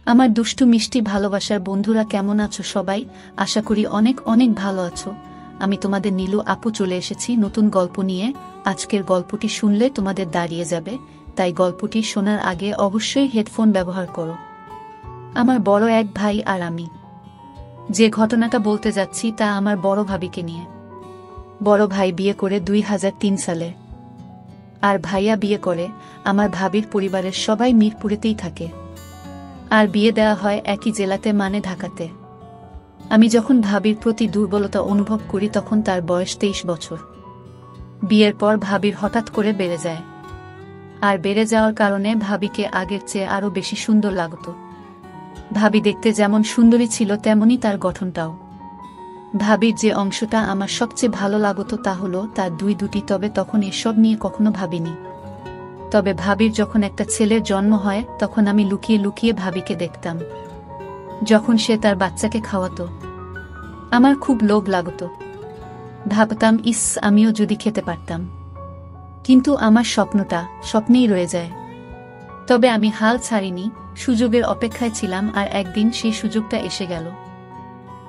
আমার দুষ্টু মিষ্টি ভালোবাসার বন্ধুরা কেমন আছো সবাই? আশা করি অনেক অনেক ভালো আছো। আমি তোমাদের নীলু আপু চলে এসেছি নতুন গল্প নিয়ে। আজকের গল্পটি শুনলে তোমাদের দাঁড়িয়ে যাবে, তাই গল্পটি শোনার আগে অবশ্যই হেডফোন ব্যবহার করো। আমার বড় এক ভাই আর আমি যে ঘটনাটা বলতে যাচ্ছি তা আমার বড় ভাবিকে নিয়ে। বড় ভাই বিয়ে করে 2003 সালে, আর ভাইয়া বিয়ে করে। আমার ভাবির পরিবারের সবাই মিরপুরেতেই থাকে, আর বিয়ে দেওয়া হয় একই জেলাতে, মানে ঢাকাতে। আমি যখন ভাবির প্রতি দুর্বলতা অনুভব করি তখন তার বয়স 23 বছর। বিয়ের পর ভাবির হঠাৎ করে বেড়ে যায়, আর বেড়ে যাওয়ার কারণে ভাবিকে আগের চেয়ে আরও বেশি সুন্দর লাগত। ভাবি দেখতে যেমন সুন্দরী ছিল তেমনি তার গঠনটাও। ভাবির যে অংশটা আমার সবচেয়ে ভালো লাগতো তা হলো তার দুটি, তবে তখন এসব নিয়ে কখনো ভাবিনি। তবে ভাবির যখন একটা ছেলের জন্ম হয় তখন আমি লুকিয়ে লুকিয়ে ভাবিকে দেখতাম যখন সে তার বাচ্চাকে খাওয়াতো। আমার খুব লোভ লাগতো, ভাবতাম ইস আমিও যদি খেতে পারতাম। কিন্তু আমার স্বপ্নটা স্বপ্নেই রয়ে যায়। তবে আমি হাল ছাড়িনি, সুযোগের অপেক্ষায় ছিলাম, আর একদিন সেই সুযোগটা এসে গেল।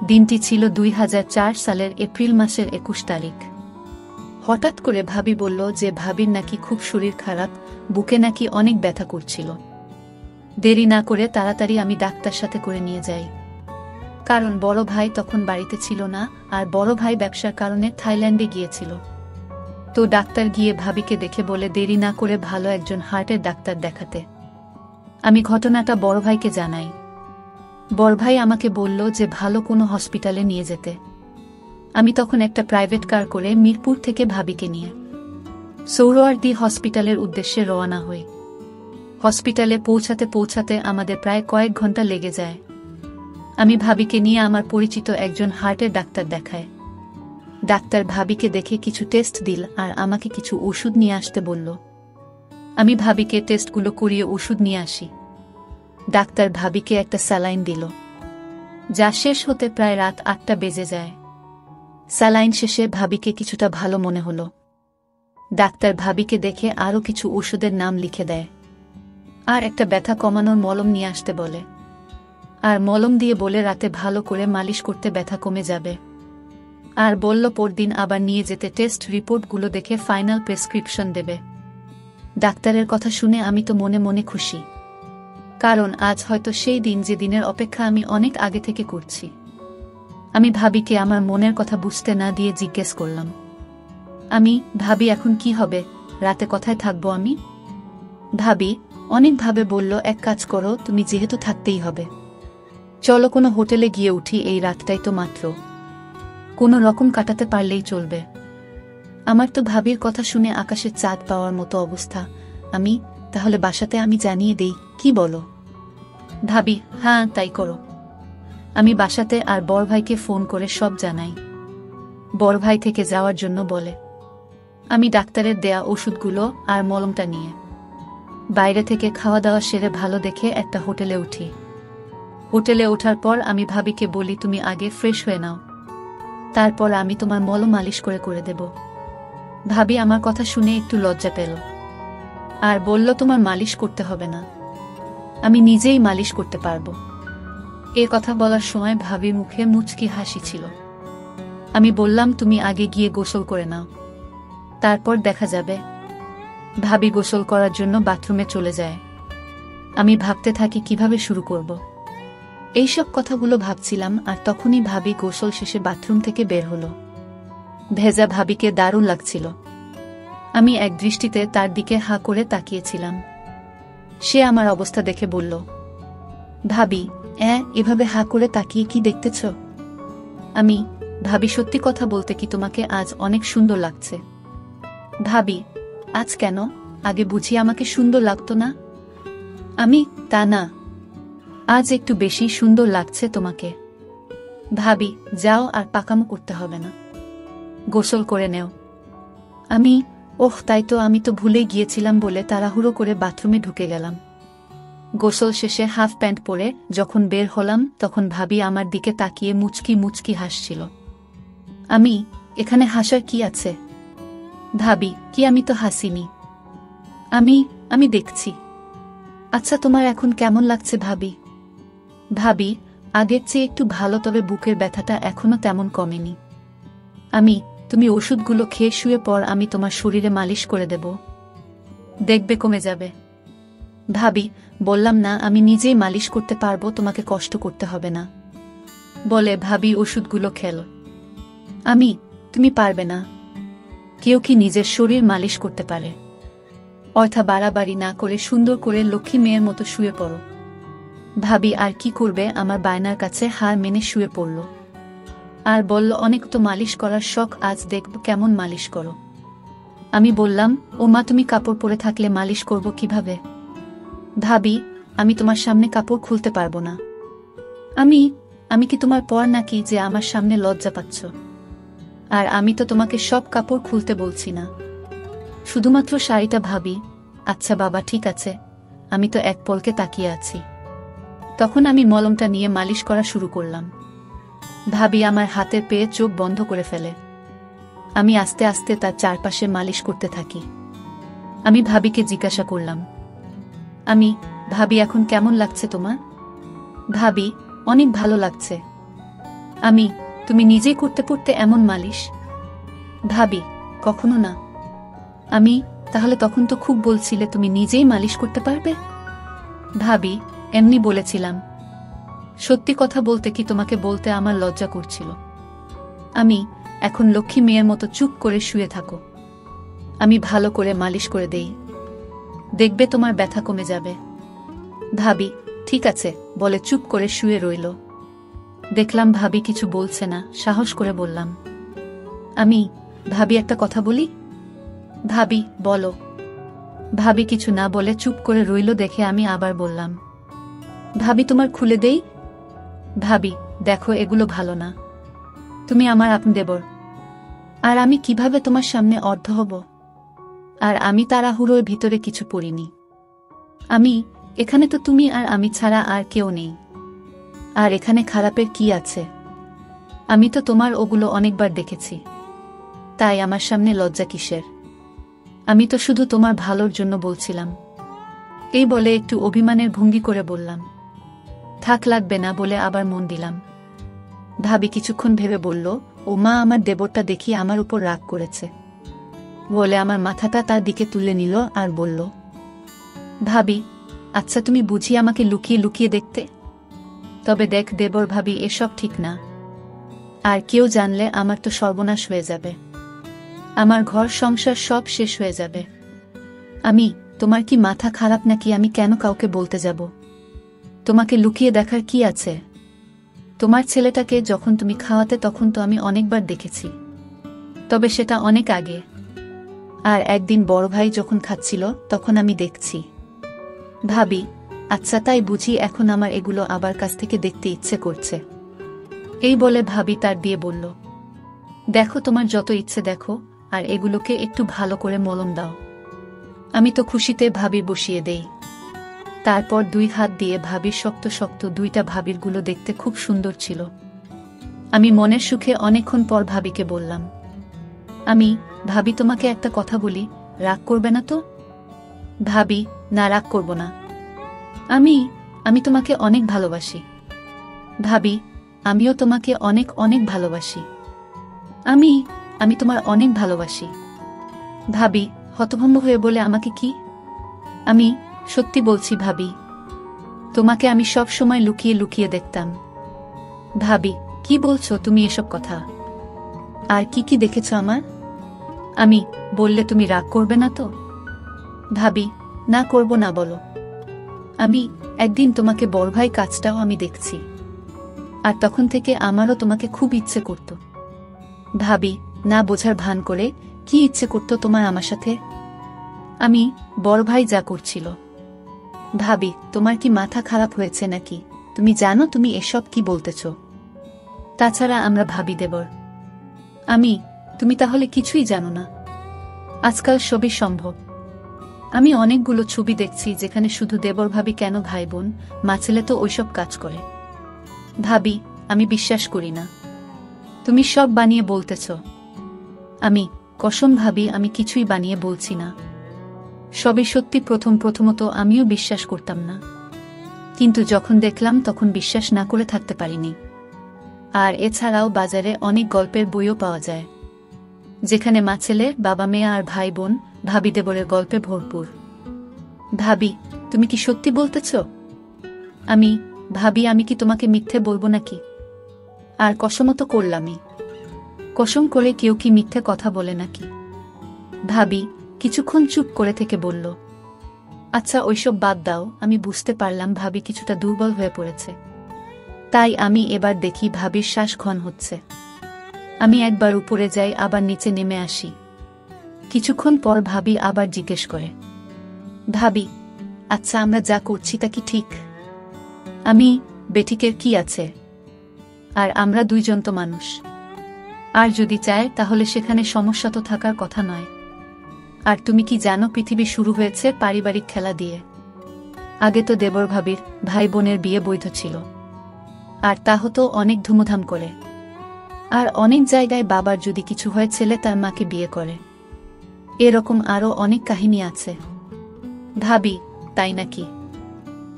দিনটি ছিল 2004 সালের এপ্রিল মাসের 21 তারিখ। হঠাৎ করে ভাবি বলল যে ভাবির নাকি খুব শরীর খারাপ, বুকে নাকি অনেক ব্যথা করছিল। দেরি না করে তাড়াতাড়ি আমি ডাক্তার সাথে করে নিয়ে যাই, কারণ বড় ভাই তখন বাড়িতে ছিল না, আর বড় ভাই ব্যবসার কারণে থাইল্যান্ডে গিয়েছিল। তো ডাক্তার গিয়ে ভাবিকে দেখে বলে দেরি না করে ভালো একজন হার্টের ডাক্তার দেখাতে। আমি ঘটনাটা বড় ভাইকে জানাই। বড় ভাই আমাকে বলল যে ভালো কোনো হসপিটালে নিয়ে যেতে। আমি তখন একটা প্রাইভেট কার করে মিরপুর থেকে ভাবিকে নিয়ে সোহরাওয়ার্দী হসপিটালের উদ্দেশ্যে রওনা হই। হসপিটালে পৌঁছাতে পৌঁছাতে আমাদের প্রায় কয়েক ঘন্টা লেগে যায়। আমি ভাবিকে নিয়ে আমার পরিচিত একজন হার্টের ডাক্তার দেখায়। ডাক্তার ভাবিকে দেখে কিছু টেস্ট দিল আর আমাকে কিছু ওষুধ নিয়ে আসতে বলল। আমি ভাবিকে টেস্টগুলো করিয়ে ওষুধ নিয়ে আসি। ডাক্তার ভাবিকে একটা স্যালাইন দিল, যা শেষ হতে প্রায় রাত 8টা বেজে যায়। স্যালাইন শেষে ভাবিকে কিছুটা ভালো মনে হলো। ডাক্তার ভাবিকে দেখে আরও কিছু ওষুধের নাম লিখে দেয়, আর একটা ব্যথা কমানোর মলম নিয়ে আসতে বলে, আর মলম দিয়ে বলে রাতে ভালো করে মালিশ করতে ব্যথা কমে যাবে। আর বলল পরদিন আবার নিয়ে যেতে টেস্ট রিপোর্টগুলো দেখে ফাইনাল প্রেসক্রিপশন দেবে। ডাক্তারের কথা শুনে আমি তো মনে মনে খুশি, কারণ আজ হয়তো সেই দিন যে দিনের অপেক্ষা আমি অনেক আগে থেকে করছি। আমি ভাবিকে আমার মনের কথা বুঝতে না দিয়ে জিজ্ঞেস করলাম, ভাবি এখন কি হবে, রাতে কোথায় থাকবো আমি? ভাবি অনেকভাবে বলল, এক কাজ করো, তুমি যেহেতু থাকতেই হবে, চলো কোনো হোটেলে গিয়ে উঠি, এই রাতটাই তো মাত্র, কোনো রকম কাটাতে পারলেই চলবে। আমার তো ভাবির কথা শুনে আকাশের চাঁদ পাওয়ার মতো অবস্থা। তাহলে বাসাতে আমি জানিয়ে দেই, কি বলো? ভাবি হ্যাঁ তাই করো। আমি বাসাতে আর বড় ভাইকে ফোন করে সব জানাই। বড় ভাই থেকে যাওয়ার জন্য বলে। আমি ডাক্তারের দেয়া ওষুধগুলো আর মলমটা নিয়ে বাইরে থেকে খাওয়া দাওয়া সেরে ভালো দেখে একটা হোটেলে উঠি। হোটেলে ওঠার পর আমি ভাবিকে বলি, তুমি আগে ফ্রেশ হয়ে নাও, তারপর আমি তোমার মলম মালিশ করে দেব। ভাবি আমার কথা শুনে একটু লজ্জা পেল, আর বলল তোমার মালিশ করতে হবে না, আমি নিজেই মালিশ করতে পারবো। এ কথা বলার সময় ভাবির মুখে মুচকি হাসি ছিল। আমি বললাম, তুমি আগে গিয়ে গোসল করে নাও, তারপর দেখা যাবে। ভাবি গোসল করার জন্য বাথরুমে চলে যায়। আমি ভাবতে থাকি কিভাবে শুরু করব। এইসব কথাগুলো ভাবছিলাম, আর তখনই ভাবি গোসল শেষে বাথরুম থেকে বের হলো। ভেজা ভাবিকে দারুণ লাগছিল। আমি এক দৃষ্টিতে তার দিকে হা করে তাকিয়েছিলাম। সে আমার অবস্থা দেখে বলল, ভাবি এভাবে হা করে তাকিয়ে কি দেখতেছ? ভাবি সত্যি কথা বলতে কি তোমাকে আজ অনেক সুন্দর লাগছে। ভাবি আজ কেন? আগে বুঝি আমাকে সুন্দর লাগতো না? তা না, আজ একটু বেশি সুন্দর লাগছে তোমাকে। ভাবি যাও, আর পাকামো করতে হবে না, গোসল করে নেও। ওহ তাই তো, আমি তো ভুলেই গিয়েছিলাম বলে তাড়াহুড়ো করে বাথরুমে ঢুকে গেলাম। গোসল শেষে হাফ প্যান্ট পরে যখন বের হলাম তখন ভাবি আমার দিকে তাকিয়ে মুচকি মুচকি হাসছিল। এখানে হাসার কি আছে? ভাবি কি, আমি তো হাসিনি। আমি দেখছি। আচ্ছা তোমার এখন কেমন লাগছে ভাবি? ভাবি, আগের চেয়ে একটু ভালো, তবে বুকের ব্যথাটা এখনো তেমন কমেনি। তুমি ওষুধগুলো খেয়ে শুয়ে পর, আমি তোমার শরীরে মালিশ করে দেব, দেখবে কমে যাবে। ভাবি, বললাম না আমি নিজেই মালিশ করতে পারবো, তোমাকে কষ্ট করতে হবে না, বলে ভাবি ওষুধগুলো খেল। তুমি পারবে না? কেউ কি নিজের শরীর মালিশ করতে পারে? অর্থা বাড়াবাড়ি না করে সুন্দর করে লক্ষ্মী মেয়ের মতো শুয়ে পড়ো। ভাবি আর কি করবে, আমার বায়নার কাছে হার মেনে শুয়ে পড়ল আর বলল, অনেক তো মালিশ করার শখ, আজ দেখব কেমন মালিশ করো। আমি বললাম, ও মা, তুমি কাপড় পরে থাকলে মালিশ করব কিভাবে? ভাবি, আমি তোমার সামনে কাপড় খুলতে পারবো না। আমি কি তোমার পর নাকি যে আমার সামনে লজ্জা পাচ্ছ? আর আমি তো তোমাকে সব কাপড় খুলতে বলছি না, শুধুমাত্র শাড়িটা। ভাবি, আচ্ছা বাবা, ঠিক আছে, আমি তো এক পলকে তাকিয়ে আছি। তখন আমি মলমটা নিয়ে মালিশ করা শুরু করলাম। ভাবি আমার হাতের পেয়ে চোখ বন্ধ করে ফেলে। আমি আস্তে আস্তে তার চারপাশে মালিশ করতে থাকি। আমি ভাবিকে জিজ্ঞাসা করলাম, ভাবি, এখন কেমন লাগছে তোমার? ভাবি, অনেক ভালো লাগছে। তুমি নিজেই করতে পড়তে এমন মালিশ? ভাবি, কখনো না। তাহলে তখন তো খুব বলছিলে তুমি নিজেই মালিশ করতে পারবে। ভাবি, এমনি বলেছিলাম। সত্যি কথা বলতে কি, তোমাকে বলতে আমার লজ্জা করছিল। এখন লক্ষ্মী মেয়ের মতো চুপ করে শুয়ে থাকো, আমি ভালো করে মালিশ করে দেই, দেখবে তোমার ব্যথা কমে যাবে। ভাবি, ঠিক আছে, বলে চুপ করে শুয়ে রইল। দেখলাম ভাবি কিছু বলছে না, সাহস করে বললাম, ভাবি একটা কথা বলি। ভাবি, বলো। ভাবি কিছু না বলে চুপ করে রইল দেখে আমি আবার বললাম, ভাবি তোমার খুলে দেই? ভাবি, দেখো এগুলো ভালো না, তুমি আমার আপন দেবর, আর আমি কিভাবে তোমার সামনে অর্ধ হব? আর আমি তাড়াহুড়োর ভিতরে কিছু পড়িনি। এখানে তো তুমি আর আমি ছাড়া আর কেউ নেই। আর এখানে খারাপের কি আছে? আমি তো তোমার ওগুলো অনেকবার দেখেছি, তাই আমার সামনে লজ্জা কিসের? আমি তো শুধু তোমার ভালোর জন্য বলছিলাম। এই বলে একটু অভিমানের ভঙ্গি করে বললাম, থাক, লাগবে না, বলে আবার মন দিলাম। ভাবি কিছুক্ষণ ভেবে বলল, ও মা, আমার দেবরটা দেখি আমার উপর রাগ করেছে, বলে আমার মাথাটা তার দিকে তুলে নিল আর বলল, ভাবি, আচ্ছা তুমি বুঝি আমাকে লুকিয়ে লুকিয়ে দেখতে? তবে দেখ দেবর ভাবি, এসব ঠিক না, আর কেউ জানলে আমার তো সর্বনাশ হয়ে যাবে, আমার ঘর সংসার সব শেষ হয়ে যাবে। তোমার কি মাথা খারাপ নাকি? আমি কেন কাউকে বলতে যাব? তোমাকে লুকিয়ে দেখার কি আছে? তোমার ছেলেটাকে যখন তুমি খাওয়াতে তখন তো আমি অনেকবার দেখেছি, তবে সেটা অনেক আগে। আর একদিন বড় ভাই যখন খাচ্ছিল তখন আমি দেখছি। ভাবি, আচ্ছা তাই বুঝি, এখন আমার এগুলো আবার কাছ থেকে দেখতে ইচ্ছে করছে। এই বলে ভাবি তার দিয়ে বলল, দেখো তোমার যত ইচ্ছে দেখো, আর এগুলোকে একটু ভালো করে মলম দাও। আমি তো খুশিতে ভাবি বসিয়ে দেই। তারপর 2 হাত দিয়ে ভাবির শক্ত শক্ত 2টা ভাবিরগুলো দেখতে খুব সুন্দর ছিল। আমি মনের সুখে অনেকক্ষণ পর ভাবিকে বললাম, ভাবি তোমাকে একটা কথা বলি, রাগ করবে না তো? ভাবি, না, রাগ করব না। আমি তোমাকে অনেক ভালোবাসি। ভাবি, আমিও তোমাকে অনেক অনেক ভালোবাসি। আমি তোমার অনেক ভালোবাসি। ভাবি হতভম্ব হয়ে বলে, আমাকে কি? সত্যি বলছি ভাবি, তোমাকে আমি সব সময় লুকিয়ে লুকিয়ে দেখতাম। ভাবি, কি বলছো তুমি এসব কথা? আর কি কি দেখেছ আমার? বললে তুমি রাগ করবে না তো? ভাবি, না, করব না, বলো। একদিন তোমাকে বড় ভাই কাজটাও আমি দেখছি, আর তখন থেকে আমারও তোমাকে খুব ইচ্ছে করত। ভাবি, না বোঝার ভান করে, কি ইচ্ছে করত তোমার আমার সাথে? বড় ভাই যা করছিল। ভাবি, তোমার কি মাথা খারাপ হয়েছে নাকি? তুমি জানো তুমি এসব কি বলতেছ? তাছাড়া আমরা ভাবি দেবর। তুমি তাহলে কিছুই জানো না? আজকাল সবই সম্ভব। আমি অনেকগুলো ছবি দেখছি যেখানে শুধু দেবর ভাবি কেন, ভাই বোন মা ছেলে তো ওইসব কাজ করে। ভাবি, আমি বিশ্বাস করি না, তুমি সব বানিয়ে বলতেছ। কসম ভাবি, আমি কিছুই বানিয়ে বলছি না, সবই সত্যি। প্রথমত আমিও বিশ্বাস করতাম না, কিন্তু যখন দেখলাম তখন বিশ্বাস না করে থাকতে পারিনি। আর এছাড়াও বাজারে অনেক গল্পের বইও পাওয়া যায়, যেখানে মা ছেলে, বাবা মেয়ে আর ভাই বোন, ভাবি দেবরের গল্পে ভরপুর। ভাবি, তুমি কি সত্যি বলতেছ? ভাবি, আমি কি তোমাকে মিথ্যে বলবো নাকি? আর কসমও তো করলামই। কসম করে কেউ কি মিথ্যে কথা বলে নাকি? ভাবি কিছুক্ষণ চুপ করে থেকে বলল, আচ্ছা ওইসব বাদ দাও। আমি বুঝতে পারলাম ভাবি কিছুটা দুর্বল হয়ে পড়েছে। তাই আমি এবার দেখি ভাবির শ্বাস ঘন হচ্ছে। আমি একবার উপরে যাই, আবার নিচে নেমে আসি। কিছুক্ষণ পর ভাবি আবার জিজ্ঞেস করে, ভাবি, আচ্ছা আমরা যা করছি তা কি ঠিক? বেঠিকের কি আছে? আর আমরা দুইজন তো মানুষ। আর যদি চায় তাহলে সেখানে সমস্যা তো থাকার কথা নয়। আর তুমি কি জানো, পৃথিবী শুরু হয়েছে পারিবারিক খেলা দিয়ে। আগে তো দেবর ভাবির ভাই বোনের বিয়ে বৈধ ছিল, আর তা হতো অনেক ধুমধাম করে। আর অনেক জায়গায় বাবার যদি কিছু হয় ছেলে তার মাকে বিয়ে করে। এরকম আরও অনেক কাহিনী আছে। ভাবি, তাই নাকি?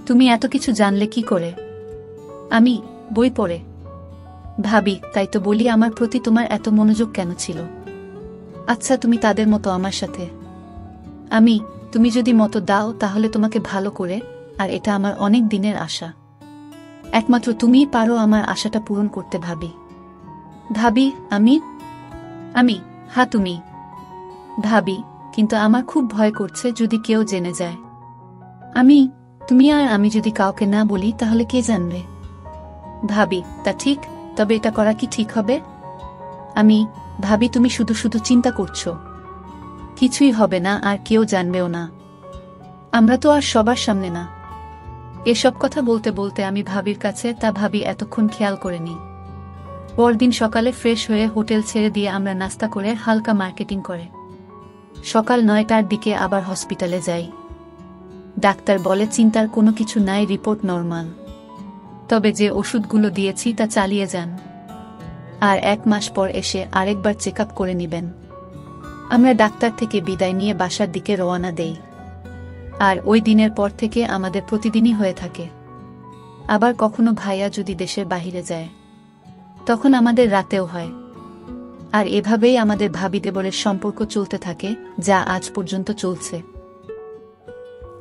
তুমি এত কিছু জানলে কি করে? বই পড়ে। ভাবি, তাই তো বলি আমার প্রতি তোমার এত মনোযোগ কেন ছিল? আচ্ছা তুমি তাদের মতো আমার সাথে। তুমি যদি মতো দাও তাহলে তোমাকে ভালো করে, আর এটা আমার অনেক দিনের আশা। একমাত্র তুমিই পারো আমার আশাটা পূরণ করতে। ভাবি, হ্যাঁ তুমি। ভাবি, কিন্তু আমার খুব ভয় করছে যদি কেউ জেনে যায়। তুমি আর আমি যদি কাউকে না বলি তাহলে কে জানবে? ভাবি, তা ঠিক, তবে এটা করা কি ঠিক হবে? ভাবি, তুমি শুধু শুধু চিন্তা করছো। কিছুই হবে না, আর কেউ জানবেও না। আমরা তো আর সবার সামনে না। এসব কথা বলতে বলতে আমি ভাবির কাছে, তা ভাবি এতক্ষণ খেয়াল করেনি। পরদিন সকালে ফ্রেশ হয়ে হোটেল ছেড়ে দিয়ে আমরা নাস্তা করে হালকা মার্কেটিং করে সকাল 9টার দিকে আবার হসপিটালে যাই। ডাক্তার বলে চিন্তার কোনো কিছু নাই, রিপোর্ট নরমাল। তবে যে ওষুধগুলো দিয়েছি তা চালিয়ে যান, আর 1 মাস পর এসে আরেকবার চেক আপ করে নিবেন। আমরা ডাক্তার থেকে বিদায় নিয়ে বাসার দিকে রওনা দেই। আর ওই দিনের পর থেকে আমাদের প্রতিদিনই হয়ে থাকে। আবার কখনো ভাইয়া যদি দেশের বাহিরে যায়, তখন আমাদের রাতেও হয়। আর এভাবেই আমাদের ভাবি দেবরের সম্পর্ক চলতে থাকে, যা আজ পর্যন্ত চলছে।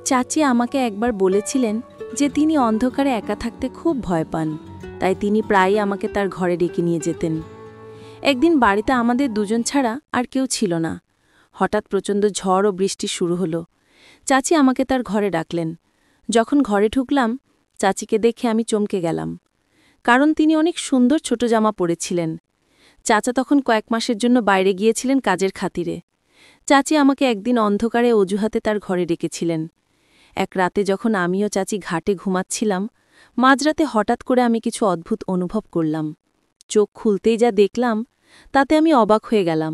চাচি আমাকে একবার বলেছিলেন যে তিনি অন্ধকারে একা থাকতে খুব ভয় পান, তাই তিনি প্রায়ই আমাকে তার ঘরে ডেকে নিয়ে যেতেন। একদিন বাড়িতে আমাদের দুজন ছাড়া আর কেউ ছিল না। হঠাৎ প্রচণ্ড ঝড় ও বৃষ্টি শুরু হলো। চাচি আমাকে তার ঘরে ডাকলেন। যখন ঘরে ঢুকলাম, চাচিকে দেখে আমি চমকে গেলাম, কারণ তিনি অনেক সুন্দর ছোট জামা পরেছিলেন। চাচা তখন কয়েক মাসের জন্য বাইরে গিয়েছিলেন কাজের খাতিরে। চাচি আমাকে একদিন অন্ধকারে অজুহাতে তার ঘরে ডেকেছিলেন। এক রাতে যখন আমিও চাচি ঘাটে ঘুমাচ্ছিলাম, মাঝরাতে হঠাৎ করে আমি কিছু অদ্ভুত অনুভব করলাম। চোখ খুলতেই যা দেখলাম তাতে আমি অবাক হয়ে গেলাম।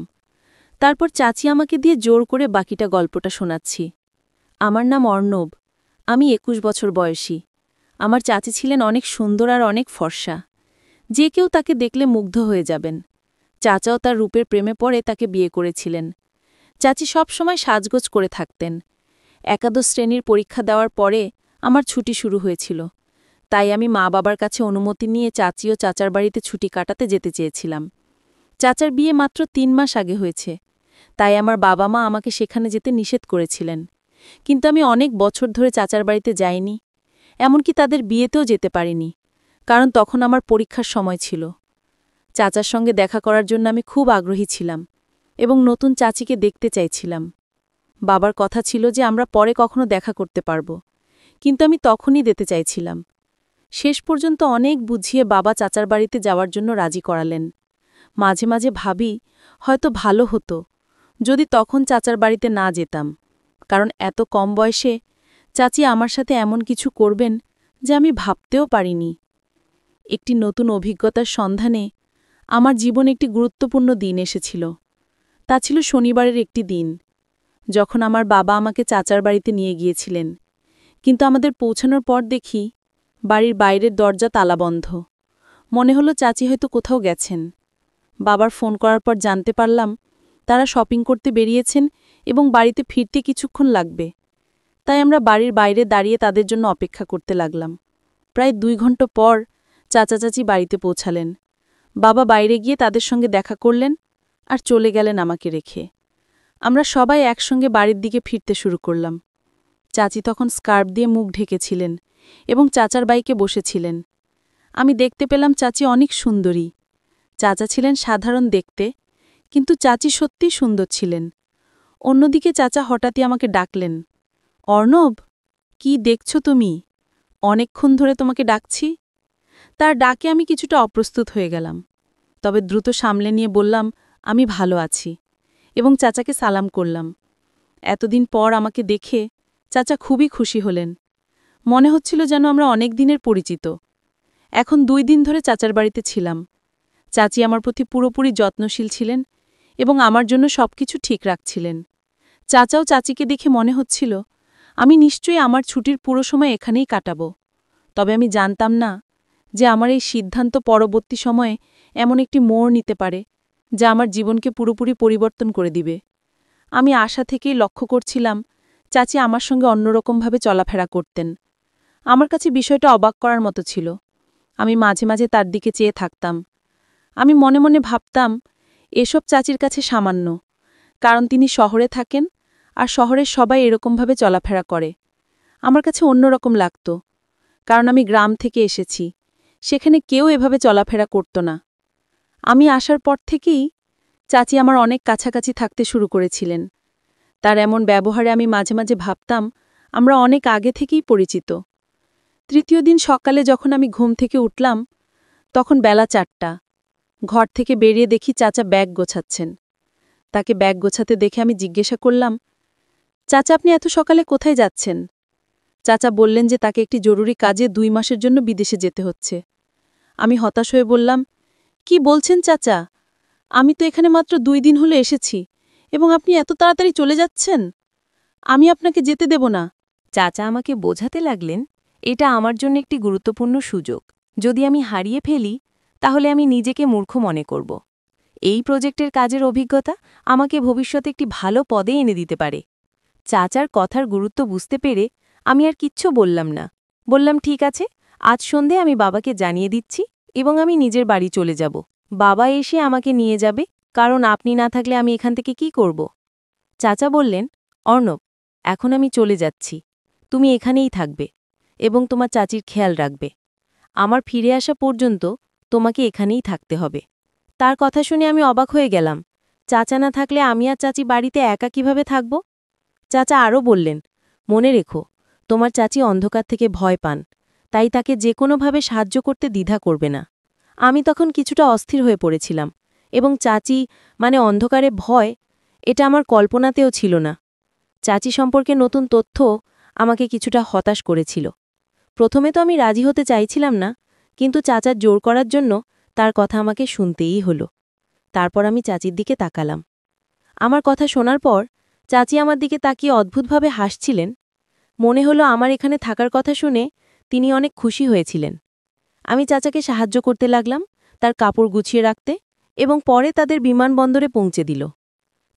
তারপর চাচি আমাকে দিয়ে জোর করে বাকিটা গল্পটা শোনাচ্ছি। আমার নাম অর্ণব। আমি 21 বছর বয়সী। আমার চাচি ছিলেন অনেক সুন্দর আর অনেক ফর্সা। যে কেউ তাকে দেখলে মুগ্ধ হয়ে যাবেন। চাচাও তার রূপের প্রেমে পড়ে তাকে বিয়ে করেছিলেন। চাচি সব সময় সাজগোজ করে থাকতেন। একাদশ শ্রেণীর পরীক্ষা দেওয়ার পরে আমার ছুটি শুরু হয়েছিল, তাই আমি মা বাবার কাছে অনুমতি নিয়ে চাচি ও চাচার বাড়িতে ছুটি কাটাতে যেতে চেয়েছিলাম। চাচার বিয়ে মাত্র 3 মাস আগে হয়েছে, তাই আমার বাবা মা আমাকে সেখানে যেতে নিষেধ করেছিলেন। কিন্তু আমি অনেক বছর ধরে চাচার বাড়িতে যাইনি, এমনকি তাদের বিয়েতেও যেতে পারিনি, কারণ তখন আমার পরীক্ষার সময় ছিল। চাচার সঙ্গে দেখা করার জন্য আমি খুব আগ্রহী ছিলাম এবং নতুন চাচিকে দেখতে চাইছিলাম। বাবার কথা ছিল যে আমরা পরে কখনো দেখা করতে পারব, কিন্তু আমি তখনই যেতে চাইছিলাম। শেষ পর্যন্ত অনেক বুঝিয়ে বাবা চাচার বাড়িতে যাওয়ার জন্য রাজি করালেন। মাঝে মাঝে ভাবি হয়তো ভালো হতো যদি তখন চাচার বাড়িতে না যেতাম, কারণ এত কম বয়সে চাচি আমার সাথে এমন কিছু করবেন যা আমি ভাবতেও পারিনি। একটি নতুন অভিজ্ঞতার সন্ধানে আমার জীবনে একটি গুরুত্বপূর্ণ দিন এসেছিল। তা ছিল শনিবারের একটি দিন, যখন আমার বাবা আমাকে চাচার বাড়িতে নিয়ে গিয়েছিলেন। কিন্তু আমাদের পৌঁছানোর পর দেখি বাড়ির বাইরের দরজা তালাবন্ধ। মনে হলো চাচি হয়তো কোথাও গেছেন। বাবার ফোন করার পর জানতে পারলাম তারা শপিং করতে বেরিয়েছেন এবং বাড়িতে ফিরতে কিছুক্ষণ লাগবে। তাই আমরা বাড়ির বাইরে দাঁড়িয়ে তাদের জন্য অপেক্ষা করতে লাগলাম। প্রায় 2 ঘন্টা পর চাচা চাচি বাড়িতে পৌঁছালেন। বাবা বাইরে গিয়ে তাদের সঙ্গে দেখা করলেন আর চলে গেলেন আমাকে রেখে। আমরা সবাই একসঙ্গে বাড়ির দিকে ফিরতে শুরু করলাম। চাচি তখন স্কার্ফ দিয়ে মুখ ঢেকেছিলেন এবং চাচার বাইকে বসেছিলেন। আমি দেখতে পেলাম চাচি অনেক সুন্দরী। চাচা ছিলেন সাধারণ দেখতে, কিন্তু চাচি সত্যিই সুন্দর ছিলেন। অন্যদিকে চাচা হঠাৎই আমাকে ডাকলেন, অর্ণব, কি দেখছো তুমি? অনেকক্ষণ ধরে তোমাকে ডাকছি। তার ডাকে আমি কিছুটা অপ্রস্তুত হয়ে গেলাম, তবে দ্রুত সামলে নিয়ে বললাম, আমি ভালো আছি, এবং চাচাকে সালাম করলাম। এতদিন পর আমাকে দেখে চাচা খুবই খুশি হলেন। মনে হচ্ছিল যেন আমরা অনেক দিনের পরিচিত। এখন 2 দিন ধরে চাচার বাড়িতে ছিলাম। চাচি আমার প্রতি পুরোপুরি যত্নশীল ছিলেন এবং আমার জন্য সবকিছু ঠিক রাখছিলেন। চাচাও চাচিকে দেখে মনে হচ্ছিল আমি নিশ্চয়ই আমার ছুটির পুরো সময় এখানেই কাটাব। তবে আমি জানতাম না যে আমার এই সিদ্ধান্ত পরবর্তী সময়ে এমন একটি মোড় নিতে পারে যা আমার জীবনকে পুরোপুরি পরিবর্তন করে দিবে। আমি আশা থেকেই লক্ষ্য করছিলাম চাচি আমার সঙ্গে অন্যরকমভাবে চলাফেরা করতেন। আমার কাছে বিষয়টা অবাক করার মতো ছিল। আমি মাঝে মাঝে তার দিকে চেয়ে থাকতাম। আমি মনে মনে ভাবতাম, এসব চাচির কাছে সামান্য, কারণ তিনি শহরে থাকেন আর শহরের সবাই এরকমভাবে চলাফেরা করে। আমার কাছে অন্যরকম লাগত, কারণ আমি গ্রাম থেকে এসেছি, সেখানে কেউ এভাবে চলাফেরা করত না। আমি আসার পর থেকেই চাচি আমার অনেক কাছাকাছি থাকতে শুরু করেছিলেন। তার এমন ব্যবহারে আমি মাঝে মাঝে ভাবতাম আমরা অনেক আগে থেকেই পরিচিত। 3য় দিন সকালে যখন আমি ঘুম থেকে উঠলাম, তখন বেলা 4টা। ঘর থেকে বেরিয়ে দেখি চাচা ব্যাগ গোছাচ্ছেন। তাকে ব্যাগ গোছাতে দেখে আমি জিজ্ঞাসা করলাম, চাচা, আপনি এত সকালে কোথায় যাচ্ছেন? চাচা বললেন যে তাকে একটি জরুরি কাজে 2 মাসের জন্য বিদেশে যেতে হচ্ছে। আমি হতাশ হয়ে বললাম, কি বলছেন চাচা? আমি তো এখানে মাত্র 2 দিন হলো এসেছি এবং আপনি এত তাড়াতাড়ি চলে যাচ্ছেন। আমি আপনাকে যেতে দেব না। চাচা আমাকে বোঝাতে লাগলেন, এটা আমার জন্য একটি গুরুত্বপূর্ণ সুযোগ। যদি আমি হারিয়ে ফেলি, তাহলে আমি নিজেকে মূর্খ মনে করব। এই প্রজেক্টের কাজের অভিজ্ঞতা আমাকে ভবিষ্যতে একটি ভালো পদে এনে দিতে পারে। চাচার কথার গুরুত্ব বুঝতে পেরে আমি আর কিচ্ছু বললাম না। বললাম, ঠিক আছে, আজ সন্ধে আমি বাবাকে জানিয়ে দিচ্ছি এবং আমি নিজের বাড়ি চলে যাব। বাবা এসে আমাকে নিয়ে যাবে, কারণ আপনি না থাকলে আমি এখান থেকে কি করব? চাচা বললেন, অর্ণব, এখন আমি চলে যাচ্ছি। তুমি এখানেই থাকবে এবং তোমার চাচির খেয়াল রাখবে। আমার ফিরে আসা পর্যন্ত তোমাকে এখানেই থাকতে হবে। তার কথা শুনে আমি অবাক হয়ে গেলাম। চাচা না থাকলে আমি আর চাচি বাড়িতে একা কিভাবে থাকব? চাচা আরও বললেন, মনে রেখো, তোমার চাচি অন্ধকার থেকে ভয় পান, তাই তাকে যে কোনোভাবে সাহায্য করতে দ্বিধা করবে না। আমি তখন কিছুটা অস্থির হয়ে পড়েছিলাম এবং চাচি মানে অন্ধকারে ভয়, এটা আমার কল্পনাতেও ছিল না। চাচি সম্পর্কে নতুন তথ্য আমাকে কিছুটা হতাশ করেছিল। প্রথমে তো আমি রাজি হতে চাইছিলাম না, কিন্তু চাচার জোর করার জন্য তার কথা আমাকে শুনতেই হলো। তারপর আমি চাচির দিকে তাকালাম। আমার কথা শোনার পর চাচি আমার দিকে তাকিয়ে অদ্ভুতভাবে হাসছিলেন। মনে হলো আমার এখানে থাকার কথা শুনে তিনি অনেক খুশি হয়েছিলেন। আমি চাচাকে সাহায্য করতে লাগলাম, তার কাপড় গুছিয়ে রাখতে, এবং পরে তাদের বিমানবন্দরে পৌঁছে দিল।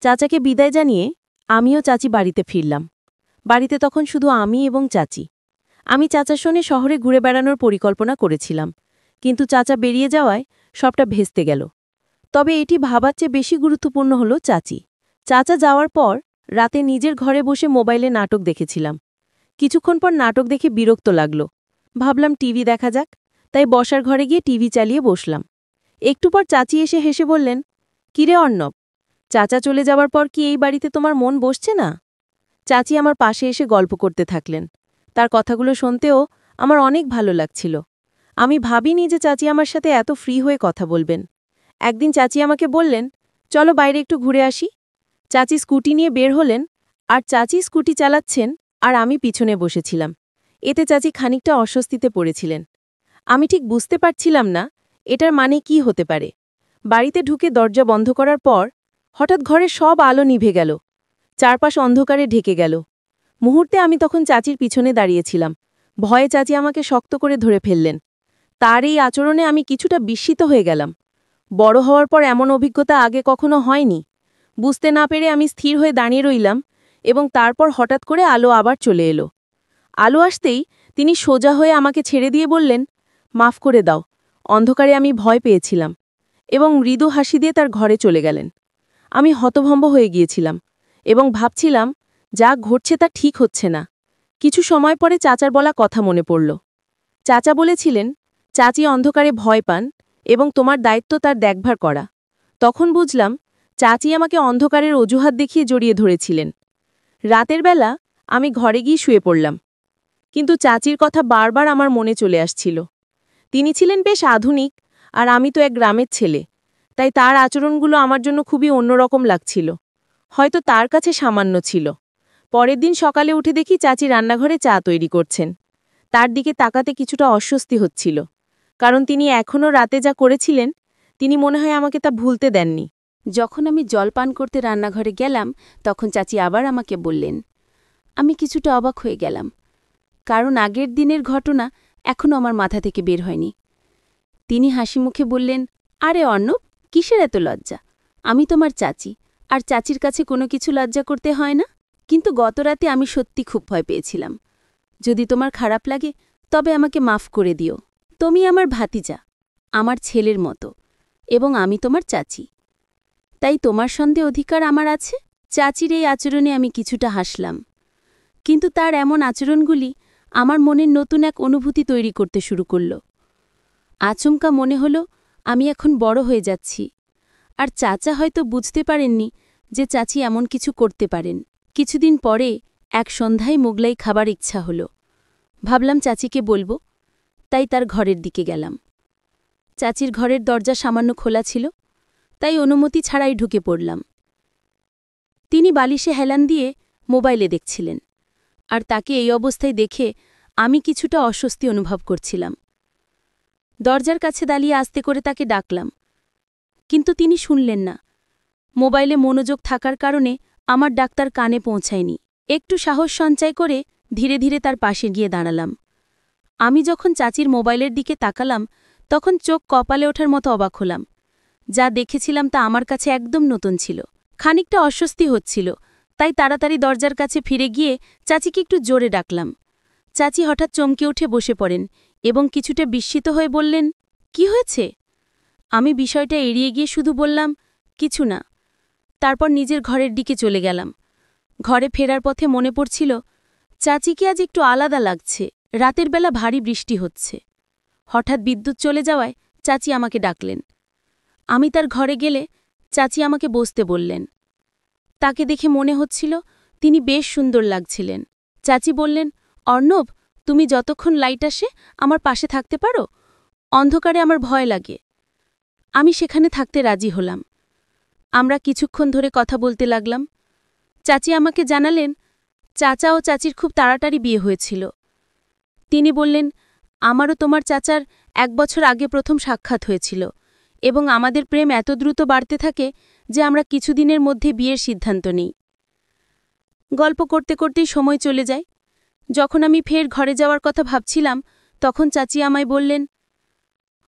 চাচাকে বিদায় জানিয়ে আমিও চাচি বাড়িতে ফিরলাম। বাড়িতে তখন শুধু আমি এবং চাচি। আমি চাচার সঙ্গে শহরে ঘুরে বেড়ানোর পরিকল্পনা করেছিলাম, কিন্তু চাচা বেরিয়ে যাওয়ায় সবটা ভেস্তে গেল। তবে এটি ভাবার চেয়ে বেশি গুরুত্বপূর্ণ হল চাচি। চাচা যাওয়ার পর রাতে নিজের ঘরে বসে মোবাইলে নাটক দেখেছিলাম। কিছুক্ষণ পর নাটক দেখে বিরক্ত লাগল। ভাবলাম টিভি দেখা যাক, তাই বসার ঘরে গিয়ে টিভি চালিয়ে বসলাম। একটু পর চাচি এসে হেসে বললেন, কিরে অর্ণব, চাচা চলে যাওয়ার পর কি এই বাড়িতে তোমার মন বসছে না? চাচি আমার পাশে এসে গল্প করতে থাকলেন। তার কথাগুলো শুনতেও আমার অনেক ভালো লাগছিল। আমি ভাবিনি যে চাচি আমার সাথে এত ফ্রি হয়ে কথা বলবেন। একদিন চাচি আমাকে বললেন, চলো বাইরে একটু ঘুরে আসি। চাচি স্কুটি নিয়ে বের হলেন, আর চাচি স্কুটি চালাচ্ছেন আর আমি পিছনে বসেছিলাম। এতে চাচি খানিকটা অস্বস্তিতে পড়েছিলেন। আমি ঠিক বুঝতে পারছিলাম না এটার মানে কি হতে পারে। বাড়িতে ঢুকে দরজা বন্ধ করার পর হঠাৎ ঘরের সব আলো নিভে গেল। চারপাশ অন্ধকারে ঢেকে গেল। মুহূর্তে আমি তখন চাচির পিছনে দাঁড়িয়েছিলাম। ভয়ে চাচি আমাকে শক্ত করে ধরে ফেললেন। তার এই আচরণে আমি কিছুটা বিস্মিত হয়ে গেলাম। বড় হওয়ার পর এমন অভিজ্ঞতা আগে কখনো হয়নি। বুঝতে না পেরে আমি স্থির হয়ে দাঁড়িয়ে রইলাম এবং তারপর হঠাৎ করে আলো আবার চলে এলো। আলো আসতেই তিনি সোজা হয়ে আমাকে ছেড়ে দিয়ে বললেন, মাফ করে দাও, অন্ধকারে আমি ভয় পেয়েছিলাম, এবং মৃদু হাসি দিয়ে তার ঘরে চলে গেলেন। আমি হতভম্ব হয়ে গিয়েছিলাম এবং ভাবছিলাম যা ঘটছে তা ঠিক হচ্ছে না। কিছু সময় পরে চাচার বলা কথা মনে পড়ল। চাচা বলেছিলেন, চাচি অন্ধকারে ভয় পান এবং তোমার দায়িত্ব তার দেখভাল করা। তখন বুঝলাম চাচি আমাকে অন্ধকারের অজুহাত দেখিয়ে জড়িয়ে ধরেছিলেন। রাতের বেলা আমি ঘরে গিয়ে শুয়ে পড়লাম, কিন্তু চাচির কথা বারবার আমার মনে চলে আসছিল। তিনি ছিলেন বেশ আধুনিক, আর আমি তো এক গ্রামের ছেলে, তাই তার আচরণগুলো আমার জন্য খুবই অন্যরকম লাগছিল। হয়তো তার কাছে সামান্য ছিল। পরের দিন সকালে উঠে দেখি চাচি রান্নাঘরে চা তৈরি করছেন। তার দিকে তাকাতে কিছুটা অস্বস্তি হচ্ছিল, কারণ তিনি এখনও রাতে যা করেছিলেন তিনি মনে হয় আমাকে তা ভুলতে দেননি। যখন আমি জল পান করতে রান্নাঘরে গেলাম, তখন চাচি আবার আমাকে বললেন। আমি কিছুটা অবাক হয়ে গেলাম, কারণ আগের দিনের ঘটনা এখনও আমার মাথা থেকে বের হয়নি। তিনি হাসি মুখে বললেন, আরে অর্ণব, কিসের এত লজ্জা? আমি তোমার চাচি, আর চাচির কাছে কোনো কিছু লজ্জা করতে হয় না। কিন্তু গতরাতে আমি সত্যি খুব ভয় পেয়েছিলাম। যদি তোমার খারাপ লাগে তবে আমাকে মাফ করে দিও। তুমি আমার ভাতিজা, আমার ছেলের মতো, এবং আমি তোমার চাচি, তাই তোমার সন্দেহ অধিকার আমার আছে। চাচির এই আচরণে আমি কিছুটা হাসলাম, কিন্তু তার এমন আচরণগুলি আমার মনের নতুন এক অনুভূতি তৈরি করতে শুরু করল। আচমকা মনে হল আমি এখন বড় হয়ে যাচ্ছি, আর চাচা হয়তো বুঝতে পারেননি যে চাচি এমন কিছু করতে পারেন। কিছুদিন পরে এক সন্ধ্যায় মোগলাই খাবার ইচ্ছা হল। ভাবলাম চাচিকে বলবো, তাই তার ঘরের দিকে গেলাম। চাচির ঘরের দরজা সামান্য খোলা ছিল, তাই অনুমতি ছাড়াই ঢুকে পড়লাম। তিনি বালিশে হেলান দিয়ে মোবাইলে দেখছিলেন, আর তাকে এই অবস্থায় দেখে আমি কিছুটা অস্বস্তি অনুভব করছিলাম। দরজার কাছে দাঁড়িয়ে আস্তে করে তাকে ডাকলাম, কিন্তু তিনি শুনলেন না। মোবাইলে মনোযোগ থাকার কারণে আমার ডাক তার কানে পৌঁছায়নি। একটু সাহস সঞ্চয় করে ধীরে ধীরে তার পাশে গিয়ে দাঁড়ালাম। আমি যখন চাচির মোবাইলের দিকে তাকালাম, তখন চোখ কপালে ওঠার মতো অবাক হলাম। যা দেখেছিলাম তা আমার কাছে একদম নতুন ছিল। খানিকটা অস্বস্তি হচ্ছিল, তাই তাড়াতাড়ি দরজার কাছে ফিরে গিয়ে চাচিকে একটু জোরে ডাকলাম। চাচি হঠাৎ চমকে উঠে বসে পড়েন এবং কিছুটা বিস্মিত হয়ে বললেন, কি হয়েছে? আমি বিষয়টা এড়িয়ে গিয়ে শুধু বললাম, কিছু না। তারপর নিজের ঘরের দিকে চলে গেলাম। ঘরে ফেরার পথে মনে পড়ছিল, চাচিকে আজ একটু আলাদা লাগছে। রাতের বেলা ভারী বৃষ্টি হচ্ছে। হঠাৎ বিদ্যুৎ চলে যাওয়ায় চাচি আমাকে ডাকলেন। আমি তার ঘরে গেলে চাচি আমাকে বসতে বললেন। তাকে দেখে মনে হচ্ছিল তিনি বেশ সুন্দর লাগছিলেন। চাচি বললেন, অর্ণব, তুমি যতক্ষণ লাইট আসে আমার পাশে থাকতে পারো? অন্ধকারে আমার ভয় লাগে। আমি সেখানে থাকতে রাজি হলাম। আমরা কিছুক্ষণ ধরে কথা বলতে লাগলাম। চাচি আমাকে জানালেন, চাচা ও চাচির খুব তাড়াতাড়ি বিয়ে হয়েছিল। তিনি বললেন, আমারও তোমার চাচার 1 বছর আগে প্রথম সাক্ষাৎ হয়েছিল, এবং আমাদের প্রেম এত দ্রুত বাড়তে থাকে যে আমরা কিছুদিনের মধ্যে বিয়ের সিদ্ধান্ত নিই। গল্প করতে করতেই সময় চলে যায়। যখন আমি ফের ঘরে যাওয়ার কথা ভাবছিলাম, তখন চাচি আমায় বললেন,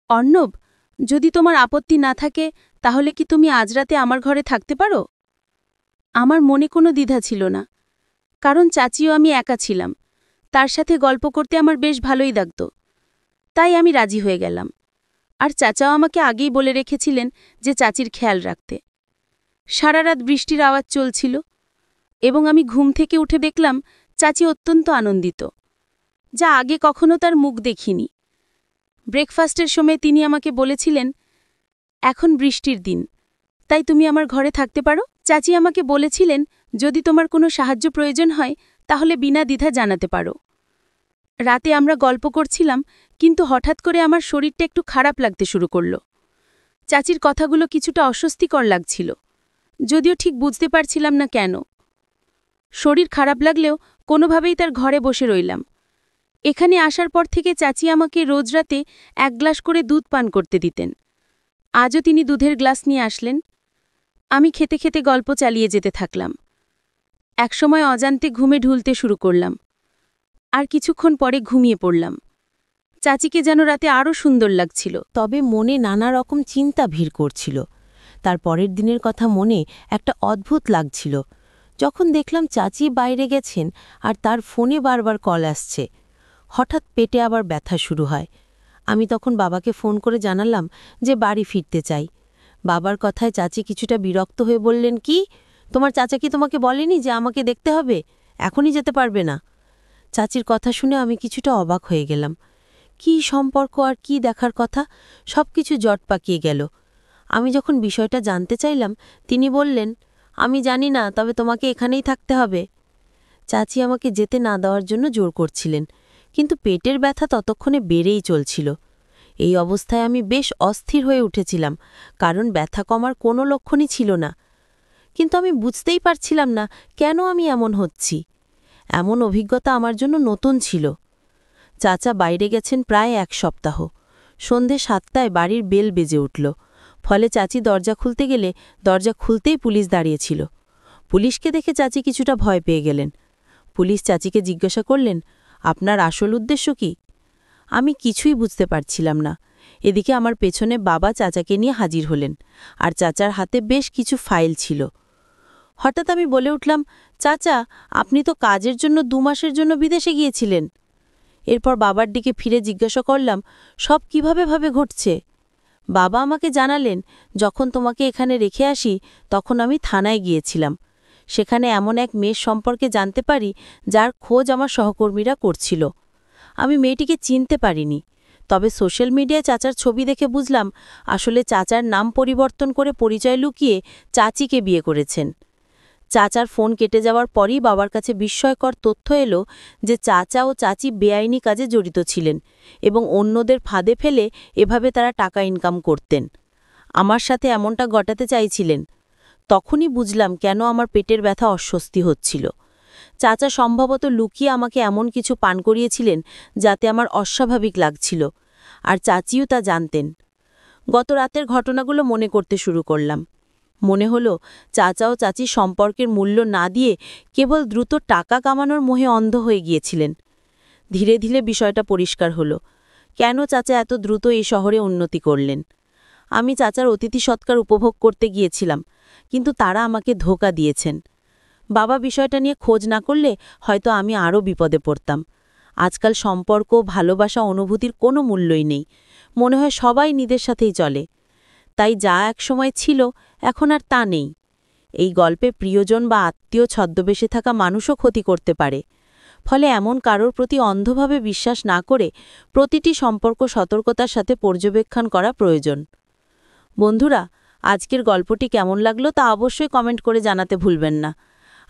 অর্ণব, যদি তোমার আপত্তি না থাকে তাহলে কি তুমি আজ রাতে আমার ঘরে থাকতে পারো? আমার মনে কোনো দ্বিধা ছিল না, কারণ চাচিও আমি একা ছিলাম। তার সাথে গল্প করতে আমার বেশ ভালোই লাগত। তাই আমি রাজি হয়ে গেলাম। আর চাচাও আমাকে আগেই বলে রেখেছিলেন যে চাচির খেয়াল রাখতে। সারা রাত বৃষ্টির আওয়াজ চলছিল, এবং আমি ঘুম থেকে উঠে দেখলাম চাচি অত্যন্ত আনন্দিত, যা আগে কখনো তার মুখ দেখিনি। ব্রেকফাস্টের সময় তিনি আমাকে বলেছিলেন, এখন বৃষ্টির দিন, তাই তুমি আমার ঘরে থাকতে পারো। চাচি আমাকে বলেছিলেন, যদি তোমার কোনো সাহায্য প্রয়োজন হয় তাহলে বিনা দ্বিধা জানাতে পারো। রাতে আমরা গল্প করছিলাম, কিন্তু হঠাৎ করে আমার শরীরটা একটু খারাপ লাগতে শুরু করল। চাচির কথাগুলো কিছুটা অস্বস্তিকর লাগছিল, যদিও ঠিক বুঝতে পারছিলাম না কেন। শরীর খারাপ লাগলেও কোনোভাবেই তার ঘরে বসে রইলাম। এখানে আসার পর থেকে চাচি আমাকে রোজ রাতে 1 গ্লাস করে দুধ পান করতে দিতেন। আজও তিনি দুধের গ্লাস নিয়ে আসলেন। আমি খেতে খেতে গল্প চালিয়ে যেতে থাকলাম। একসময় অজান্তে ঘুমে ঢুলতে শুরু করলাম, আর কিছুক্ষণ পরে ঘুমিয়ে পড়লাম। চাচিকে যেন রাতে আরও সুন্দর লাগছিল। তবে মনে নানা রকম চিন্তা ভিড় করছিল। তার পরের দিনের কথা মনে একটা অদ্ভুত লাগছিল, যখন দেখলাম চাচি বাইরে গেছেন আর তার ফোনে বারবার কল আসছে। হঠাৎ পেটে আবার ব্যথা শুরু হয়। আমি তখন বাবাকে ফোন করে জানালাম যে বাড়ি ফিরতে চাই। বাবার কথায় চাচি কিছুটা বিরক্ত হয়ে বললেন, কি তোমার চাচা কি তোমাকে বলেনি যে আমাকে দেখতে হবে, এখনই যেতে পারবে না? চাচির কথা শুনে আমি কিছুটা অবাক হয়ে গেলাম। কি সম্পর্ক আর কি দেখার কথা, সবকিছু জট পাকিয়ে গেল। আমি যখন বিষয়টা জানতে চাইলাম, তিনি বললেন, আমি জানি না, তবে তোমাকে এখানেই থাকতে হবে। চাচি আমাকে যেতে না দেওয়ার জন্য জোর করছিলেন, কিন্তু পেটের ব্যথা ততক্ষণে বেড়েই চলছিল। এই অবস্থায় আমি বেশ অস্থির হয়ে উঠেছিলাম, কারণ ব্যথা কমার কোনো লক্ষণই ছিল না। কিন্তু আমি বুঝতেই পারছিলাম না কেন আমি এমন হচ্ছি। এমন অভিজ্ঞতা আমার জন্য নতুন ছিল। চাচা বাইরে গেছেন প্রায় 1 সপ্তাহ। সন্ধে 7টায় বাড়ির বেল বেজে উঠল। ফলে চাচি দরজা খুলতে গেলে দরজা খুলতেই পুলিশ দাঁড়িয়েছিল। পুলিশকে দেখে চাচি কিছুটা ভয় পেয়ে গেলেন। পুলিশ চাচিকে জিজ্ঞাসা করলেন, আপনার আসল উদ্দেশ্য কি? আমি কিছুই বুঝতে পারছিলাম না। এদিকে আমার পেছনে বাবা চাচাকে নিয়ে হাজির হলেন, আর চাচার হাতে বেশ কিছু ফাইল ছিল। হঠাৎ আমি বলে উঠলাম, চাচা, আপনি তো কাজের জন্য 2 মাসের জন্য বিদেশে গিয়েছিলেন। এরপর বাবার দিকে ফিরে জিজ্ঞাসা করলাম, সব কিভাবে ঘটছে? বাবা আমাকে জানালেন, যখন তোমাকে এখানে রেখে আসি তখন আমি থানায় গিয়েছিলাম। সেখানে এমন এক মেয়ের সম্পর্কে জানতে পারি যার খোঁজ আমার সহকর্মীরা করছিল। আমি মেয়েটিকে চিনতে পারিনি, তবে সোশ্যাল মিডিয়ায় চাচার ছবি দেখে বুঝলাম আসলে চাচার নাম পরিবর্তন করে পরিচয় লুকিয়ে চাচিকে বিয়ে করেছেন। চাচার ফোন কেটে যাওয়ার পরই বাবার কাছে বিস্ময়কর তথ্য এলো যে চাচা ও চাচি বেআইনি কাজে জড়িত ছিলেন এবং অন্যদের ফাঁদে ফেলে এভাবে তারা টাকা ইনকাম করতেন। আমার সাথে এমনটা ঘটাতে চাইছিলেন। তখনই বুঝলাম কেন আমার পেটের ব্যথা অস্বস্তি হচ্ছিল। চাচা সম্ভবত লুকিয়ে আমাকে এমন কিছু পান করিয়েছিলেন যাতে আমার অস্বাভাবিক লাগছিল, আর চাচিও তা জানতেন। গত রাতের ঘটনাগুলো মনে করতে শুরু করলাম। মনে হলো চাচা ও চাচি সম্পর্কের মূল্য না দিয়ে কেবল দ্রুত টাকা কামানোর মোহে অন্ধ হয়ে গিয়েছিলেন। ধীরে ধীরে বিষয়টা পরিষ্কার হলো, কেন চাচা এত দ্রুত এই শহরে উন্নতি করলেন। আমি চাচার অতিথি সৎকার উপভোগ করতে গিয়েছিলাম, কিন্তু তারা আমাকে ধোঁকা দিয়েছেন। বাবা বিষয়টা নিয়ে খোঁজ না করলে হয়তো আমি আরও বিপদে পড়তাম। আজকাল সম্পর্ক, ভালোবাসা, অনুভূতির কোনো মূল্যই নেই। মনে হয় সবাই নিজের সাথেই চলে। তাই যা একসময় ছিল এখন আর তা নেই। এই গল্পে প্রিয়জন বা আত্মীয় ছদ্মবেশে থাকা মানুষও ক্ষতি করতে পারে। ফলে এমন কারোর প্রতি অন্ধভাবে বিশ্বাস না করে প্রতিটি সম্পর্ক সতর্কতার সাথে পর্যবেক্ষণ করা প্রয়োজন। বন্ধুরা, আজকের গল্পটি কেমন লাগলো তা অবশ্যই কমেন্ট করে জানাতে ভুলবেন না।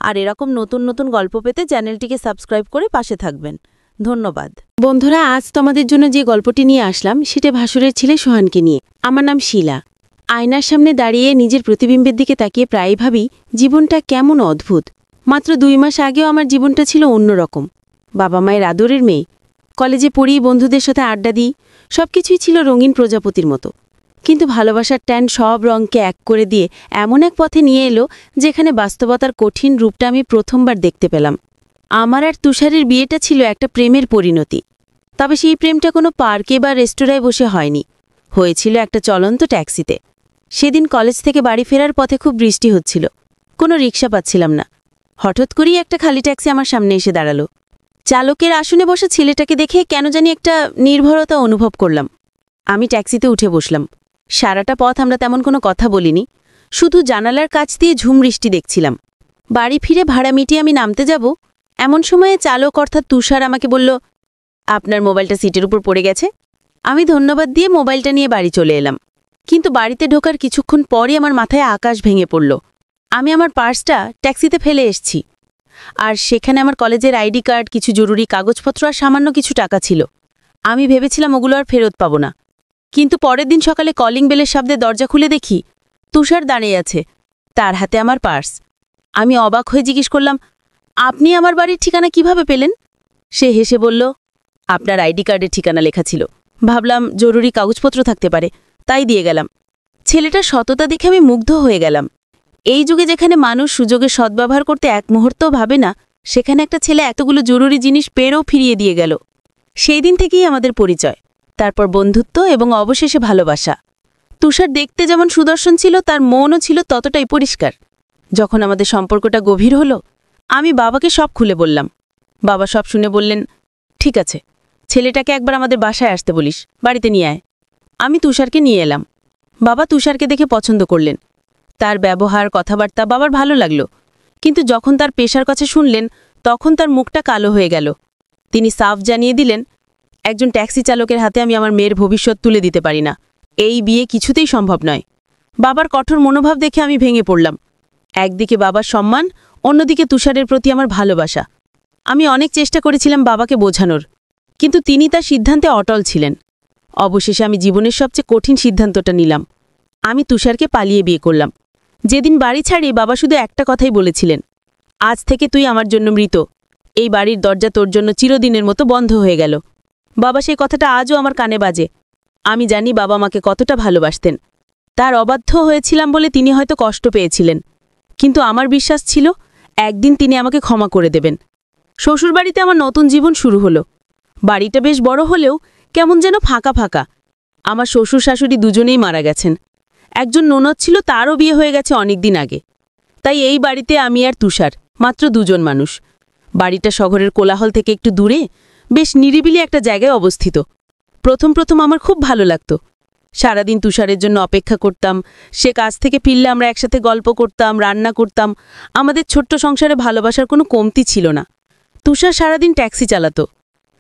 আর এরকম নতুন নতুন গল্প পেতে চ্যানেলটিকে সাবস্ক্রাইব করে পাশে থাকবেন। ধন্যবাদ। বন্ধুরা, আজ তোমাদের জন্য যে গল্পটি নিয়ে আসলাম সেটা ভাসুরের ছেলে সোহানকে নিয়ে। আমার নাম শীলা। আয়নার সামনে দাঁড়িয়ে নিজের প্রতিবিম্বের দিকে তাকিয়ে প্রায় ভাবি, জীবনটা কেমন অদ্ভুত। মাত্র 2 মাস আগেও আমার জীবনটা ছিল অন্যরকম। বাবা মায়ের আদরের মেয়ে, কলেজে পড়ি, বন্ধুদের সাথে আড্ডা দিই, সবকিছুই ছিল রঙিন প্রজাপতির মতো। কিন্তু ভালোবাসার ট্যান সব রঙকে এক করে দিয়ে এমন এক পথে নিয়ে এলো যেখানে বাস্তবতার কঠিন রূপটা আমি প্রথমবার দেখতে পেলাম। আমার আর তুষারের বিয়েটা ছিল একটা প্রেমের পরিণতি। তবে সেই প্রেমটা কোনো পার্কে বা রেস্তোরাঁয় বসে হয়নি, হয়েছিল একটা চলন্ত ট্যাক্সিতে। সেদিন কলেজ থেকে বাড়ি ফেরার পথে খুব বৃষ্টি হচ্ছিল, কোনো রিকশা পাচ্ছিলাম না। হঠাৎ করেই একটা খালি ট্যাক্সি আমার সামনে এসে দাঁড়ালো। চালকের আসনে বসা ছেলেটাকে দেখে কেন জানি একটা নির্ভরতা অনুভব করলাম। আমি ট্যাক্সিতে উঠে বসলাম। সারাটা পথ আমরা তেমন কোনো কথা বলিনি, শুধু জানালার কাছ দিয়ে ঝুম বৃষ্টি দেখছিলাম। বাড়ি ফিরে ভাড়া মিটিয়ে আমি নামতে যাব, এমন সময়ে চালক অর্থাৎ তুষার আমাকে বলল, আপনার মোবাইলটা সিটের উপর পড়ে গেছে। আমি ধন্যবাদ দিয়ে মোবাইলটা নিয়ে বাড়ি চলে এলাম। কিন্তু বাড়িতে ঢোকার কিছুক্ষণ পরই আমার মাথায় আকাশ ভেঙে পড়ল। আমি আমার পার্সটা ট্যাক্সিতে ফেলে এসেছি, আর সেখানে আমার কলেজের আইডি কার্ড, কিছু জরুরি কাগজপত্র আর সামান্য কিছু টাকা ছিল। আমি ভেবেছিলাম ওগুলো আর ফেরত পাব না। কিন্তু পরের দিন সকালে কলিং বেলের শব্দে দরজা খুলে দেখি তুষার দাঁড়িয়ে আছে, তার হাতে আমার পার্স। আমি অবাক হয়ে জিজ্ঞেস করলাম, আপনি আমার বাড়ির ঠিকানা কিভাবে পেলেন? সে হেসে বলল, আপনার আইডি কার্ডের ঠিকানা লেখা ছিল, ভাবলাম জরুরি কাগজপত্র থাকতে পারে, তাই দিয়ে গেলাম। ছেলেটার সততা দেখে আমি মুগ্ধ হয়ে গেলাম। এই যুগে যেখানে মানুষ সুযোগের সদ্ব্যবহার করতে এক মুহূর্তও ভাবে না, সেখানে একটা ছেলে এতগুলো জরুরি জিনিস পেয়েও ফিরিয়ে দিয়ে গেল। সেই দিন থেকেই আমাদের পরিচয়, তারপর বন্ধুত্ব এবং অবশেষে ভালোবাসা। তুষার দেখতে যেমন সুদর্শন ছিল, তার মনও ছিল ততটাই পরিষ্কার। যখন আমাদের সম্পর্কটা গভীর হলো, আমি বাবাকে সব খুলে বললাম। বাবা সব শুনে বললেন, ঠিক আছে, ছেলেটাকে একবার আমাদের বাসায় আসতে বলিস, বাড়িতে নিয়ে আয়। আমি তুষারকে নিয়ে এলাম। বাবা তুষারকে দেখে পছন্দ করলেন। তার ব্যবহার, কথাবার্তা বাবার ভালো লাগলো। কিন্তু যখন তার পেশার কথা শুনলেন, তখন তার মুখটা কালো হয়ে গেল। তিনি সাফ জানিয়ে দিলেন, একজন ট্যাক্সি চালকের হাতে আমি আমার মেয়ের ভবিষ্যৎ তুলে দিতে পারি না। এই বিয়ে কিছুতেই সম্ভব নয়। বাবার কঠোর মনোভাব দেখে আমি ভেঙে পড়লাম। একদিকে বাবার সম্মান, অন্যদিকে তুষারের প্রতি আমার ভালোবাসা। আমি অনেক চেষ্টা করেছিলাম বাবাকে বোঝানোর, কিন্তু তিনি তার সিদ্ধান্তে অটল ছিলেন। অবশেষে আমি জীবনের সবচেয়ে কঠিন সিদ্ধান্তটা নিলাম। আমি তুষারকে পালিয়ে বিয়ে করলাম। যেদিন বাড়ি ছাড়ি বাবা শুধু একটা কথাই বলেছিলেন, আজ থেকে তুই আমার জন্য মৃত। এই বাড়ির দরজা তোর জন্য চিরদিনের মতো বন্ধ হয়ে গেল। বাবা সেই কথাটা আজও আমার কানে বাজে। আমি জানি বাবা আমাকে কতটা ভালোবাসতেন। তার অবাধ্য হয়েছিলাম বলে তিনি হয়তো কষ্ট পেয়েছিলেন, কিন্তু আমার বিশ্বাস ছিল একদিন তিনি আমাকে ক্ষমা করে দেবেন। শ্বশুরবাড়িতে আমার নতুন জীবন শুরু হলো। বাড়িটা বেশ বড় হলেও কেমন যেন ফাঁকা ফাঁকা। আমার শ্বশুর শাশুড়ি দুজনেই মারা গেছেন। একজন ননদ ছিল, তারও বিয়ে হয়ে গেছে অনেক দিন আগে। তাই এই বাড়িতে আমি আর তুষার, মাত্র দুজন মানুষ। বাড়িটা শহরের কোলাহল থেকে একটু দূরে, বেশ নিরিবিলি একটা জায়গায় অবস্থিত। প্রথম প্রথম আমার খুব ভালো লাগতো। সারাদিন তুষারের জন্য অপেক্ষা করতাম। সে কাজ থেকে ফিরলে আমরা একসাথে গল্প করতাম, রান্না করতাম। আমাদের ছোট্ট সংসারে ভালোবাসার কোনো কমতি ছিল না। তুষার সারাদিন ট্যাক্সি চালাতো।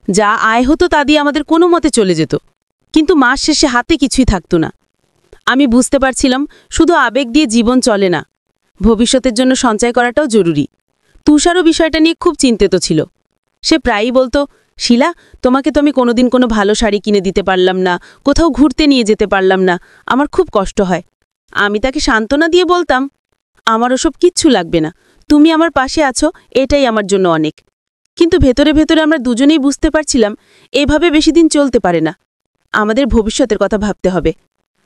যা আয় হতো তা দিয়ে আমাদের কোনো মতে চলে যেত, কিন্তু মাস শেষে হাতে কিছুই থাকতো না। আমি বুঝতে পারছিলাম শুধু আবেগ দিয়ে জীবন চলে না, ভবিষ্যতের জন্য সঞ্চয় করাটাও জরুরি। তুষারও বিষয়টা নিয়ে খুব চিন্তিত ছিল। সে প্রায়ই বলতো, শিলা, তোমাকে তো আমি কোনোদিন কোনো ভালো শাড়ি কিনে দিতে পারলাম না, কোথাও ঘুরতে নিয়ে যেতে পারলাম না, আমার খুব কষ্ট হয়। আমি তাকে সান্ত্বনা দিয়ে বলতাম, আমার ওসব কিচ্ছু লাগবে না, তুমি আমার পাশে আছো, এটাই আমার জন্য অনেক। কিন্তু ভেতরে ভেতরে আমরা দুজনেই বুঝতে পারছিলাম এভাবে বেশি দিন চলতে পারে না। আমাদের ভবিষ্যতের কথা ভাবতে হবে,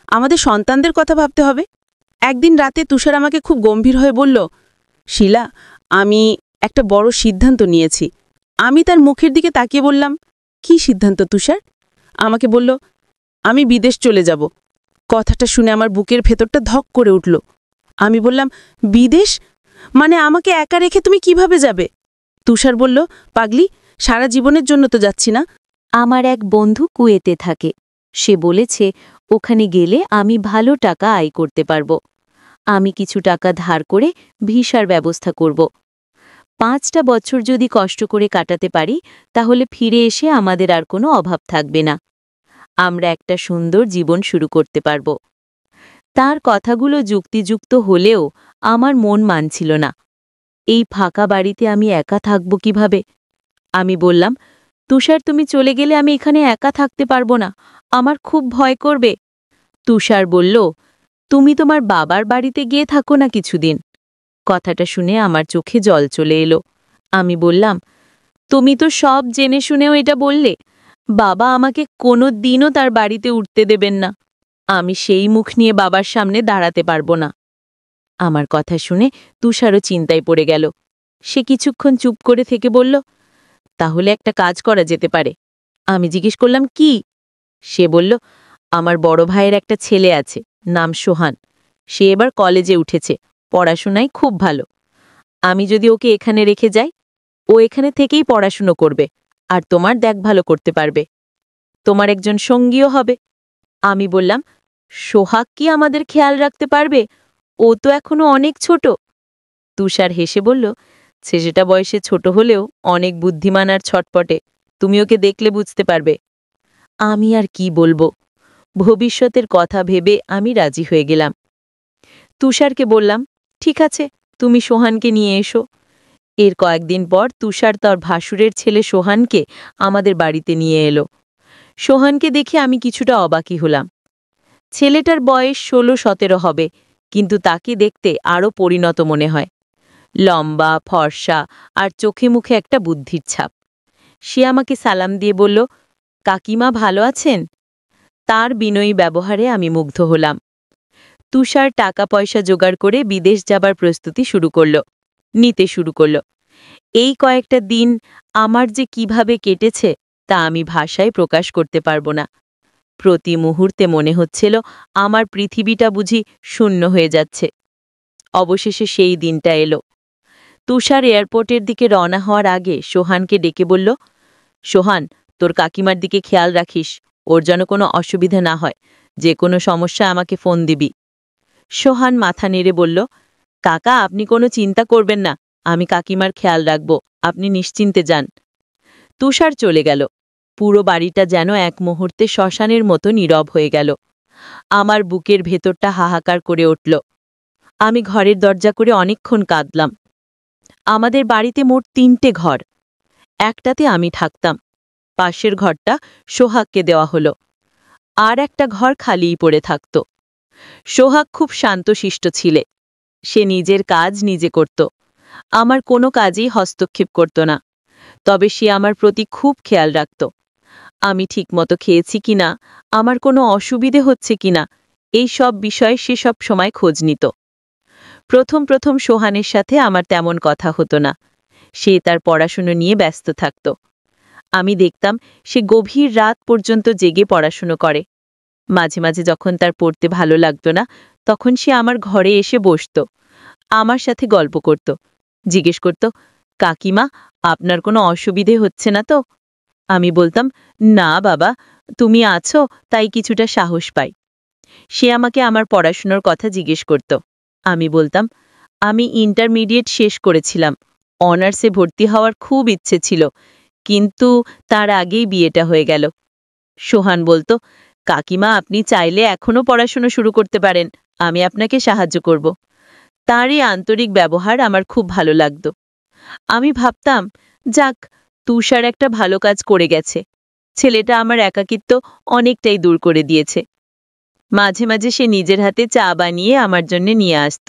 আমাদের সন্তানদের কথা ভাবতে হবে। একদিন রাতে তুষার আমাকে খুব গম্ভীর হয়ে বলল, শিলা, আমি একটা বড় সিদ্ধান্ত নিয়েছি। আমি তার মুখের দিকে তাকিয়ে বললাম, কি সিদ্ধান্ত তুষার? আমাকে বলল, আমি বিদেশ চলে যাব। কথাটা শুনে আমার বুকের ভেতরটা ধক করে উঠল। আমি বললাম, বিদেশ? মানে আমাকে একা রেখে তুমি কিভাবে যাবে? তুষার বলল, পাগলি, সারা জীবনের জন্য তো যাচ্ছি না। আমার এক বন্ধু কুয়েতে থাকে। সে বলেছে ওখানে গেলে আমি ভালো টাকা আয় করতে পারব। আমি কিছু টাকা ধার করে ভিসার ব্যবস্থা করব। 5টা বছর যদি কষ্ট করে কাটাতে পারি, তাহলে ফিরে এসে আমাদের আর কোনো অভাব থাকবে না। আমরা একটা সুন্দর জীবন শুরু করতে পারব। তার কথাগুলো যুক্তিযুক্ত হলেও আমার মন মানছিল না। এই ফাঁকা বাড়িতে আমি একা থাকব কিভাবে? আমি বললাম, তুষার, তুমি চলে গেলে আমি এখানে একা থাকতে পারবো না, আমার খুব ভয় করবে। তুষার বলল, তুমি তোমার বাবার বাড়িতে গিয়ে থাকো না কিছুদিন। কথাটা শুনে আমার চোখে জল চলে এলো। আমি বললাম, তুমি তো সব জেনে শুনেও এটা বললে। বাবা আমাকে কোনো দিনও তার বাড়িতে উঠতে দেবেন না। আমি সেই মুখ নিয়ে বাবার সামনে দাঁড়াতে পারবো না। আমার কথা শুনে তুষারও চিন্তায় পড়ে গেল। সে কিছুক্ষণ চুপ করে থেকে বলল, তাহলে একটা কাজ করা যেতে পারে। আমি জিজ্ঞেস করলাম, কি? সে বলল, আমার বড় ভাইয়ের একটা ছেলে আছে, নাম সোহান। সে এবার কলেজে উঠেছে, পড়াশোনায় খুব ভালো। আমি যদি ওকে এখানে রেখে যাই, ও এখানে থেকেই পড়াশুনো করবে আর তোমার দেখভালও করতে পারবে। তোমার একজন সঙ্গীও হবে। আমি বললাম, সোহাগ কি আমাদের খেয়াল রাখতে পারবে? ও তো এখনো অনেক ছোট। তুষার হেসে বলল, ছেলেটা বয়সে ছোট হলেও অনেক বুদ্ধিমান আর ছটপটে। তুমি ওকে দেখলে বুঝতে পারবে। আমি আর কি বলবো? ভবিষ্যতের কথা ভেবে আমি রাজি হয়ে গেলাম। তুষারকে বললাম, ঠিক আছে, তুমি সোহানকে নিয়ে এসো। এর কয়েকদিন পর তুষার তার ভাসুরের ছেলে সোহানকে আমাদের বাড়িতে নিয়ে এলো। সোহানকে দেখে আমি কিছুটা অবাকই হলাম। ছেলেটার বয়স 16-17 হবে, কিন্তু তাকে দেখতে আরও পরিণত মনে হয়। লম্বা, ফর্সা আর চোখে মুখে একটা বুদ্ধির ছাপ। সে আমাকে সালাম দিয়ে বলল, কাকিমা ভালো আছেন? তার বিনয়ী ব্যবহারে আমি মুগ্ধ হলাম। তুষার টাকা পয়সা জোগাড় করে বিদেশ যাবার প্রস্তুতি নিতে শুরু করল। এই কয়েকটা দিন আমার যে কিভাবে কেটেছে তা আমি ভাষায় প্রকাশ করতে পারবো না। প্রতি মুহূর্তে মনে হচ্ছিল আমার পৃথিবীটা বুঝি শূন্য হয়ে যাচ্ছে। অবশেষে সেই দিনটা এলো। তুষার এয়ারপোর্টের দিকে রওনা হওয়ার আগে সোহানকে ডেকে বলল, সোহান, তোর কাকিমার দিকে খেয়াল রাখিস, ওর যেন কোনো অসুবিধা না হয়, যে কোনো সমস্যা আমাকে ফোন দিবি। সোহান মাথা নেড়ে বলল, কাকা আপনি কোনো চিন্তা করবেন না, আমি কাকিমার খেয়াল রাখব, আপনি নিশ্চিন্তে যান। তুষার চলে গেল। পুরো বাড়িটা যেন এক মুহূর্তে শ্মশানের মতো নীরব হয়ে গেল। আমার বুকের ভেতরটা হাহাকার করে উঠল। আমি ঘরের দরজা করে অনেকক্ষণ কাঁদলাম। আমাদের বাড়িতে মোট 3টে ঘর। একটাতে আমি থাকতাম, পাশের ঘরটা সোহাগকে দেওয়া হলো, আর একটা ঘর খালিই পড়ে থাকত। সোহাগ খুব শান্তশিষ্ট ছিলে। সে নিজের কাজ নিজে করত, আমার কোনো কাজেই হস্তক্ষেপ করত না। তবে সে আমার প্রতি খুব খেয়াল রাখত। আমি ঠিকমতো খেয়েছি কিনা, আমার কোনো অসুবিধে হচ্ছে কিনা, এই সব বিষয়ে সে সব সময় খোঁজ নিত। প্রথম প্রথম সোহানের সাথে আমার তেমন কথা হতো না। সে তার পড়াশুনো নিয়ে ব্যস্ত থাকত। আমি দেখতাম সে গভীর রাত পর্যন্ত জেগে পড়াশুনো করে। মাঝে মাঝে যখন তার পড়তে ভালো লাগতো না, তখন সে আমার ঘরে এসে বসত, আমার সাথে গল্প করত, জিজ্ঞেস করত, কাকিমা আপনার কোনো অসুবিধে হচ্ছে না তো? আমি বলতাম, না বাবা, তুমি আছো তাই কিছুটা সাহস পাই। সে আমাকে আমার পড়াশোনার কথা জিজ্ঞেস করত। আমি বলতাম, আমি ইন্টারমিডিয়েট শেষ করেছিলাম, অনার্সে ভর্তি হওয়ার খুব ইচ্ছে ছিল, কিন্তু তার আগেই বিয়েটা হয়ে গেল। সোহান বলতো, কাকিমা আপনি চাইলে এখনও পড়াশোনা শুরু করতে পারেন, আমি আপনাকে সাহায্য করব। তার এই আন্তরিক ব্যবহার আমার খুব ভালো লাগত। আমি ভাবতাম, যাক, তুষার একটা ভালো কাজ করে গেছে, ছেলেটা আমার একাকিত্ব অনেকটাই দূর করে দিয়েছে। মাঝে মাঝে সে নিজের হাতে চা বানিয়ে আমার জন্য নিয়ে আসত।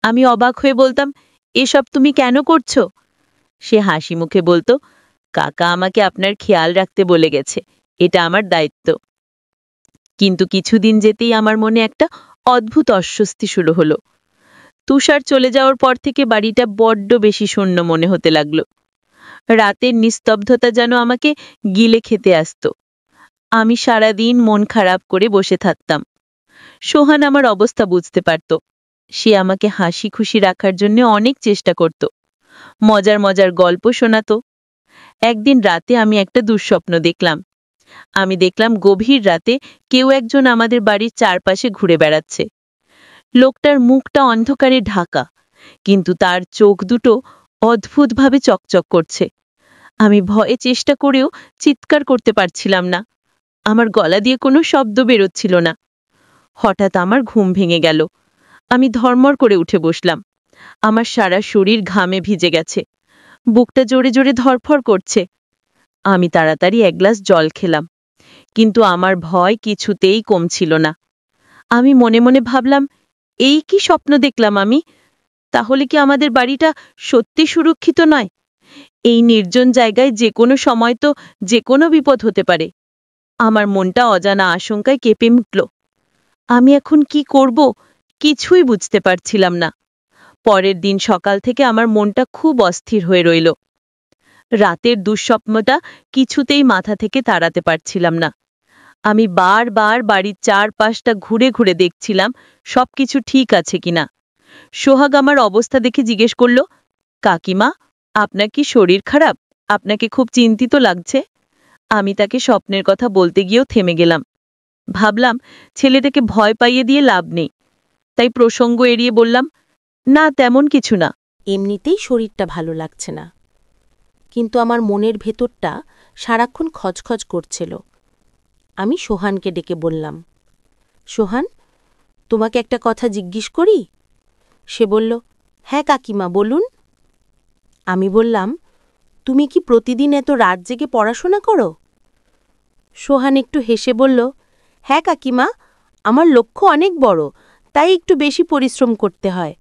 আমি অবাক হয়ে বলতাম, এসব তুমি কেন করছো? সে হাসি মুখে বলতো, কাকা আমাকে আপনার খেয়াল রাখতে বলে গেছে, এটা আমার দায়িত্ব। কিন্তু কিছুদিন যেতেই আমার মনে একটা অদ্ভুত অস্বস্তি শুরু হলো। তুষার চলে যাওয়ার পর থেকে বাড়িটা বড্ড বেশি শূন্য মনে হতে লাগলো। রাতের নিস্তব্ধতা যেন আমাকে গিলে খেতে আসত। আমি সারাদিন মন খারাপ করে বসে থাকতাম। সোহান আমার অবস্থা বুঝতে পারত। সে আমাকে হাসি খুশি রাখার জন্য অনেক চেষ্টা করত, মজার মজার গল্প শোনাতো। একদিন রাতে আমি একটা দুঃস্বপ্ন দেখলাম। আমি দেখলাম গভীর রাতে কেউ একজন আমাদের বাড়ির চারপাশে ঘুরে বেড়াচ্ছে। লোকটার মুখটা অন্ধকারে ঢাকা, কিন্তু তার চোখ দুটো অদ্ভুতভাবে চকচক করছে। আমি ভয়ে চেষ্টা করেও চিৎকার করতে পারছিলাম না, আমার গলা দিয়ে কোনো শব্দ বেরোচ্ছিল না। হঠাৎ আমার ঘুম ভেঙে গেল। আমি ধর্মর করে উঠে বসলাম। আমার সারা শরীর ঘামে ভিজে গেছে, বুকটা জোরে জোরে ধরফর করছে। আমি তাড়াতাড়ি এক গ্লাস জল খেলাম, কিন্তু আমার ভয় কিছুতেই কমছিল না। আমি মনে মনে ভাবলাম, এই কি স্বপ্ন দেখলাম আমি? তাহলে কি আমাদের বাড়িটা সত্যি সুরক্ষিত নয়? এই নির্জন জায়গায় যে কোনো সময় তো যে কোনো বিপদ হতে পারে। আমার মনটা অজানা আশঙ্কায় কেঁপে উঠল। আমি এখন কি করব কিছুই বুঝতে পারছিলাম না। পরের দিন সকাল থেকে আমার মনটা খুব অস্থির হয়ে রইল। রাতের দুঃস্বপ্নটা কিছুতেই মাথা থেকে তাড়াতে পারছিলাম না। আমি বারবার বাড়ির চারপাশটা ঘুরে ঘুরে দেখছিলাম সবকিছু ঠিক আছে কিনা। সোহাগ আমার অবস্থা দেখে জিজ্ঞেস করল, কাকিমা আপনার কি শরীর খারাপ? আপনাকে খুব চিন্তিত লাগছে। আমি তাকে স্বপ্নের কথা বলতে গিয়েও থেমে গেলাম। ভাবলাম ছেলেটাকে ভয় পাইয়ে দিয়ে লাভ নেই, তাই প্রসঙ্গ এড়িয়ে বললাম, না তেমন কিছু না। এমনিতেই শরীরটা ভালো লাগছে না, কিন্তু আমার মনের ভেতরটা সারাক্ষণ খচখচ করছিল। আমি সোহানকে ডেকে বললাম, সোহান, তোমাকে একটা কথা জিজ্ঞেস করি? সে বলল, হ্যাঁ কাকিমা বলুন। আমি বললাম, তুমি কি প্রতিদিন এত রাত জেগে পড়াশোনা করো? সোহান একটু হেসে বলল, হ্যাঁ কাকিমা, আমার লক্ষ্য অনেক বড়, তাই একটু বেশি পরিশ্রম করতে হয়।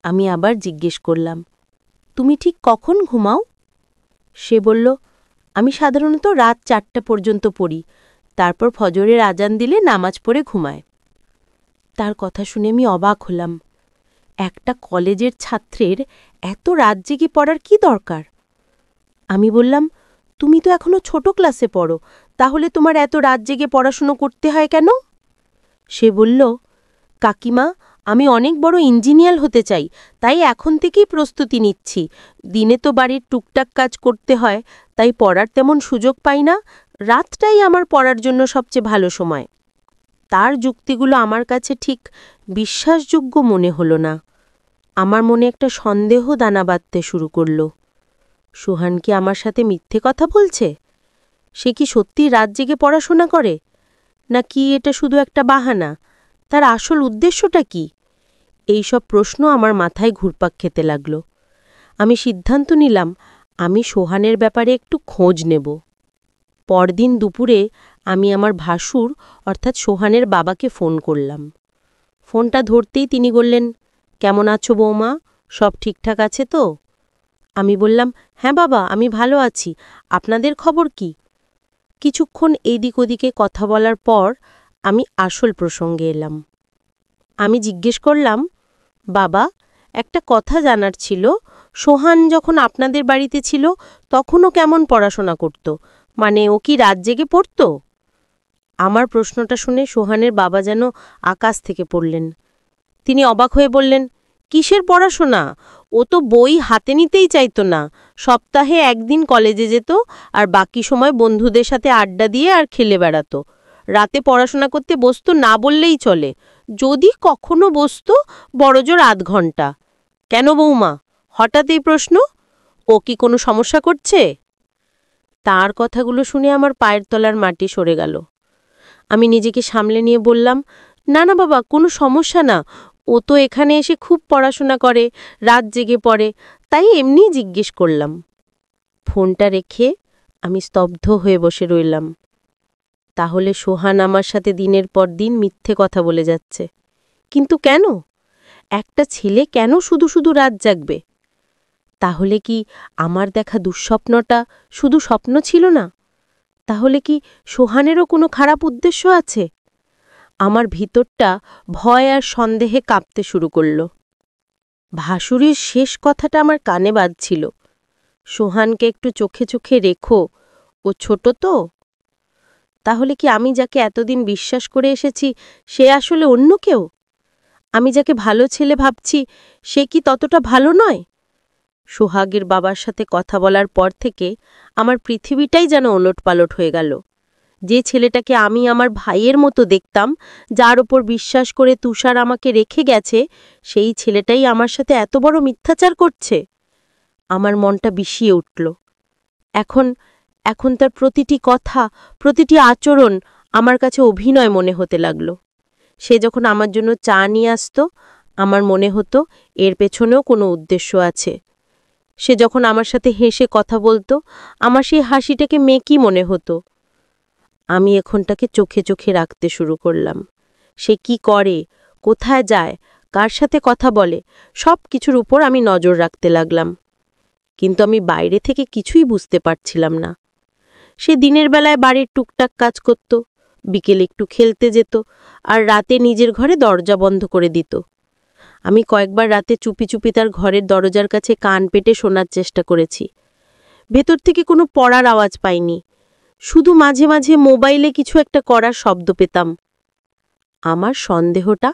আমি আবার জিজ্ঞেস করলাম, তুমি ঠিক কখন ঘুমাও? সে বলল, আমি সাধারণত রাত 4টা পর্যন্ত পড়ি, তারপর ফজরের আজান দিলে নামাজ পড়ে ঘুমায়। তার কথা শুনে আমি অবাক হলাম। একটা কলেজের ছাত্রের এত রাত জেগে পড়ার কি দরকার? আমি বললাম, তুমি তো এখনো ছোট ক্লাসে পড়ো, তাহলে তোমার এত রাত জেগে পড়াশুনো করতে হয় কেন? সে বলল, কাকিমা, আমি অনেক বড় ইঞ্জিনিয়ার হতে চাই, তাই এখন থেকেই প্রস্তুতি নিচ্ছি। দিনে তো বাড়ির টুকটাক কাজ করতে হয়, তাই পড়ার তেমন সুযোগ পাই না। রাতটাই আমার পড়ার জন্য সবচেয়ে ভালো সময়। তার যুক্তিগুলো আমার কাছে ঠিক বিশ্বাসযোগ্য মনে হলো না। আমার মনে একটা সন্দেহ দানা বাঁধতে শুরু করল। সোহান কি আমার সাথে মিথ্যে কথা বলছে? সে কি সত্যি রাত জেগে পড়াশোনা করে, নাকি এটা শুধু একটা বাহানা? তার আসল উদ্দেশ্যটা কি? এইসব প্রশ্ন আমার মাথায় ঘুরপাক খেতে লাগল। আমি সিদ্ধান্ত নিলাম আমি সোহানের ব্যাপারে একটু খোঁজ নেব। পরদিন দুপুরে আমি আমার ভাসুর অর্থাৎ সোহানের বাবাকে ফোন করলাম। ফোনটা ধরতেই তিনি বললেন, কেমন আছো বৌমা, সব ঠিকঠাক আছে তো? আমি বললাম, হ্যাঁ বাবা, আমি ভালো আছি, আপনাদের খবর কি? কিছুক্ষণ এইদিক ওদিকে কথা বলার পর আমি আসল প্রসঙ্গে এলাম। আমি জিজ্ঞেস করলাম, বাবা, একটা কথা জানার ছিল, সোহান যখন আপনাদের বাড়িতে ছিল তখনও কেমন পড়াশোনা করত? মানে ও কি রাত জেগে পড়ত? আমার প্রশ্নটা শুনে সোহানের বাবা যেন আকাশ থেকে পড়লেন। তিনি অবাক হয়ে বললেন, কিসের পড়াশোনা? ও তো বই হাতে নিতেই চাইতো না। সপ্তাহে একদিন কলেজে যেত, আর বাকি সময় বন্ধুদের সাথে আড্ডা দিয়ে আর খেলে বেড়াতো। রাতে পড়াশোনা করতে বসতো না বললেই চলে, যদি কখনো বসতো বড়জোর আধ ঘন্টা। কেন বৌমা, হঠাৎ এই প্রশ্ন? ও কি কোনো সমস্যা করছে? তার কথাগুলো শুনে আমার পায়ের তলার মাটি সরে গেল। আমি নিজেকে সামলে নিয়ে বললাম, না না বাবা, কোনো সমস্যা না। ও তো এখানে এসে খুব পড়াশোনা করে, রাত জেগে পড়ে, তাই এমনি জিজ্ঞেস করলাম। ফোনটা রেখে আমি স্তব্ধ হয়ে বসে রইলাম। তাহলে সোহান আমার সাথে দিনের পর দিন মিথ্যে কথা বলে যাচ্ছে। কিন্তু কেন? একটা ছেলে কেন শুধু শুধু রাত জাগবে? তাহলে কি আমার দেখা দুঃস্বপ্নটা শুধু স্বপ্ন ছিল না? তাহলে কি সোহানেরও কোনো খারাপ উদ্দেশ্য আছে? আমার ভিতরটা ভয় আর সন্দেহে কাঁপতে শুরু করল। ভাসুরের শেষ কথাটা আমার কানে বাজছিল, সোহানকে একটু চোখে চোখে রেখো, ও ছোট তো। তাহলে কি আমি যাকে এতদিন বিশ্বাস করে এসেছি সে আসলে অন্য কেউ? আমি যাকে ভালো ছেলে ভাবছি সে কি ততটা ভালো নয়? সোহাগের বাবার সাথে কথা বলার পর থেকে আমার পৃথিবীটাই যেন ওলটপালট হয়ে গেল। যে ছেলেটাকে আমি আমার ভাইয়ের মতো দেখতাম, যার ওপর বিশ্বাস করে তুষার আমাকে রেখে গেছে, সেই ছেলেটাই আমার সাথে এত বড় মিথ্যাচার করছে। আমার মনটা বিষিয়ে উঠল। এখন তার প্রতিটি কথা, প্রতিটি আচরণ আমার কাছে অভিনয় মনে হতে লাগল। সে যখন আমার জন্য চা নিয়ে আসত, আমার মনে হতো এর পেছনেও কোনো উদ্দেশ্য আছে। সে যখন আমার সাথে হেসে কথা বলতো, আমার সেই হাসিটাকে মেকি মনে হতো। আমি এখনটাকে চোখে চোখে রাখতে শুরু করলাম। সে কি করে, কোথায় যায়, কার সাথে কথা বলে, সব কিছুর উপর আমি নজর রাখতে লাগলাম। কিন্তু আমি বাইরে থেকে কিছুই বুঝতে পারছিলাম না। সে দিনের বেলায় বাড়ির টুকটাক কাজ করত, বিকেলে একটু খেলতে যেত, আর রাতে নিজের ঘরে দরজা বন্ধ করে দিত। আমি কয়েকবার রাতে চুপি চুপি তার ঘরের দরজার কাছে কান পেতে শোনার চেষ্টা করেছি। ভেতর থেকে কোনো পড়ার আওয়াজ পাইনি, শুধু মাঝে মাঝে মোবাইলে কিছু একটা করার শব্দ পেতাম। আমার সন্দেহটা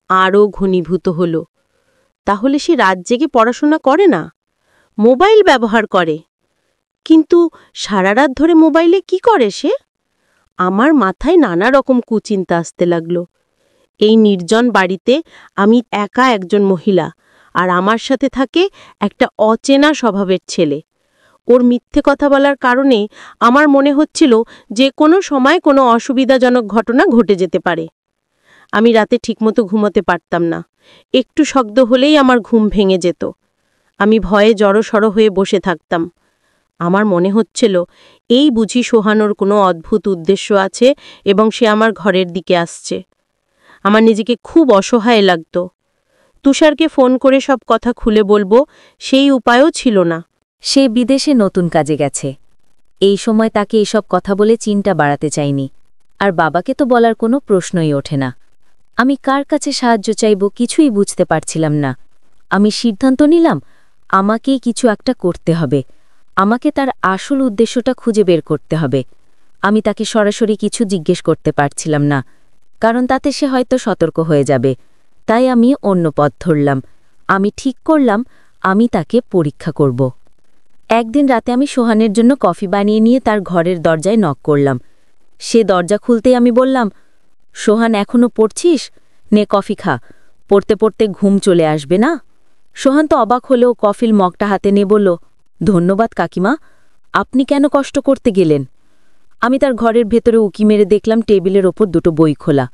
আরও ঘনীভূত হল। তাহলে সে রাত জেগে পড়াশোনা করে না, মোবাইল ব্যবহার করে। কিন্তু সারা রাত ধরে মোবাইলে কি করে সে? আমার মাথায় নানা রকম কুচিন্তা আসতে লাগল। এই নির্জন বাড়িতে আমি একা একজন মহিলা, আর আমার সাথে থাকে একটা অচেনা স্বভাবের ছেলে। ওর মিথ্যে কথা বলার কারণে আমার মনে হচ্ছিল যে কোনো সময় কোনো অসুবিধাজনক ঘটনা ঘটে যেতে পারে। আমি রাতে ঠিকমতো ঘুমোতে পারতাম না, একটু শব্দ হলেই আমার ঘুম ভেঙে যেত। আমি ভয়ে জড়সড় হয়ে বসে থাকতাম। আমার মনে হচ্ছিল এই বুঝি সোহানোর কোনো অদ্ভুত উদ্দেশ্য আছে এবং সে আমার ঘরের দিকে আসছে। আমার নিজেকে খুব অসহায় লাগত। তুষারকে ফোন করে সব কথা খুলে বলবো, সেই উপায়ও ছিল না। সে বিদেশে নতুন কাজে গেছে। এই সময় তাকে এসব কথা বলে চিন্তা বাড়াতে চাইনি, আর বাবাকে তো বলার কোনো প্রশ্নই ওঠে না। আমি কার কাছে সাহায্য চাইব কিছুই বুঝতে পারছিলাম না। আমি সিদ্ধান্ত নিলাম আমাকেই কিছু একটা করতে হবে। আমাকে তার আসল উদ্দেশ্যটা খুঁজে বের করতে হবে। আমি তাকে সরাসরি কিছু জিজ্ঞেস করতে পারছিলাম না, কারণ তাতে সে হয়তো সতর্ক হয়ে যাবে। তাই আমি অন্য পথ ধরলাম। আমি ঠিক করলাম আমি তাকে পরীক্ষা করব। একদিন রাতে আমি সোহানের জন্য কফি বানিয়ে নিয়ে তার ঘরের দরজায় নক করলাম। সে দরজা খুলতেই আমি বললাম, সোহান, এখনো পড়ছিস? নে কফি খা, পড়তে পড়তে ঘুম চলে আসবে না? সোহান তো অবাক হলেও কফির মগটা হাতে নিয়ে বলল, ধন্যবাদ কাকিমা, আপনি কেন কষ্ট করতে গেলেন? আমি তার ঘরের ভেতরে উকি মেরে দেখলাম টেবিলের ওপর দুটো বই খোলা,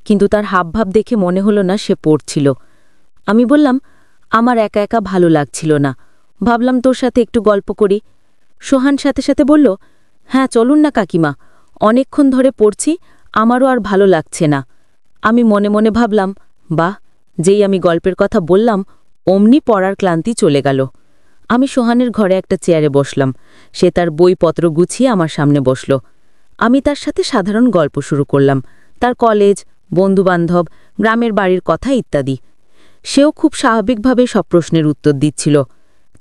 কিন্তু তার হাবভাব দেখে মনে হলো না সে পড়ছিল। আমি বললাম, আমার একা একা ভালো লাগছিল না, ভাবলাম তোর সাথে একটু গল্প করি। সোহান সাথে সাথে বলল, হ্যাঁ চলুন না কাকিমা, অনেকক্ষণ ধরে পড়ছি, আমারও আর ভালো লাগছে না। আমি মনে মনে ভাবলাম, বাহ, যেই আমি গল্পের কথা বললাম অমনি পড়ার ক্লান্তি চলে গেল। আমি সোহানের ঘরে একটা চেয়ারে বসলাম। সে তার বইপত্র গুছিয়ে আমার সামনে বসল। আমি তার সাথে সাধারণ গল্প শুরু করলাম, তার কলেজ, বন্ধুবান্ধব, গ্রামের বাড়ির কথা ইত্যাদি। সেও খুব স্বাভাবিকভাবে সব প্রশ্নের উত্তর দিচ্ছিল।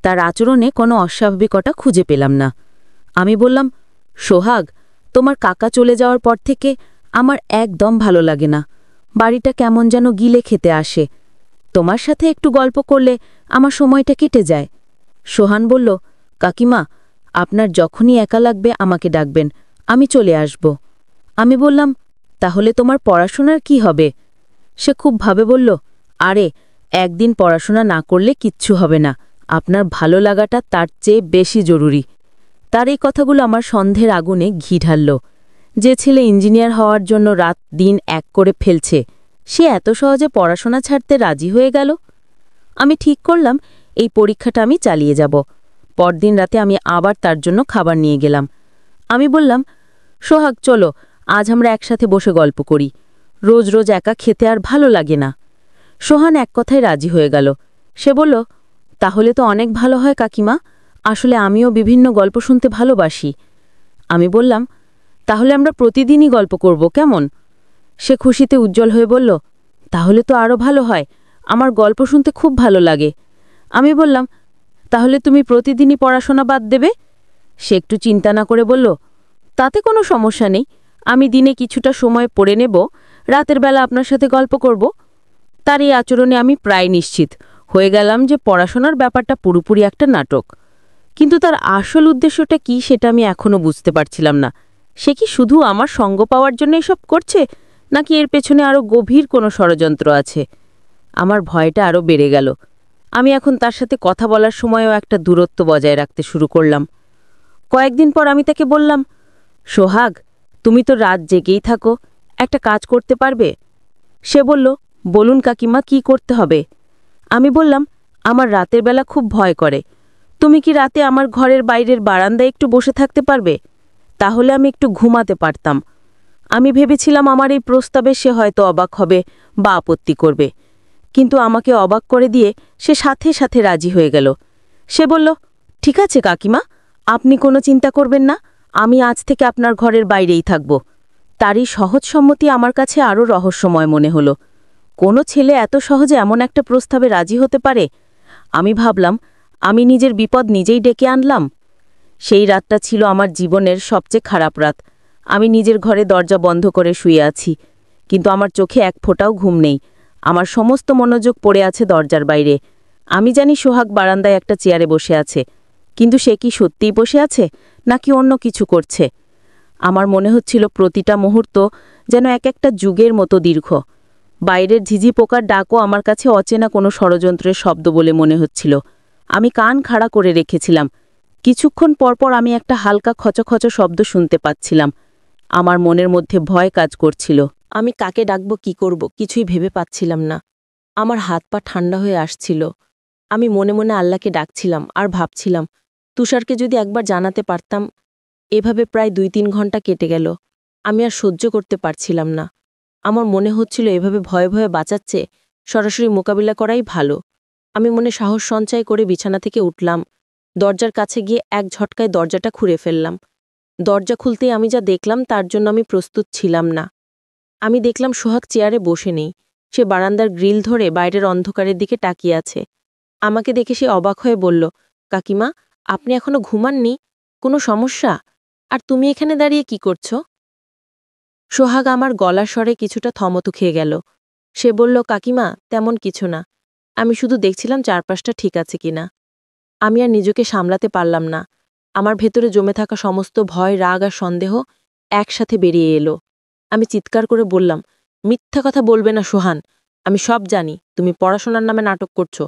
তার আচরণে কোনো অস্বাভাবিকতা খুঁজে পেলাম না। আমি বললাম, সোহাগ, তোমার কাকা চলে যাওয়ার পর থেকে আমার একদম ভালো লাগে না। বাড়িটা কেমন যেন গিলে খেতে আসে। তোমার সাথে একটু গল্প করলে আমার সময়টা কেটে যায়। সোহান বলল, কাকিমা, আপনার যখনই একা লাগবে আমাকে ডাকবেন, আমি চলে আসব। আমি বললাম, তাহলে তোমার পড়াশোনার কি হবে? সে খুব ভাবে বলল, আরে, একদিন পড়াশোনা না করলে কিচ্ছু হবে না, আপনার ভালো লাগাটা তার চেয়ে বেশি জরুরি। তার এই কথাগুলো আমার সন্ধ্যের আগুনে ঘি ঢালল। যে ছেলে ইঞ্জিনিয়ার হওয়ার জন্য রাত দিন এক করে ফেলছে, সে এত সহজে পড়াশোনা ছাড়তে রাজি হয়ে গেল। আমি ঠিক করলাম এই পরীক্ষাটা আমি চালিয়ে যাব। পরদিন রাতে আমি আবার তার জন্য খাবার নিয়ে গেলাম। আমি বললাম, সোহাগ, চলো আজ আমরা একসাথে বসে গল্প করি। রোজ রোজ একা খেতে আর ভালো লাগে না। সোহান এক কথায় রাজি হয়ে গেল। সে বলল, তাহলে তো অনেক ভালো হয় কাকিমা, আসলে আমিও বিভিন্ন গল্প শুনতে ভালোবাসি। আমি বললাম, তাহলে আমরা প্রতিদিনই গল্প করব, কেমন? সে খুশিতে উজ্জ্বল হয়ে বলল, তাহলে তো আরও ভালো হয়, আমার গল্প শুনতে খুব ভালো লাগে। আমি বললাম, তাহলে তুমি প্রতিদিনই পড়াশোনা বাদ দেবে? সে একটু চিন্তা না করে বলল, তাতে কোনো সমস্যা নেই, আমি দিনে কিছুটা সময় পড়ে নেব, রাতের বেলা আপনার সাথে গল্প করব। তার এই আচরণে আমি প্রায় নিশ্চিত হয়ে গেলাম যে পড়াশোনার ব্যাপারটা পুরোপুরি একটা নাটক। কিন্তু তার আসল উদ্দেশ্যটা কি সেটা আমি এখনও বুঝতে পারছিলাম না। সে কি শুধু আমার সঙ্গ পাওয়ার জন্য এসব করছে, নাকি এর পেছনে আরও গভীর কোনো ষড়যন্ত্র আছে? আমার ভয়টা আরও বেড়ে গেল। আমি এখন তার সাথে কথা বলার সময়ও একটা দূরত্ব বজায় রাখতে শুরু করলাম। কয়েকদিন পর আমি তাকে বললাম, সোহাগ, তুমি তো রাত জেগেই থাকো, একটা কাজ করতে পারবে? সে বলল, বলুন কাকিমা, কি করতে হবে? আমি বললাম, আমার রাতের বেলা খুব ভয় করে, তুমি কি রাতে আমার ঘরের বাইরের বারান্দায় একটু বসে থাকতে পারবে? তাহলে আমি একটু ঘুমাতে পারতাম। আমি ভেবেছিলাম আমার এই প্রস্তাবে সে হয়তো অবাক হবে বা আপত্তি করবে, কিন্তু আমাকে অবাক করে দিয়ে সে সাথে সাথে রাজি হয়ে গেল। সে বলল, ঠিক আছে কাকিমা, আপনি কোনো চিন্তা করবেন না, আমি আজ থেকে আপনার ঘরের বাইরেই থাকব। তারই সহজ সম্মতি আমার কাছে আরও রহস্যময় মনে হলো। কোনো ছেলে এত সহজে এমন একটা প্রস্তাবে রাজি হতে পারে? আমি ভাবলাম, আমি নিজের বিপদ নিজেই ডেকে আনলাম। সেই রাতটা ছিল আমার জীবনের সবচেয়ে খারাপ রাত। আমি নিজের ঘরে দরজা বন্ধ করে শুয়ে আছি, কিন্তু আমার চোখে এক ফোঁটাও ঘুম নেই। আমার সমস্ত মনোযোগ পড়ে আছে দরজার বাইরে। আমি জানি সোহাগ বারান্দায় একটা চেয়ারে বসে আছে, কিন্তু সে কি সত্যিই বসে আছে নাকি অন্য কিছু করছে? আমার মনে হচ্ছিল প্রতিটা মুহূর্ত যেন এক একটা যুগের মতো দীর্ঘ। বাইরের ঝিঝি পোকার ডাকও আমার কাছে অচেনা কোনো ষড়যন্ত্রের শব্দ বলে মনে হচ্ছিল। আমি কান খাড়া করে রেখেছিলাম। কিছুক্ষণ পরপর আমি একটা হালকা খচখচ শব্দ শুনতে পাচ্ছিলাম। আমার মনের মধ্যে ভয় কাজ করছিল। আমি কাকে ডাকব, কি করব, কিছুই ভেবে পাচ্ছিলাম না। আমার হাত পা ঠান্ডা হয়ে আসছিল। আমি মনে মনে আল্লাহকে ডাকছিলাম আর ভাবছিলাম, তুষারকে যদি একবার জানাতে পারতাম। এভাবে প্রায় ২-৩ ঘন্টা কেটে গেল। আমি আর সহ্য করতে পারছিলাম না। আমার মনে হচ্ছিল এভাবে ভয়ে ভয়ে বাঁচাচ্ছে সরাসরি মোকাবিলা করাই ভালো। আমি মনে সাহস সঞ্চয় করে বিছানা থেকে উঠলাম। দরজার কাছে গিয়ে এক ঝটকায় দরজাটা খুঁড়ে ফেললাম। দরজা খুলতেই আমি যা দেখলাম তার জন্য আমি প্রস্তুত ছিলাম না। আমি দেখলাম সোহাগ চেয়ারে বসে নেই। সে বারান্দার গ্রিল ধরে বাইরের অন্ধকারের দিকে তাকিয়ে আছে। আমাকে দেখে সে অবাক হয়ে বলল, কাকিমা, আপনি এখনো ঘুমাননি? কোনো সমস্যা? আর তুমি এখানে দাঁড়িয়ে কি করছো? সোহাগ আমার গলার স্বরে কিছুটা থমথু খেয়ে গেল। সে বলল, কাকিমা, তেমন কিছু না। আমি শুধু দেখছিলাম চারপাশটা ঠিক আছে কিনা। আমি আর নিজেকে সামলাতে পারলাম না। আমার ভেতরে জমে থাকা সমস্ত ভয়, রাগ আর সন্দেহ একসাথে বেরিয়ে এলো। আমি চিৎকার করে বললাম, মিথ্যা কথা বলবে না সোহান। আমি সব জানি তুমি পড়াশোনার নামে নাটক করছো।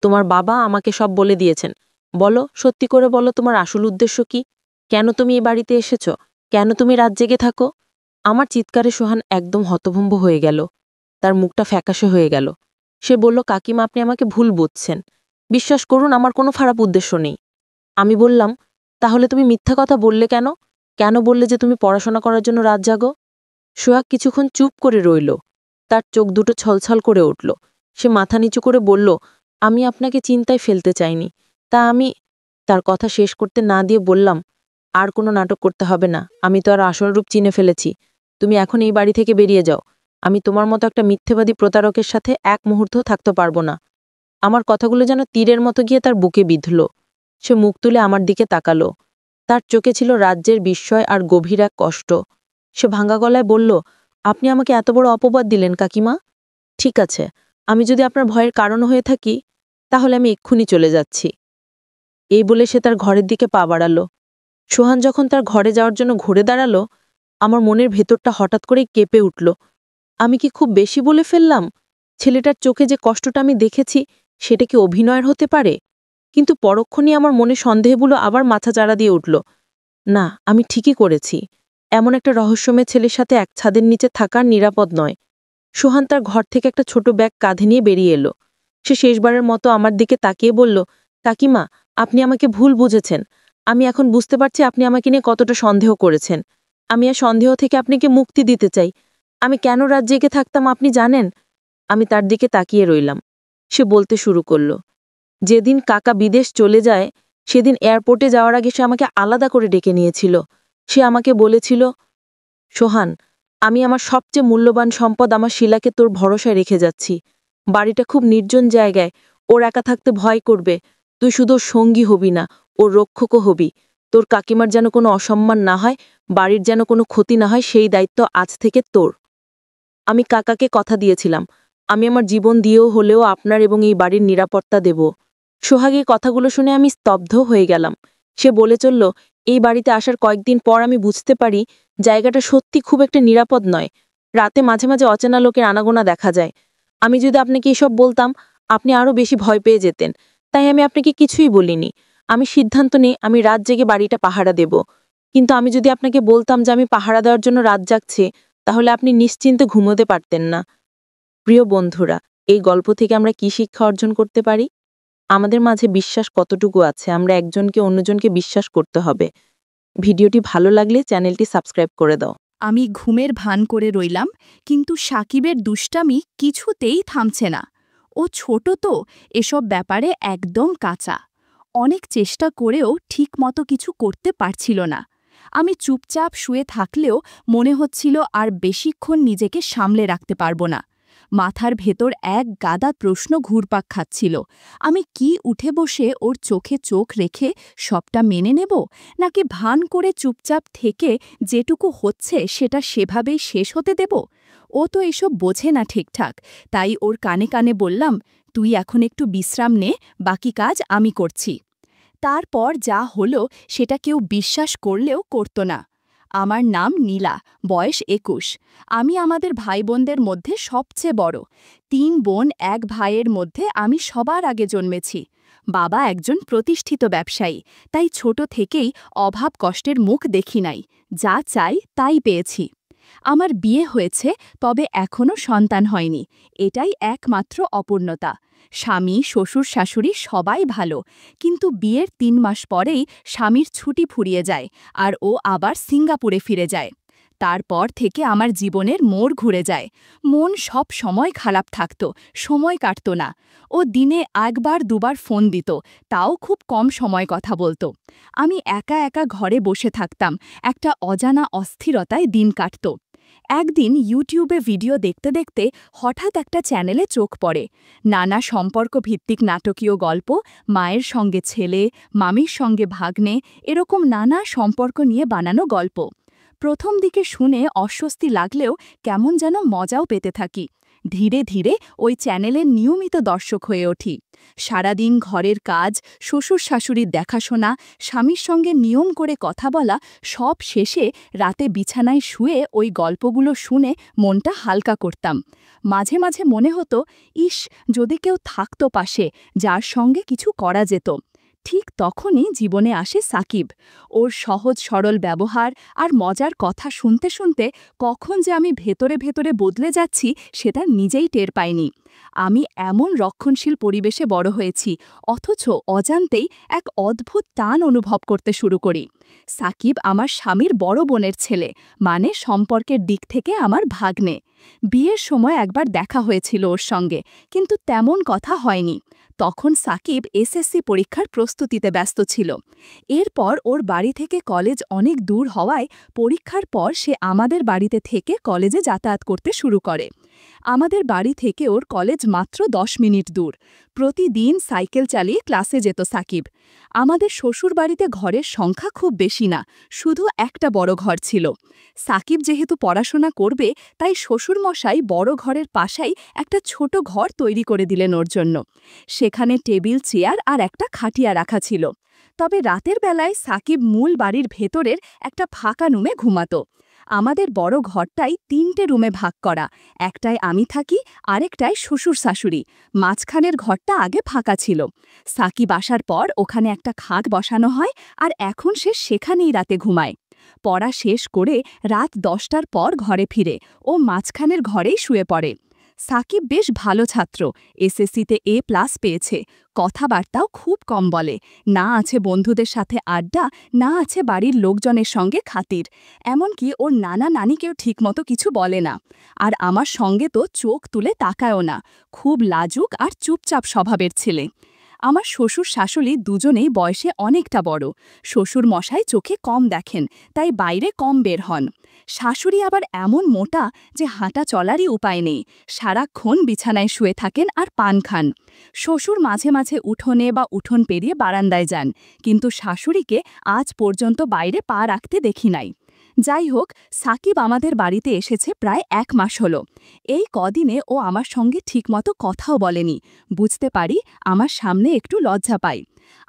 তোমার বাবা আমাকে সব বলে দিয়েছেন। বলো, সত্যি করে বলো, তোমার আসল উদ্দেশ্য কি? কেন তুমি এই বাড়িতে এসেছ? কেন তুমি রাত জেগে থাকো? আমার চিৎকারে সোহান একদম হতভম্ব হয়ে গেল। তার মুখটা ফ্যাকাশে হয়ে গেল। সে বলল, কাকিমা, আপনি আমাকে ভুল বুঝছেন। বিশ্বাস করুন, আমার কোনো খারাপ উদ্দেশ্য নেই। আমি বললাম, তাহলে তুমি মিথ্যা কথা বললে কেন? কেন বললে যে তুমি পড়াশোনা করার জন্য রাত জাগো? সোহাগ কিছুক্ষণ চুপ করে রইল। তার চোখ দুটো ছলছল করে উঠল। সে মাথা নিচু করে বলল, আমি আপনাকে চিন্তায় ফেলতে চাইনি। তার কথা শেষ করতে না দিয়ে বললাম, আর কোনো নাটক করতে হবে না। আমি তো আর আসল রূপ চিনে ফেলেছি। তুমি এখন এই বাড়ি থেকে বেরিয়ে যাও। আমি তোমার মতো একটা মিথ্যেবাদী প্রতারকের সাথে এক মুহূর্তও থাকতে পারবো না। আমার কথাগুলো যেন তীরের মতো গিয়ে তার বুকে বিঁধল। সে মুখ তুলে আমার দিকে তাকালো। তার চোখে ছিল রাজ্যের বিস্ময় আর গভীর এক কষ্ট। সে ভাঙা গলায় বলল, আপনি আমাকে এত বড় অপবাদ দিলেন কাকিমা। ঠিক আছে, আমি যদি আপনার ভয়ের কারণ হয়ে থাকি, তাহলে আমি এক্ষুনি চলে যাচ্ছি। এই বলে সে তার ঘরের দিকে পা বাড়ালো। সোহান যখন তার ঘরে যাওয়ার জন্য ঘুরে দাঁড়ালো, আমার মনের ভেতরটা হঠাৎ করেই কেঁপে উঠল। আমি কি খুব বেশি বলে ফেললাম? ছেলেটার চোখে যে কষ্টটা আমি দেখেছি, সেটা কি অভিনয়ের হতে পারে? কিন্তু পরক্ষণেই আমার মনে সন্দেহগুলো আবার মাথা চাড়া দিয়ে উঠল। না, আমি ঠিকই করেছি। এমন একটা রহস্যময় ছেলের সাথে এক ছাদের নিচে থাকার নিরাপদ নয়। সোহান তার ঘর থেকে একটা ছোট ব্যাগ কাঁধে নিয়ে বেরিয়ে এলো। সে শেষবারের মতো আমার দিকে তাকিয়ে বলল, কাকিমা, আপনি আমাকে ভুল বুঝেছেন। আমি এখন বুঝতে পারছি আপনি আমাকে নিয়ে কতটা সন্দেহ করেছেন। আমি আর সন্দেহ থেকে আপনাকে মুক্তি দিতে চাই। আমি কেন রাত জেগে থাকতাম আপনি জানেন? আমি তার দিকে তাকিয়ে রইলাম। সে বলতে শুরু করল, যেদিন কাকা বিদেশ চলে যায়, সেদিন এয়ারপোর্টে যাওয়ার আগে সে আমাকে আলাদা করে ডেকে নিয়েছিল। সে আমাকে বলেছিল, সোহান, আমি আমার সবচেয়ে মূল্যবান সম্পদ আমার শিলাকে তোর ভরসায় রেখে যাচ্ছি। বাড়িটা খুব নির্জন জায়গায়, ওর একা থাকতে ভয় করবে। তুই শুধু ওর সঙ্গী হবি না, ওর রক্ষকও হবি। তোর কাকিমার যেন কোনো অসম্মান না হয়, বাড়ির যেন কোনো ক্ষতি না হয়, সেই দায়িত্ব আজ থেকে তোর। আমি কাকাকে কথা দিয়েছিলাম, আমি আমার জীবন দিয়েও হলেও আপনার এবং এই বাড়ির নিরাপত্তা দেব। সোহাগের কথাগুলো শুনে আমি স্তব্ধ হয়ে গেলাম। সে বলে চলল, এই বাড়িতে আসার কয়েকদিন পর আমি বুঝতে পারি জায়গাটা সত্যি খুব একটা নিরাপদ নয়। রাতে মাঝে মাঝে অচেনা লোকের আনাগোনা দেখা যায়। আমি যদি আপনাকে এসব বলতাম, আপনি আরও বেশি ভয় পেয়ে যেতেন। তাই আমি আপনাকে কিছুই বলিনি। আমি সিদ্ধান্ত নিই আমি রাত জেগে বাড়িটা পাহারা দেব। কিন্তু আমি যদি আপনাকে বলতাম যে আমি পাহারা দেওয়ার জন্য রাত জাগছি, তাহলে আপনি নিশ্চিন্তে ঘুমোতে পারতেন না। প্রিয় বন্ধুরা, এই গল্প থেকে আমরা কি শিক্ষা অর্জন করতে পারি? আমাদের মাঝে বিশ্বাস কতটুকু আছে, আমরা একজনকে অন্যজনকে বিশ্বাস করতে হবে। ভিডিওটি ভালো লাগলে চ্যানেলটি সাবস্ক্রাইব করে দাও। আমি ঘুমের ভান করে রইলাম, কিন্তু সাকিবের দুষ্টামি কিছুতেই থামছে না। ও ছোট তো, এসব ব্যাপারে একদম কাঁচা। অনেক চেষ্টা করেও ঠিকমতো কিছু করতে পারছিল না। আমি চুপচাপ শুয়ে থাকলেও মনে হচ্ছিল আর বেশিক্ষণ নিজেকে সামলে রাখতে পারব না। মাথার ভেতর এক গাদা প্রশ্ন ঘুরপাক খাচ্ছিল। আমি কি উঠে বসে ওর চোখে চোখ রেখে সবটা মেনে নেব, নাকি ভান করে চুপচাপ থেকে যেটুকু হচ্ছে সেটা সেভাবেই শেষ হতে দেব? ও তো এসব বোঝে না ঠিকঠাক, তাই ওর কানে কানে বললাম, তুই এখন একটু বিশ্রাম নে, বাকি কাজ আমি করছি। তারপর যা হলো সেটা কেউ বিশ্বাস করলেও করত না। আমার নাম নীলা, বয়স ২১। আমি আমাদের ভাইবোনদের মধ্যে সবচেয়ে বড়। ৩ বোন ১ ভাইয়ের মধ্যে আমি সবার আগে জন্মেছি। বাবা একজন প্রতিষ্ঠিত ব্যবসায়ী, তাই ছোট থেকেই অভাব কষ্টের মুখ দেখি নাই। যা চাই তাই পেয়েছি। আমার বিয়ে হয়েছে, তবে এখনও সন্তান হয়নি। এটাই একমাত্র অপূর্ণতা। স্বামী, শ্বশুর, শাশুড়ি সবাই ভালো, কিন্তু বিয়ের ৩ মাস পরেই স্বামীর ছুটি ফুরিয়ে যায় আর ও আবার সিঙ্গাপুরে ফিরে যায়। তারপর থেকে আমার জীবনের মোড় ঘুরে যায়। মন সব সময় খারাপ থাকত, সময় কাটত না। ও দিনে ১-২বার ফোন দিত, তাও খুব কম সময় কথা বলতো। আমি একা একা ঘরে বসে থাকতাম, একটা অজানা অস্থিরতায় দিন কাটত। একদিন ইউটিউবে ভিডিও দেখতে দেখতে হঠাৎ একটা চ্যানেলে চোখ পড়ে। নানা সম্পর্ক ভিত্তিক নাটকীয় গল্প, মায়ের সঙ্গে ছেলে, মামির সঙ্গে ভাগ্নে, এরকম নানা সম্পর্ক নিয়ে বানানো গল্প। প্রথম দিকে শুনে অস্বস্তি লাগলেও কেমন যেন মজাও পেতে থাকি। ধীরে ধীরে ওই চ্যানেলের নিয়মিত দর্শক হয়ে উঠি। সারাদিন ঘরের কাজ, শ্বশুর শাশুড়ির দেখাশোনা, স্বামীর সঙ্গে নিয়ম করে কথা বলা, সব শেষে রাতে বিছানায় শুয়ে ওই গল্পগুলো শুনে মনটা হালকা করতাম। মাঝে মাঝে মনে হতো, ইস, যদি কেউ থাকতো পাশে, যার সঙ্গে কিছু করা যেত। ঠিক তখনই জীবনে আসে সাকিব। ওর সহজ সরল ব্যবহার আর মজার কথা শুনতে শুনতে কখন যে আমি ভেতরে ভেতরে বদলে যাচ্ছি সেটা নিজেই টের পাইনি। আমি এমন রক্ষণশীল পরিবেশে বড় হয়েছি, অথচ অজান্তেই এক অদ্ভুত টান অনুভব করতে শুরু করি। সাকিব আমার স্বামীর বড় বোনের ছেলে, মানে সম্পর্কের দিক থেকে আমার ভাগ্নে। বিয়ের সময় একবার দেখা হয়েছিল ওর সঙ্গে, কিন্তু তেমন কথা হয়নি। তখন সাকিব এসএসসি পরীক্ষার প্রস্তুতিতে ব্যস্ত ছিল। এরপর ওর বাড়ি থেকে কলেজ অনেক দূর হওয়ায় পরীক্ষার পর সে আমাদের বাড়িতে থেকে কলেজে যাতায়াত করতে শুরু করে। আমাদের বাড়ি থেকে ওর কলেজ মাত্র 10 মিনিট দূর। প্রতিদিন সাইকেল চালিয়ে ক্লাসে যেত সাকিব। আমাদের শ্বশুর বাড়িতে ঘরের সংখ্যা খুব বেশি না, শুধু একটা বড় ঘর ছিল। সাকিব যেহেতু পড়াশোনা করবে, তাই শ্বশুরমশাই বড় ঘরের পাশেই একটা ছোট ঘর তৈরি করে দিলেন ওর জন্য। সেখানে টেবিল, চেয়ার আর একটা খাটিয়া রাখা ছিল। তবে রাতের বেলায় সাকিব মূল বাড়ির ভেতরের একটা ফাঁকা রুমে ঘুমাত। আমাদের বড় ঘরটাই 3টে রুমে ভাগ করা, একটায় আমি থাকি, আরেকটায় শ্বশুর শাশুড়ি। মাঝখানের ঘরটা আগে ফাঁকা ছিল। সাকিব আসার পর ওখানে একটা খাট বসানো হয়, আর এখন সে সেখানেই রাতে ঘুমায়। পড়া শেষ করে রাত 10টার পর ঘরে ফিরে ও মাঝখানের ঘরেই শুয়ে পড়ে। সাকিব বেশ ভালো ছাত্র, এসএসসিতে A+ পেয়েছে। কথাবার্তাও খুব কম বলে, না আছে বন্ধুদের সাথে আড্ডা, না আছে বাড়ির লোকজনের সঙ্গে খাতির। এমনকি ওর নানা নানিকেও ঠিকমতো কিছু বলে না। আর আমার সঙ্গে তো চোখ তুলে তাকায়ও না, খুব লাজুক আর চুপচাপ স্বভাবের ছেলে। আমার শ্বশুর শাশুড়ি দুজনেই বয়সে অনেকটা বড়। শ্বশুর মশাই চোখে কম দেখেন, তাই বাইরে কম বের হন। শাশুড়ি আবার এমন মোটা যে হাঁটা চলারই উপায় নেই, সারাক্ষণ বিছানায় শুয়ে থাকেন আর পান খান। শ্বশুর মাঝে মাঝে উঠোনে বা উঠোন পেরিয়ে বারান্দায় যান, কিন্তু শাশুড়িকে আজ পর্যন্ত বাইরে পা রাখতে দেখি নাই। যাই হোক, সাকিব আমাদের বাড়িতে এসেছে প্রায় 1 মাস হলো। এই কদিনে ও আমার সঙ্গে ঠিকমতো কথাও বলেনি। বুঝতে পারি আমার সামনে একটু লজ্জা পাই।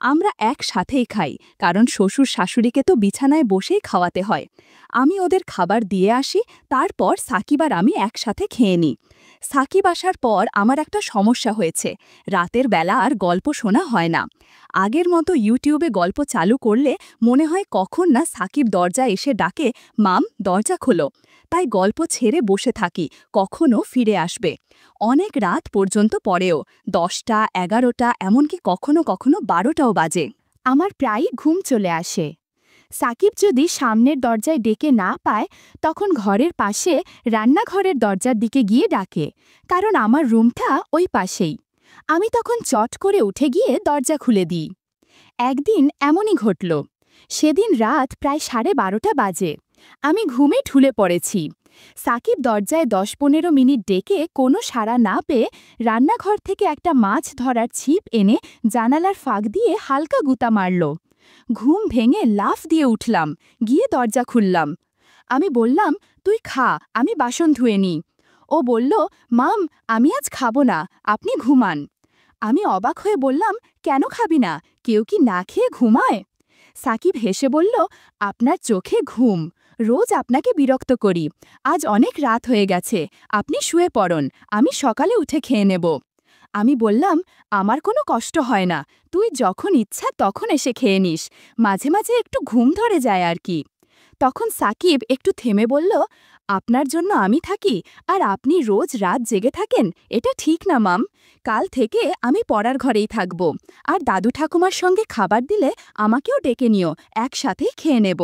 আমরা একসাথেই খাই, কারণ শ্বশুর শাশুড়িকে তো বিছানায় বসেই খাওয়াতে হয়। আমি ওদের খাবার দিয়ে আসি, তারপর সাকিব আর আমি একসাথে খেয়ে নিই। সাকিব আসার পর আমার একটা সমস্যা হয়েছে, রাতের বেলা আর গল্প শোনা হয় না। আগের মতো ইউটিউবে গল্প চালু করলে মনে হয় কখন না সাকিব দরজা এসে ডাকে, মাম দরজা খোলো। তাই গল্প ছেড়ে বসে থাকি, কখনো ফিরে আসবে। অনেক রাত পর্যন্ত পরেও, 10টা, 11টা, এমনকি কখনো কখনো 12টাও বাজে। আমার প্রায়ই ঘুম চলে আসে। সাকিব যদি সামনের দরজায় ডেকে না পায়, তখন ঘরের পাশে রান্নাঘরের দরজার দিকে গিয়ে ডাকে, কারণ আমার রুমটা ওই পাশেই। আমি তখন চট করে উঠে গিয়ে দরজা খুলে দিই। একদিন এমনই ঘটল। সেদিন রাত প্রায় 12:30 বাজে। আমি ঘুমে ঢুলে পড়েছি। সাকিব দরজায় 10-15 মিনিট ডেকে কোনো সাড়া না পেয়ে রান্নাঘর থেকে একটা মাছ ধরার ছিপ এনে জানালার ফাঁক দিয়ে হালকা গুঁতা মারল। ঘুম ভেঙে লাফ দিয়ে উঠলাম, গিয়ে দরজা খুললাম। আমি বললাম, তুই খা, আমি বাসন ধুয়ে নিই। ও বলল, মাম, আমি আজ খাবো না, আপনি ঘুমান। আমি অবাক হয়ে বললাম, কেন খাবি না? কেউ কি না খেয়ে ঘুমায়? সাকিব হেসে বলল, আপনার চোখে ঘুম, রোজ আপনাকে বিরক্ত করি। আজ অনেক রাত হয়ে গেছে, আপনি শুয়ে পড়ুন, আমি সকালে উঠে খেয়ে নেব। আমি বললাম, আমার কোনো কষ্ট হয় না, তুই যখন ইচ্ছা তখন এসে খেয়ে নিস, মাঝে মাঝে একটু ঘুম ধরে যায় আর কি। তখন সাকিব একটু থেমে বলল, আপনার জন্য আমি থাকি আর আপনি রোজ রাত জেগে থাকেন, এটা ঠিক না মাম। কাল থেকে আমি পড়ার ঘরেই থাকব, আর দাদু ঠাকুমার সঙ্গে খাবার দিলে আমাকেও ডেকে নিও, একসাথেই খেয়ে নেব।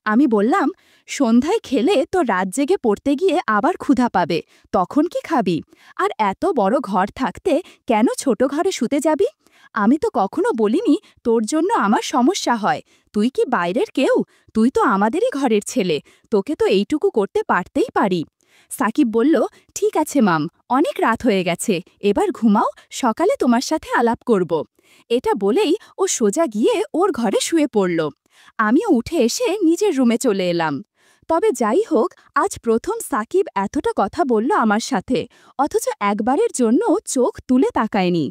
আমি বললাম, সন্ধ্যায় খেলে তো রাত জেগে পড়তে গিয়ে আবার ক্ষুধা পাবে, তখন কি খাবি? আর এত বড় ঘর থাকতে কেন ছোট ঘরে শুতে যাবি? আমি তো কখনো বলিনি তোর জন্য আমার সমস্যা হয়। তুই কি বাইরের কেউ? তুই তো আমাদেরই ঘরের ছেলে, তোকে তো এইটুকু করতে পারতেই পারি। সাকিব বলল, ঠিক আছে মাম, অনেক রাত হয়ে গেছে, এবার ঘুমাও, সকালে তোমার সাথে আলাপ করব। এটা বলেই ও সোজা গিয়ে ওর ঘরে শুয়ে পড়ল। আমিও উঠে এসে নিজের রুমে চলে এলাম। তবে যাই হোক, আজ প্রথম সাকিব এতটা কথা বলল আমার সাথে, অথচ একবারের জন্য চোখ তুলে তাকায়নি।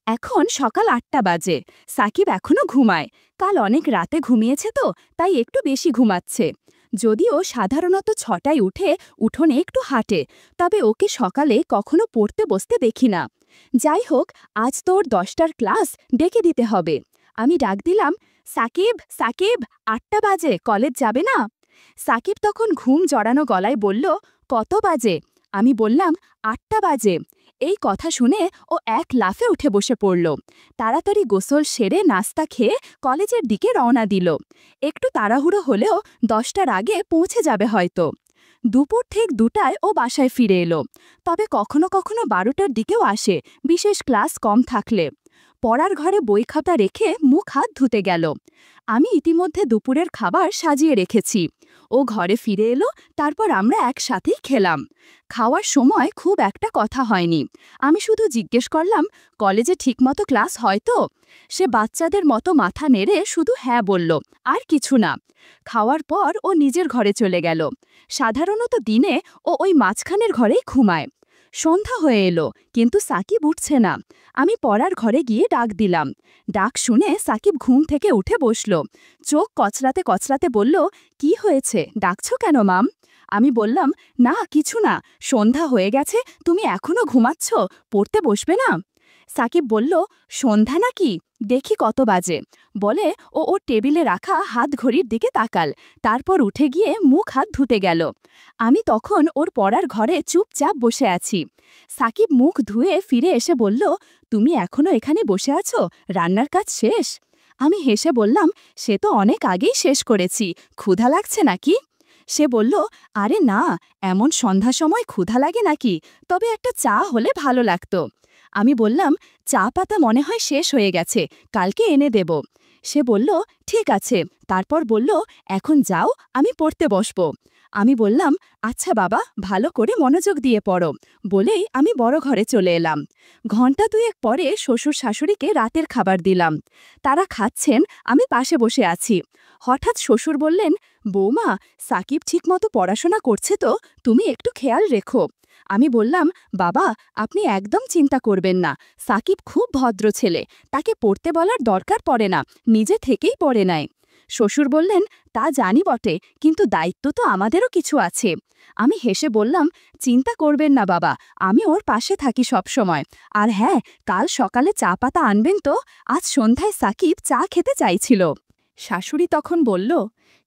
এখন সকাল ৮টা বাজে, সাকিব এখনো ঘুমায়। কাল অনেক রাতে ঘুমিয়েছে তো, তাই একটু বেশি ঘুমাচ্ছে। যদিও সাধারণত ৬টায় উঠে উঠোনে একটু হাঁটে, তবে ওকে সকালে কখনো পড়তে বসতে দেখি না। যাই হোক, আজ তো ওর 10টার ক্লাস, ডেকে দিতে হবে। আমি ডাক দিলাম, সাকিব সাকিব, ৮টা বাজে, কলেজ যাবে না? সাকিব তখন ঘুম জড়ানো গলায় বলল, কত বাজে? আমি বললাম, ৮টা বাজে। এই কথা শুনে ও এক লাফে উঠে বসে পড়ল। তাড়াতাড়ি গোসল সেরে নাস্তা খেয়ে কলেজের দিকে রওনা দিল। একটু তাড়াহুড়ো হলেও 10টার আগে পৌঁছে যাবে হয়তো। দুপুর ঠিক 2টায় ও বাসায় ফিরে এলো। তবে কখনো কখনো 12টার দিকেও আসে, বিশেষ ক্লাস কম থাকলে। পড়ার ঘরে বই খাতা রেখে মুখ হাত ধুতে গেল। আমি ইতিমধ্যে দুপুরের খাবার সাজিয়ে রেখেছি। ও ঘরে ফিরে এলো, তারপর আমরা একসাথেই খেলাম। খাওয়ার সময় খুব একটা কথা হয়নি। আমি শুধু জিজ্ঞেস করলাম, কলেজে ঠিকমতো ক্লাস হয় তো? সে বাচ্চাদের মতো মাথা নেড়ে শুধু হ্যাঁ বলল, আর কিছু না। খাওয়ার পর ও নিজের ঘরে চলে গেল। সাধারণত দিনে ও ওই মাঝখানের ঘরেই ঘুমায়। সন্ধ্যা হয়ে এলো, কিন্তু সাকিব উঠছে না। আমি পড়ার ঘরে গিয়ে ডাক দিলাম। ডাক শুনে সাকিব ঘুম থেকে উঠে বসল। চোখ কচলাতে কচলাতে বলল, কি হয়েছে, ডাকছো কেন মাম? আমি বললাম, না কিছু না, সন্ধ্যা হয়ে গেছে, তুমি এখনো ঘুমাচ্ছ, পড়তে বসবে না? সাকিব বলল, সন্ধ্যা নাকি, দেখি কত বাজে। বলে ও ওর টেবিলে রাখা হাত ঘড়ির দিকে তাকাল, তারপর উঠে গিয়ে মুখ হাত ধুতে গেল। আমি তখন ওর পড়ার ঘরে চুপচাপ বসে আছি। সাকিব মুখ ধুয়ে ফিরে এসে বলল, তুমি এখনো এখানে বসে আছো, রান্নার কাজ শেষ? আমি হেসে বললাম, সে তো অনেক আগেই শেষ করেছি, ক্ষুধা লাগছে নাকি? সে বলল, আরে না, এমন সন্ধ্যা সময় ক্ষুধা লাগে নাকি, তবে একটা চা হলে ভালো লাগতো। আমি বললাম, চা পাতা মনে হয় শেষ হয়ে গেছে, কালকে এনে দেব। সে বলল, ঠিক আছে। তারপর বলল, এখন যাও, আমি পড়তে বসব। আমি বললাম, আচ্ছা বাবা, ভালো করে মনোযোগ দিয়ে পড়ো, বলেই আমি বড় ঘরে চলে এলাম। ঘণ্টা দুয়েক পরে শ্বশুর শাশুড়িকে রাতের খাবার দিলাম। তারা খাচ্ছেন, আমি পাশে বসে আছি। হঠাৎ শ্বশুর বললেন, বৌমা, সাকিব ঠিকমতো পড়াশোনা করছে তো, তুমি একটু খেয়াল রেখো। আমি বললাম, বাবা, আপনি একদম চিন্তা করবেন না, সাকিব খুব ভদ্র ছেলে, তাকে পড়তে বলার দরকার পড়ে না, নিজে থেকেই পড়ে নেয়। শ্বশুর বললেন, তা জানি বটে, কিন্তু দায়িত্ব তো আমাদেরও কিছু আছে। আমি হেসে বললাম, চিন্তা করবেন না বাবা, আমি ওর পাশে থাকি সব সময়। আর হ্যাঁ, কাল সকালে চা পাতা আনবেন তো, আজ সন্ধ্যায় সাকিব চা খেতে চাইছিল। শাশুড়ি তখন বলল,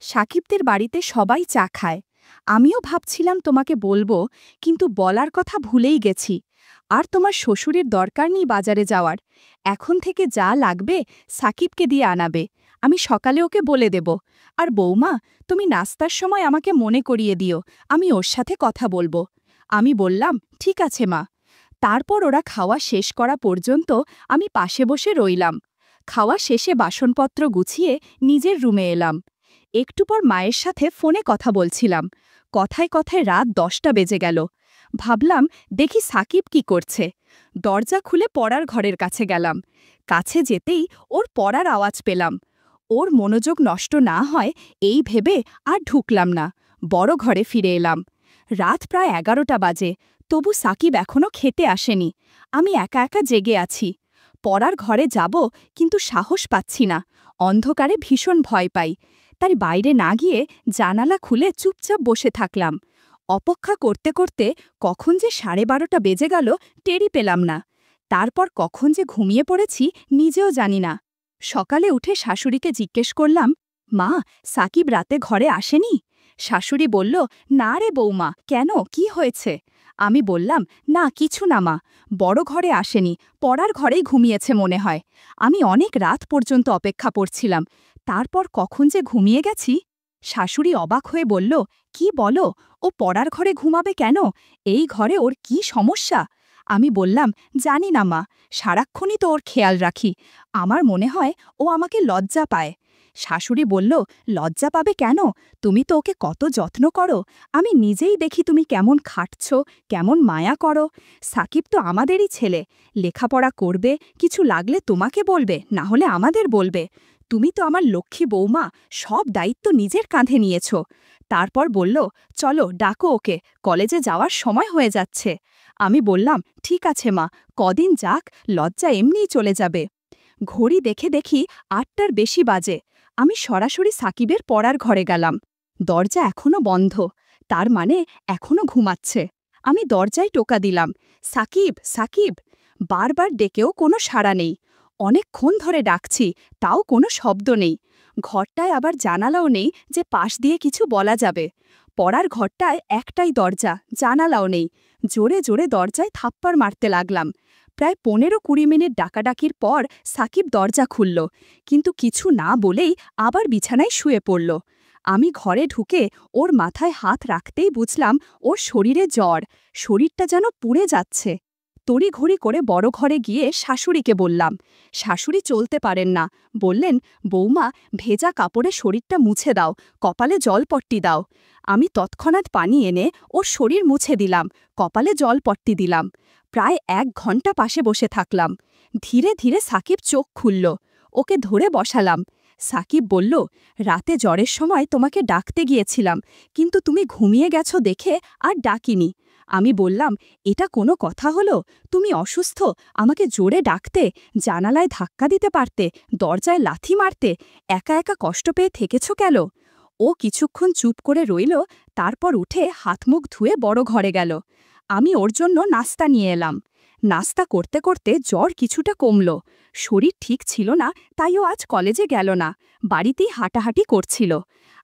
সাকিবদের বাড়িতে সবাই চা খায়। আমিও ভাবছিলাম তোমাকে বলবো, কিন্তু বলার কথা ভুলেই গেছি। আর তোমার শ্বশুরের দরকার নেই বাজারে যাওয়ার, এখন থেকে যা লাগবে সাকিবকে দিয়ে আনাবে, আমি সকালে ওকে বলে দেব। আর বৌমা, তুমি নাস্তার সময় আমাকে মনে করিয়ে দিও, আমি ওর সাথে কথা বলবো। আমি বললাম, ঠিক আছে মা। তারপর ওরা খাওয়া শেষ করা পর্যন্ত আমি পাশে বসে রইলাম। খাওয়া শেষে বাসনপত্র গুছিয়ে নিজের রুমে এলাম। একটু পর মায়ের সাথে ফোনে কথা বলছিলাম। কথায় কথায় রাত 10টা বেজে গেল। ভাবলাম, দেখি সাকিব কি করছে। দরজা খুলে পড়ার ঘরের কাছে গেলাম। কাছে যেতেই ওর পড়ার আওয়াজ পেলাম। ওর মনোযোগ নষ্ট না হয় এই ভেবে আর ঢুকলাম না, বড় ঘরে ফিরে এলাম। রাত প্রায় 11টা বাজে, তবু সাকিব এখনো খেতে আসেনি। আমি একা একা জেগে আছি। পড়ার ঘরে যাব, কিন্তু সাহস পাচ্ছি না, অন্ধকারে ভীষণ ভয় পাই। তাই বাইরে না গিয়ে জানালা খুলে চুপচাপ বসে থাকলাম। অপেক্ষা করতে করতে কখন যে 12:30 বেজে গেল টেরই পেলাম না। তারপর কখন যে ঘুমিয়ে পড়েছি নিজেও জানি না। সকালে উঠে শাশুড়িকে জিজ্ঞেস করলাম, মা, সাকিব রাতে ঘরে আসেনি? শাশুড়ি বলল, না রে বৌমা, কেন, কি হয়েছে? আমি বললাম, না কিছু না মা, বড় ঘরে আসেনি, পড়ার ঘরেই ঘুমিয়েছে মনে হয়। আমি অনেক রাত পর্যন্ত অপেক্ষা করছিলাম, তারপর কখন যে ঘুমিয়ে গেছি। শাশুড়ি অবাক হয়ে বলল, কি বলো, ও পড়ার ঘরে ঘুমাবে কেন? এই ঘরে ওর কি সমস্যা? আমি বললাম, জানি না মা, সারাক্ষণই তো ওর খেয়াল রাখি, আমার মনে হয় ও আমাকে লজ্জা পায়। শাশুড়ি বলল, লজ্জা পাবে কেন, তুমি তো ওকে কত যত্ন করো, আমি নিজেই দেখি তুমি কেমন খাটছ, কেমন মায়া করো। সাকিব তো আমাদেরই ছেলে, লেখাপড়া করবে, কিছু লাগলে তোমাকে বলবে, না হলে আমাদের বলবে। তুমি তো আমার লক্ষ্মী বৌমা, সব দায়িত্ব নিজের কাঁধে নিয়েছ। তারপর বলল, চলো ডাকো ওকে, কলেজে যাওয়ার সময় হয়ে যাচ্ছে। আমি বললাম, ঠিক আছে মা, কদিন যাক, লজ্জা এমনিই চলে যাবে। ঘড়ি দেখে দেখি ৮টার বেশি বাজে। আমি সরাসরি সাকিবের পড়ার ঘরে গেলাম। দরজা এখনো বন্ধ, তার মানে এখনো ঘুমাচ্ছে। আমি দরজায় টোকা দিলাম, সাকিব, সাকিব। বারবার ডেকেও কোনো সাড়া নেই। অনেকক্ষণ ধরে ডাকছি, তাও কোনো শব্দ নেই। ঘরটায় আবার জানালাও নেই যে পাশ দিয়ে কিছু বলা যাবে। পড়ার ঘরটায় একটাই দরজা, জানালাও নেই। জোরে জোরে দরজায় থাপ্পড় মারতে লাগলাম। প্রায় ১৫-২০ মিনিট ডাকাডাকির পর সাকিব দরজা খুলল, কিন্তু কিছু না বলেই আবার বিছানায় শুয়ে পড়ল। আমি ঘরে ঢুকে ওর মাথায় হাত রাখতেই বুঝলাম ওর শরীরে জ্বর, শরীরটা যেন পুড়ে যাচ্ছে। তড়িঘড়ি করে বড় ঘরে গিয়ে শাশুড়িকে বললাম। শাশুড়ি চলতে পারেন না, বললেন, বৌমা, ভেজা কাপড়ে শরীরটা মুছে দাও, কপালে জলপট্টি দাও। আমি তৎক্ষণাৎ পানি এনে ওর শরীর মুছে দিলাম, কপালে জলপট্টি দিলাম। প্রায় ১ ঘণ্টা পাশে বসে থাকলাম। ধীরে ধীরে সাকিব চোখ খুলল। ওকে ধরে বসালাম। সাকিব বলল, রাতে জ্বরের সময় তোমাকে ডাকতে গিয়েছিলাম, কিন্তু তুমি ঘুমিয়ে গেছো দেখে আর ডাকিনি। আমি বললাম, এটা কোনো কথা হলো? তুমি অসুস্থ, আমাকে জোরে ডাকতে, জানালায় ধাক্কা দিতে পারতে, দরজায় লাথি মারতে, একা একা কষ্ট পেয়ে থেকেছ কেন? ও কিছুক্ষণ চুপ করে রইল, তারপর উঠে হাত মুখ ধুয়ে বড় ঘরে গেল। আমি ওর জন্য নাস্তা নিয়ে এলাম। নাস্তা করতে করতে জ্বর কিছুটা কমল। শরীর ঠিক ছিল না, তাই ও আজ কলেজে গেল না, বাড়িতেই হাঁটাহাঁটি করছিল।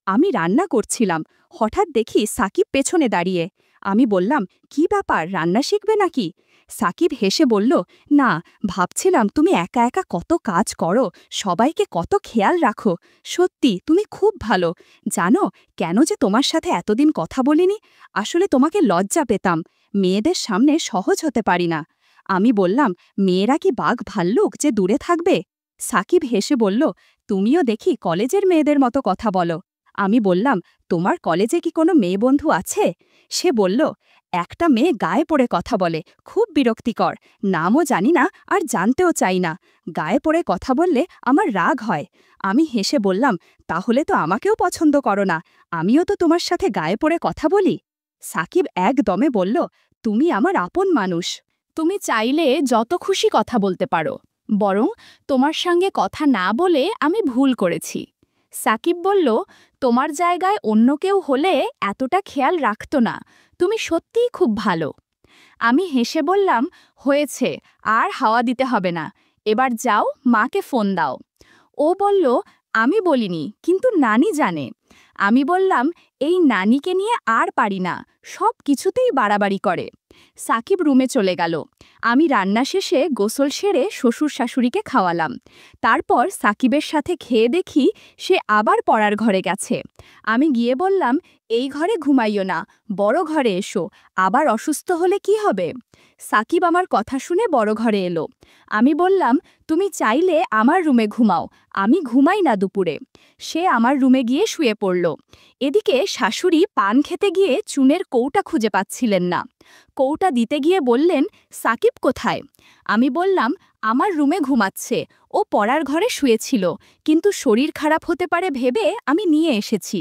আমি রান্না করছিলাম, হঠাৎ দেখি সাকিব পেছনে দাঁড়িয়ে। আমি বললাম, কি ব্যাপার, রান্না শিখবে নাকি? সাকিব হেসে বলল, না, ভাবছিলাম তুমি একা একা কত কাজ করো, সবাইকে কত খেয়াল রাখো। সত্যি তুমি খুব ভালো। জানো কেন যে তোমার সাথে এতদিন কথা বলিনি? আসলে তোমাকে লজ্জা পেতাম, মেয়েদের সামনে সহজ হতে পারি না। আমি বললাম, মেয়েরা কি বাঘ ভাল্লুক যে দূরে থাকবে? সাকিব হেসে বলল, তুমিও দেখি কলেজের মেয়েদের মতো কথা বলো। আমি বললাম, তোমার কলেজে কি কোনো মেয়ে বন্ধু আছে? সে বলল, একটা মেয়ে গায়ে পড়ে কথা বলে, খুব বিরক্তিকর, নামও জানি না আর জানতেও চাই না, গায়ে পড়ে কথা বললে আমার রাগ হয়। আমি হেসে বললাম, তাহলে তো আমাকেও পছন্দ করো না, আমিও তো তোমার সাথে গায়ে পড়ে কথা বলি। সাকিব একদমে বলল, তুমি আমার আপন মানুষ। তুমি চাইলে যত খুশি কথা বলতে পারো, বরং তোমার সঙ্গে কথা না বলে আমি ভুল করেছি। সাকিব বলল, তোমার জায়গায় অন্য কেউ হলে এতটা খেয়াল রাখত না, তুমি সত্যিই খুব ভালো। আমি হেসে বললাম, হয়েছে, আর হাওয়া দিতে হবে না, এবার যাও, মাকে ফোন দাও। ও বলল, আমি বলিনি, কিন্তু নানি জানে। আমি বললাম, এই নানিকে নিয়ে আর পারি না, সব কিছুতেই বাড়াবাড়ি করে। সাকিব রুমে চলে গেল। আমি রান্না শেষে গোসল সেরে শ্বশুর শাশুড়িকে খাওয়ালাম। তারপর সাকিবের সাথে খেয়ে দেখি সে আবার পড়ার ঘরে গেছে। আমি গিয়ে বললাম, এই ঘরে ঘুমাইও না, বড় ঘরে এসো, আবার অসুস্থ হলে কি হবে? সাকিব আমার কথা শুনে বড় ঘরে এলো। আমি বললাম, তুমি চাইলে আমার রুমে ঘুমাও, আমি ঘুমাই না দুপুরে। সে আমার রুমে গিয়ে শুয়ে পড়ল। এদিকে শাশুড়ি পান খেতে গিয়ে চুনের কৌটা খুঁজে পাচ্ছিলেন না। কৌটা দিতে গিয়ে বললেন, সাকিব কোথায়? আমি বললাম, আমার রুমে ঘুমাচ্ছে, ও পড়ার ঘরে শুয়েছিল, কিন্তু শরীর খারাপ হতে পারে ভেবে আমি নিয়ে এসেছি।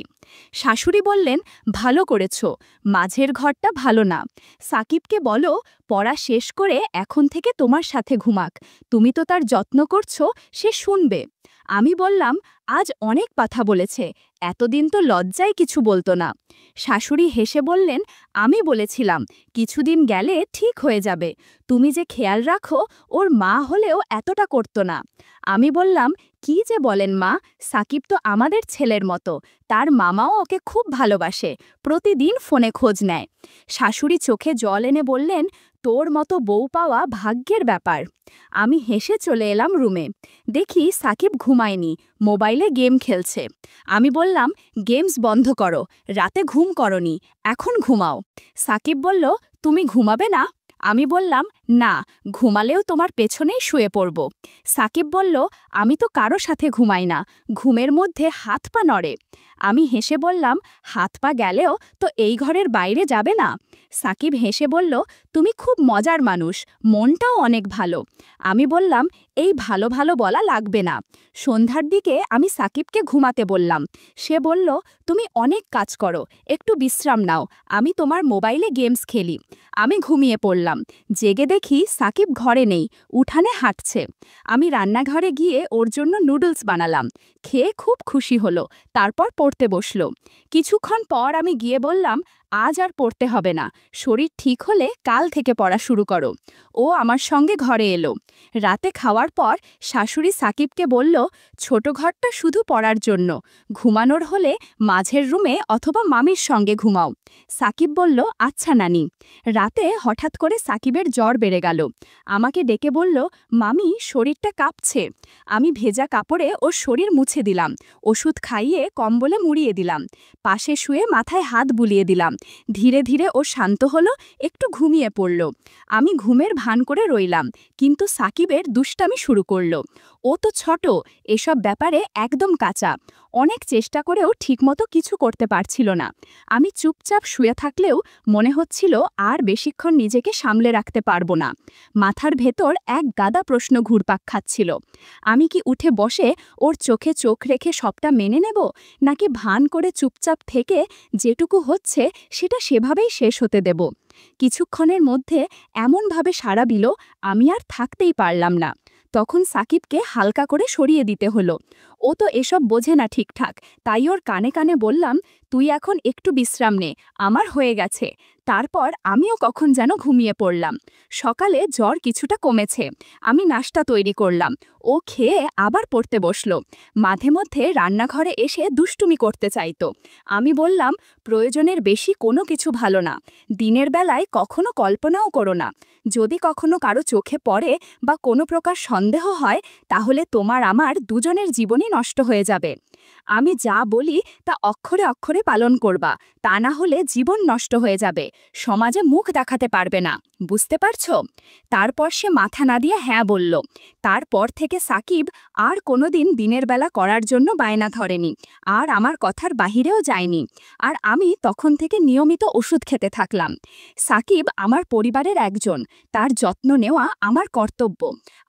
শাশুড়ি বললেন, ভালো করেছ, মাঝের ঘরটা ভালো না। সাকিবকে বলো পড়া শেষ করে এখন থেকে তোমার সাথে ঘুমাক, তুমি তো তার যত্ন করছো, সে শুনবে। আমি বললাম, আজ অনেক কথা বলেছে, এতদিন তো লজ্জায় কিছু বলতো না। শাশুড়ি হেসে বললেন, আমি বলেছিলাম কিছুদিন গেলে ঠিক হয়ে যাবে, তুমি যে খেয়াল রাখো, ওর মা হলেও এতটা করতো না। আমি বললাম, কি যে বলেন মা, সাকিব তো আমাদের ছেলের মতো, তার মামাও ওকে খুব ভালোবাসে, প্রতিদিন ফোনে খোঁজ নেয়। শাশুড়ি চোখে জল এনে বললেন, তোর মতো বউ পাওয়া ভাগ্যের ব্যাপার। আমি হেসে চলে এলাম রুমে। দেখি সাকিব ঘুমায়নি, মোবাইলে গেম খেলছে। আমি বললাম, গেমস বন্ধ করো, রাতে ঘুম করনি, এখন ঘুমাও। সাকিব বলল, তুমি ঘুমাবে না? আমি বললাম, না, ঘুমালেও তোমার পেছনেই শুয়ে পড়ব। সাকিব বলল, আমি তো কারো সাথে ঘুমাই না, ঘুমের মধ্যে হাত পা নড়ে। আমি হেসে বললাম, হাত পা গেলেও তো এই ঘরের বাইরে যাবে না। সাকিব হেসে বলল, তুমি খুব মজার মানুষ, মনটাও অনেক ভালো। আমি বললাম, এই ভালো ভালো বলা লাগবে না। সন্ধ্যার দিকে আমি সাকিবকে ঘুমাতে বললাম। সে বলল, তুমি অনেক কাজ করো, একটু বিশ্রাম নাও, আমি তোমার মোবাইলে গেমস খেলি। আমি ঘুমিয়ে পড়লাম। জেগে দেখি সাকিব ঘরে নেই, উঠানে হাঁটছে। আমি রান্নাঘরে গিয়ে ওর জন্য নুডলস বানালাম। খেয়ে খুব খুশি হলো, তারপর পড়তে বসলো। কিছুক্ষণ পর আমি গিয়ে বললাম, আজ আর পড়তে হবে না, শরীর ঠিক হলে কাল থেকে পড়া শুরু করো। ও আমার সঙ্গে ঘরে এলো। রাতে খাওয়ার পর শাশুড়ি সাকিবকে বলল, ছোট ঘরটা শুধু পড়ার জন্য, ঘুমানোর হলে মাঝের রুমে অথবা মামির সঙ্গে ঘুমাও। সাকিব বলল, আচ্ছা নানি। রাতে হঠাৎ করে সাকিবের জ্বর বেড়ে গেল। আমাকে ডেকে বলল, মামি শরীরটা কাঁপছে। আমি ভেজা কাপড়ে ওর শরীর মুছে দিলাম, ওষুধ খাইয়ে কম্বলে মুড়িয়ে দিলাম, পাশে শুয়ে মাথায় হাত বুলিয়ে দিলাম। ধীরে ধীরে ও শান্ত হলো, একটু ঘুমিয়ে পড়ল। আমি ঘুমের ভান করে রইলাম, কিন্তু সাকিবের দুষ্টামি শুরু করল। ও তো ছোট, এসব ব্যাপারে একদম কাঁচা। অনেক চেষ্টা করেও ঠিকমতো কিছু করতে পারছিল না। আমি চুপচাপ শুয়ে থাকলেও মনে হচ্ছিল আর বেশিক্ষণ নিজেকে সামলে রাখতে পারবো না। মাথার ভেতর এক গাদা প্রশ্ন ঘুরপাক খাচ্ছিল। আমি কি উঠে বসে ওর চোখে চোখ রেখে সবটা মেনে নেব, নাকি ভান করে চুপচাপ থেকে যেটুকু হচ্ছে সেটা সেভাবেই শেষ হতে দেব? কিছুক্ষণের মধ্যে এমনভাবে সাড়া দিল, আমি আর থাকতেই পারলাম না। তখন সাকিবকে হালকা করে সরিয়ে দিতে হলো। ও তো এসব বোঝে না ঠিকঠাক, তাই ওর কানে কানে বললাম, তুই এখন একটু বিশ্রাম নে, আমার হয়ে গেছে। তারপর আমিও কখন যেন ঘুমিয়ে পড়লাম। সকালে জ্বর কিছুটা কমেছে। আমি নাস্তা তৈরি করলাম। ও খেয়ে আবার পড়তে বসলো। মাঝে মধ্যে রান্নাঘরে এসে দুষ্টুমি করতে চাইতো। আমি বললাম, প্রয়োজনের বেশি কোনো কিছু ভালো না। দিনের বেলায় কখনো কল্পনাও করো না। যদি কখনো কারো চোখে পড়ে বা কোনো প্রকার সন্দেহ হয়, তাহলে তোমার আমার দুজনের জীবনই নষ্ট হয়ে যাবে। আমি যা বলি তা অক্ষরে অক্ষরে পালন করবা, তা না হলে জীবন নষ্ট হয়ে যাবে, সমাজে মুখ দেখাতে পারবে না, বুঝতে পারছো? তারপর সে মাথা না দিয়ে হ্যাঁ বলল। তারপর থেকে সাকিব আর কোনোদিন দিনের বেলা করার জন্য বায়না ধরেনি, আর আমার কথার বাহিরেও যায়নি। আর আমি তখন থেকে নিয়মিত ওষুধ খেতে থাকলাম। সাকিব আমার পরিবারের একজন, তার যত্ন নেওয়া আমার কর্তব্য।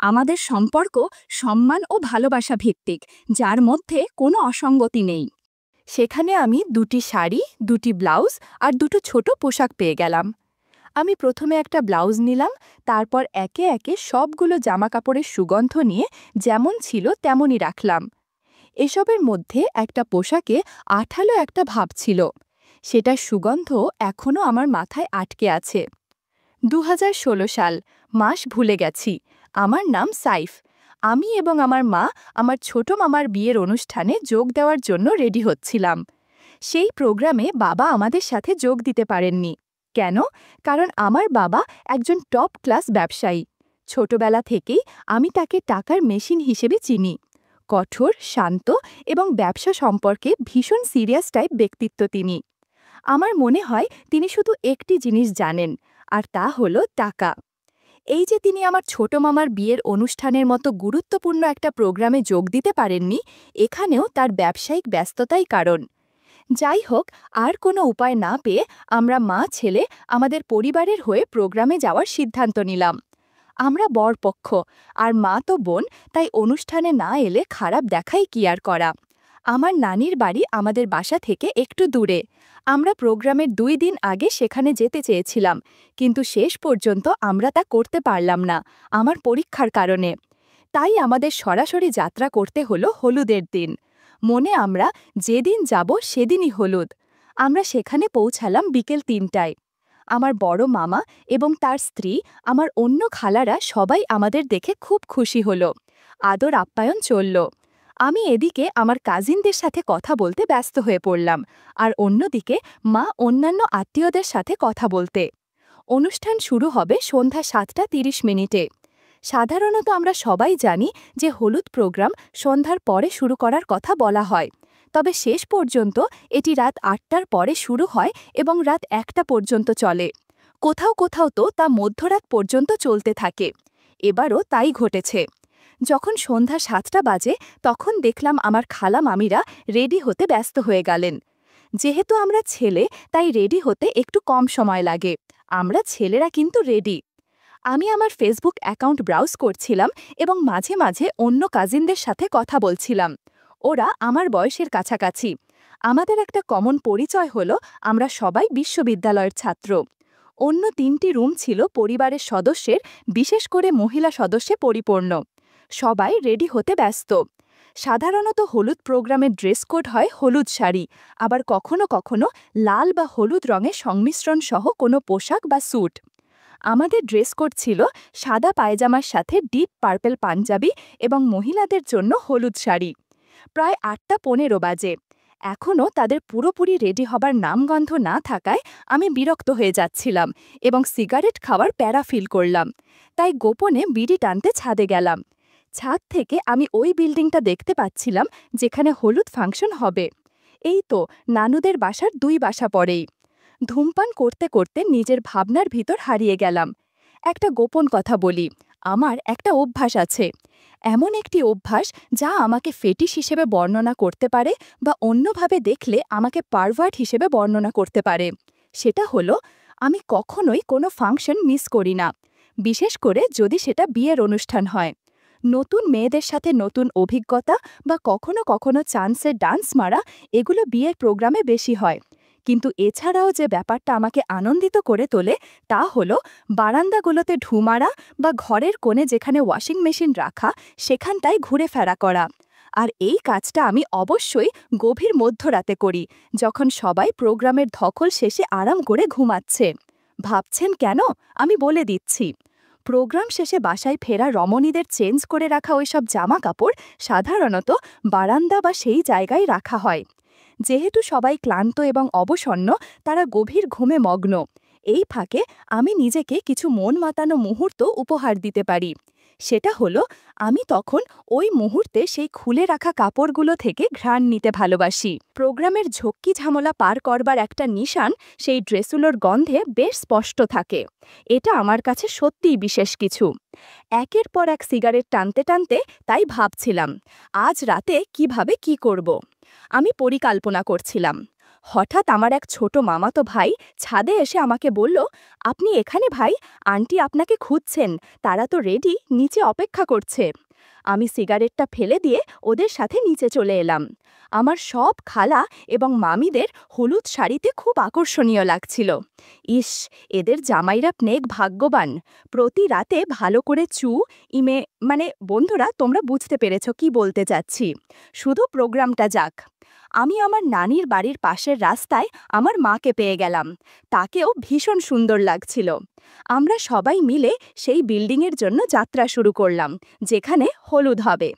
আমাদের সম্পর্ক সম্মান ও ভালোবাসা ভিত্তিক, যার মধ্যে কোনো অসঙ্গতি নেই। সেখানে আমি 2টি শাড়ি, 2টি ব্লাউজ আর 2টো ছোট পোশাক পেয়ে গেলাম। আমি প্রথমে একটা ব্লাউজ নিলাম, তারপর একে একে সবগুলো জামাকাপড়ের সুগন্ধ নিয়ে যেমন ছিল তেমনই রাখলাম। এসবের মধ্যে একটা পোশাকে আঠালো একটা ভাব ছিল, সেটার সুগন্ধ এখনও আমার মাথায় আটকে আছে। 2016 সাল, মাস ভুলে গেছি। আমার নাম সাইফ। আমি এবং আমার মা আমার ছোট মামার বিয়ের অনুষ্ঠানে যোগ দেওয়ার জন্য রেডি হচ্ছিলাম। সেই প্রোগ্রামে বাবা আমাদের সাথে যোগ দিতে পারেননি। কেন? কারণ আমার বাবা একজন টপ ক্লাস ব্যবসায়ী। ছোটবেলা থেকেই আমি তাকে টাকার মেশিন হিসেবে চিনি। কঠোর, শান্ত এবং ব্যবসা সম্পর্কে ভীষণ সিরিয়াস টাইপ ব্যক্তিত্ব তিনি। আমার মনে হয় তিনি শুধু একটি জিনিস জানেন, আর তা হলো টাকা। এই যে তিনি আমার ছোট মামার বিয়ের অনুষ্ঠানের মতো গুরুত্বপূর্ণ একটা প্রোগ্রামে যোগ দিতে পারেননি, এখানেও তার ব্যবসায়িক ব্যস্ততাই কারণ। যাই হোক, আর কোনো উপায় না পেয়ে আমরা মা ছেলে আমাদের পরিবারের হয়ে প্রোগ্রামে যাওয়ার সিদ্ধান্ত নিলাম। আমরা বরপক্ষ, আর মা তো বোন, তাই অনুষ্ঠানে না এলে খারাপ দেখাই কি আর করা। আমার নানির বাড়ি আমাদের বাসা থেকে একটু দূরে। আমরা প্রোগ্রামের 2 দিন আগে সেখানে যেতে চেয়েছিলাম, কিন্তু শেষ পর্যন্ত আমরা তা করতে পারলাম না আমার পরীক্ষার কারণে। তাই আমাদের সরাসরি যাত্রা করতে হলো হলুদের দিন। মনে আমরা যেদিন যাব সেদিনই হলুদ। আমরা সেখানে পৌঁছালাম বিকেল 3টায়। আমার বড় মামা এবং তার স্ত্রী, আমার অন্য খালারা সবাই আমাদের দেখে খুব খুশি হলো। আদর আপ্যায়ন চলল। আমি এদিকে আমার কাজিনদের সাথে কথা বলতে ব্যস্ত হয়ে পড়লাম, আর অন্যদিকে মা অন্যান্য আত্মীয়দের সাথে কথা বলতে। অনুষ্ঠান শুরু হবে সন্ধ্যা 7:30 সাধারণত আমরা সবাই জানি যে হলুদ প্রোগ্রাম সন্ধ্যার পরে শুরু করার কথা বলা হয়, তবে শেষ পর্যন্ত এটি রাত 8টার পরে শুরু হয় এবং রাত 1টা পর্যন্ত চলে। কোথাও কোথাও তো তা মধ্যরাত পর্যন্ত চলতে থাকে। এবারও তাই ঘটেছে। যখন সন্ধ্যা 7টা বাজে তখন দেখলাম আমার খালা মামিরা রেডি হতে ব্যস্ত হয়ে গেলেন। যেহেতু আমরা ছেলে তাই রেডি হতে একটু কম সময় লাগে। আমরা ছেলেরা কিন্তু রেডি। আমি আমার ফেসবুক অ্যাকাউন্ট ব্রাউজ করছিলাম এবং মাঝে মাঝে অন্য কাজিনদের সাথে কথা বলছিলাম। ওরা আমার বয়সের কাছাকাছি। আমাদের একটা কমন পরিচয় হলো আমরা সবাই বিশ্ববিদ্যালয়ের ছাত্র। অন্য 3টি রুম ছিল পরিবারের সদস্যের, বিশেষ করে মহিলা সদস্যে পরিপূর্ণ। সবাই রেডি হতে ব্যস্ত। সাধারণত হলুদ প্রোগ্রামের ড্রেস কোড হয় হলুদ শাড়ি, আবার কখনো কখনো লাল বা হলুদ রঙের সংমিশ্রণ সহ কোনো পোশাক বা স্যুট। আমাদের ড্রেস কোড ছিল সাদা পায়জামার সাথে ডিপ পার্পল পাঞ্জাবি এবং মহিলাদের জন্য হলুদ শাড়ি। প্রায় 8:15 বাজে। এখনও তাদের পুরোপুরি রেডি হবার নামগন্ধ না থাকায় আমি বিরক্ত হয়ে যাচ্ছিলাম এবং সিগারেট খাওয়ার প্যারা ফিল করলাম। তাই গোপনে বিড়ি টানতে ছাদে গেলাম। ছাদ থেকে আমি ওই বিল্ডিংটা দেখতে পাচ্ছিলাম যেখানে হলুদ ফাংশন হবে। এই তো নানুদের বাসার 2 বাসা পরেই। ধূমপান করতে করতে নিজের ভাবনার ভিতর হারিয়ে গেলাম। একটা গোপন কথা বলি, আমার একটা অভ্যাস আছে। এমন একটি অভ্যাস যা আমাকে ফেটিশ হিসেবে বর্ণনা করতে পারে বা অন্যভাবে দেখলে আমাকে পারভার্ট হিসেবে বর্ণনা করতে পারে। সেটা হলো আমি কখনোই কোনো ফাংশন মিস করি না, বিশেষ করে যদি সেটা বিয়ের অনুষ্ঠান হয়। নতুন মেয়েদের সাথে নতুন অভিজ্ঞতা বা কখনো কখনো চান্সে ডান্স মারা, এগুলো বিয়ের প্রোগ্রামে বেশি হয়। কিন্তু এছাড়াও যে ব্যাপারটা আমাকে আনন্দিত করে তোলে তা হলো বারান্দাগুলোতে ঢুমারা বা ঘরের কোণে যেখানে ওয়াশিং মেশিন রাখা সেখানটায় ঘুরে ফেরা করা। আর এই কাজটা আমি অবশ্যই গভীর মধ্যরাতে করি, যখন সবাই প্রোগ্রামের ধকল শেষে আরাম করে ঘুমাচ্ছে। ভাবছেন কেন? আমি বলে দিচ্ছি। প্রোগ্রাম শেষে বাসায় ফেরা রমণীদের চেঞ্জ করে রাখা ওইসব জামা কাপড় সাধারণত বারান্দা বা সেই জায়গায় রাখা হয়। যেহেতু সবাই ক্লান্ত এবং অবসন্ন, তারা গভীর ঘুমে মগ্ন। এই ফাঁকে আমি নিজেকে কিছু মন মাতানো মুহূর্ত উপহার দিতে পারি। সেটা হলো আমি তখন ওই মুহূর্তে সেই খুলে রাখা কাপড়গুলো থেকে ঘ্রাণ নিতে ভালোবাসি। প্রোগ্রামের ঝক্কি ঝামেলা পার করবার একটা নিশান সেই ড্রেসগুলোর গন্ধে বেশ স্পষ্ট থাকে। এটা আমার কাছে সত্যিই বিশেষ কিছু। একের পর এক সিগারেট টানতে টানতে তাই ভাবছিলাম আজ রাতে কিভাবে কি করব। আমি পরিকল্পনা করছিলাম। হঠাৎ আমার এক ছোট মামাতো ভাই ছাদে এসে আমাকে বলল, আপনি এখানে ভাই, আন্টি আপনাকে খুঁজছেন, তারা তো রেডি, নিচে অপেক্ষা করছে। আমি সিগারেটটা ফেলে দিয়ে ওদের সাথে নিচে চলে এলাম। আমার সব খালা এবং মামিদের হলুদ শাড়িতে খুব আকর্ষণীয় লাগছিল। ইস, এদের জামাইরা নেক ভাগ্যবান। প্রতি রাতে ভালো করে বন্ধুরা, তোমরা বুঝতে পেরেছ কি বলতে চাচ্ছি। শুধু প্রোগ্রামটা যাক। আমি আমার নানির বাড়ির পাশের রাস্তায় আমার মাকে পেয়ে গেলাম। তাকেও ভীষণ সুন্দর লাগছিল। আমরা সবাই মিলে সেই বিল্ডিংয়ের জন্য যাত্রা শুরু করলাম, যেখানে হলুদ হবে।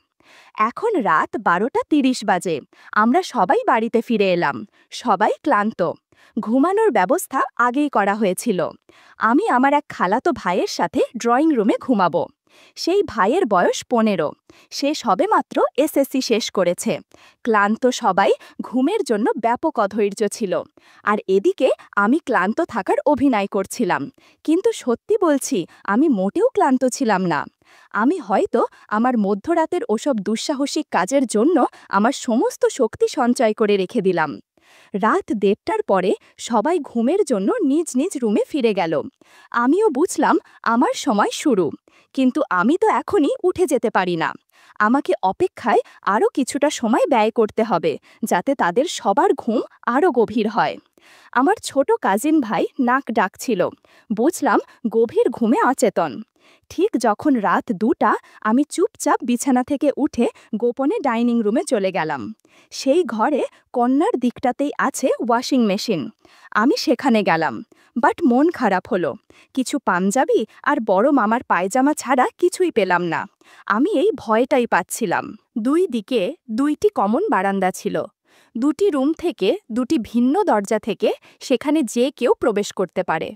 এখন রাত 12:30 বাজে। আমরা সবাই বাড়িতে ফিরে এলাম। সবাই ক্লান্ত। ঘুমানোর ব্যবস্থা আগেই করা হয়েছিল। আমি আমার এক খালাতো ভাইয়ের সাথে ড্রয়িং রুমে ঘুমাবো। সেই ভাইয়ের বয়স 15। সে সবেমাত্র এসএসসি শেষ করেছে। ক্লান্ত সবাই, ঘুমের জন্য ব্যাপক অধৈর্য ছিল। আর এদিকে আমি ক্লান্ত থাকার অভিনয় করছিলাম। কিন্তু সত্যি বলছি, আমি মোটেও ক্লান্ত ছিলাম না। আমি হয়তো আমার মধ্যরাতের ওসব দুঃসাহসিক কাজের জন্য আমার সমস্ত শক্তি সঞ্চয় করে রেখে দিলাম। রাত 1:30টার পরে সবাই ঘুমের জন্য নিজ নিজ রুমে ফিরে গেল। আমিও বুঝলাম আমার সময় শুরু। কিন্তু আমি তো এখনই উঠে যেতে পারি না। আমাকে অপেক্ষায় আরও কিছুটা সময় ব্যয় করতে হবে, যাতে তাদের সবার ঘুম আরও গভীর হয়। আমার ছোট কাজিন ভাই নাক ডাকছিল। বুঝলাম গভীর ঘুমে অচেতন। ঠিক যখন রাত 2টা, আমি চুপচাপ বিছানা থেকে উঠে গোপনে ডাইনিং রুমে চলে গেলাম। সেই ঘরে কন্যার দিকটাতেই আছে ওয়াশিং মেশিন। আমি সেখানে গেলাম, বাট মন খারাপ হলো। কিছু পাঞ্জাবি আর বড় মামার পায়জামা ছাড়া কিছুই পেলাম না। আমি এই ভয়টাই পাচ্ছিলাম। 2 দিকে 2টি কমন বারান্দা ছিল। 2টি রুম থেকে 2টি ভিন্ন দরজা থেকে সেখানে যে কেউ প্রবেশ করতে পারে।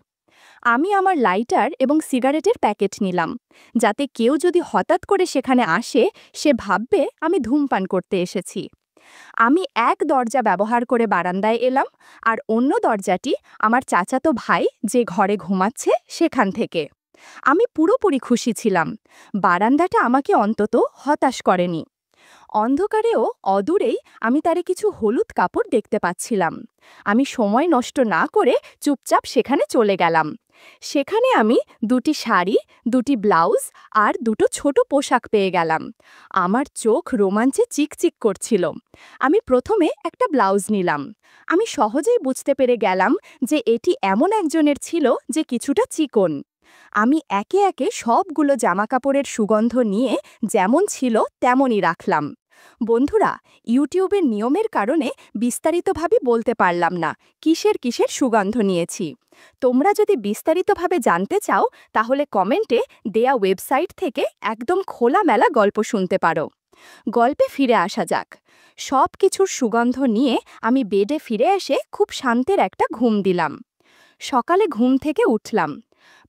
আমি আমার লাইটার এবং সিগারেটের প্যাকেট নিলাম, যাতে কেউ যদি হঠাৎ করে সেখানে আসে সে ভাববে আমি ধূমপান করতে এসেছি। আমি এক দরজা ব্যবহার করে বারান্দায় এলাম, আর অন্য দরজাটি আমার চাচাতো ভাই যে ঘরে ঘুমাচ্ছে সেখান থেকে। আমি পুরোপুরি খুশি ছিলাম। বারান্দাটা আমাকে অন্তত হতাশ করেনি। অন্ধকারেও অদূরেই আমি তারে কিছু হলুদ কাপড় দেখতে পাচ্ছিলাম। আমি সময় নষ্ট না করে চুপচাপ সেখানে চলে গেলাম। সেখানে আমি 2টি শাড়ি, 2টি ব্লাউজ আর 2টো ছোট পোশাক পেয়ে গেলাম। আমার চোখ রোমাঞ্চে চিকচিক করছিল। আমি প্রথমে একটা ব্লাউজ নিলাম। আমি সহজেই বুঝতে পেরে গেলাম যে এটি এমন একজনের ছিল যে কিছুটা চিকন। আমি একে একে সবগুলো জামাকাপড়ের সুগন্ধ নিয়ে যেমন ছিল তেমনই রাখলাম। বন্ধুরা, ইউটিউবের নিয়মের কারণে বিস্তারিতভাবে বলতে পারলাম না কিসের কিসের সুগন্ধ নিয়েছি। তোমরা যদি বিস্তারিতভাবে জানতে চাও তাহলে কমেন্টে দেয়া ওয়েবসাইট থেকে একদম খোলামেলা গল্প শুনতে পারো। গল্পে ফিরে আসা যাক। সব কিছুর সুগন্ধ নিয়ে আমি বেডে ফিরে এসে খুব শান্তির একটা ঘুম দিলাম। সকালে ঘুম থেকে উঠলাম।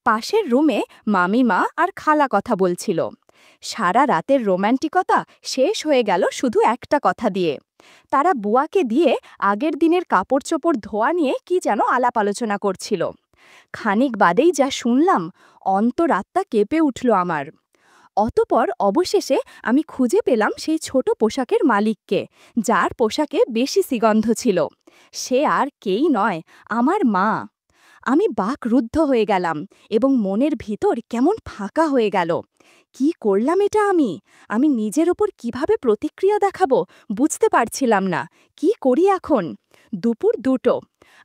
পাশের রুমে মামিমা আর খালা কথা বলছিল। সারা রাতের রোম্যান্টিকতা শেষ হয়ে গেল শুধু একটা কথা দিয়ে। তারা বুয়াকে দিয়ে আগের দিনের কাপড় চোপড় ধোয়া নিয়ে কি যেন আলাপ আলোচনা করছিল। খানিক বাদেই যা শুনলাম, অন্তরাত্মা কেঁপে উঠল আমার। অতপর অবশেষে আমি খুঁজে পেলাম সেই ছোট পোশাকের মালিককে, যার পোশাকে বেশি সুগন্ধ ছিল। সে আর কেই নয়, আমার মা। আমি বাকরুদ্ধ হয়ে গেলাম এবং মনের ভিতর কেমন ফাঁকা হয়ে গেল। কি করলাম এটা আমি নিজের ওপর কিভাবে প্রতিক্রিয়া দেখাবো বুঝতে পারছিলাম না। কি করি এখন? দুপুর 2টো।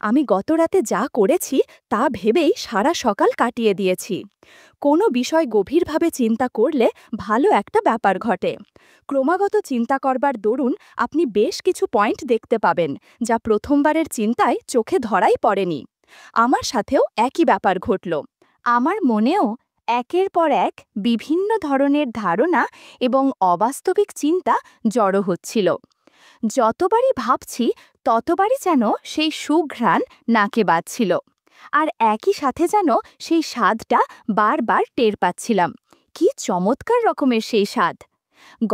আমি গতরাতে যা করেছি তা ভেবেই সারা সকাল কাটিয়ে দিয়েছি। কোনো বিষয় গভীরভাবে চিন্তা করলে ভালো একটা ব্যাপার ঘটে। ক্রমাগত চিন্তা করবার দরুন আপনি বেশ কিছু পয়েন্ট দেখতে পাবেন, যা প্রথমবারের চিন্তায় চোখে ধরাই পড়েনি। আমার সাথেও একই ব্যাপার ঘটল। আমার মনেও একের পর এক বিভিন্ন ধরনের ধারণা এবং অবাস্তবিক চিন্তা জড়ো হচ্ছিল। যতবারই ভাবছি ততবারই যেন সেই সুঘ্রাণ নাকে বাজছিল, আর একই সাথে যেন সেই স্বাদটা বারবার টের পাচ্ছিলাম। কি চমৎকার রকমের সেই স্বাদ!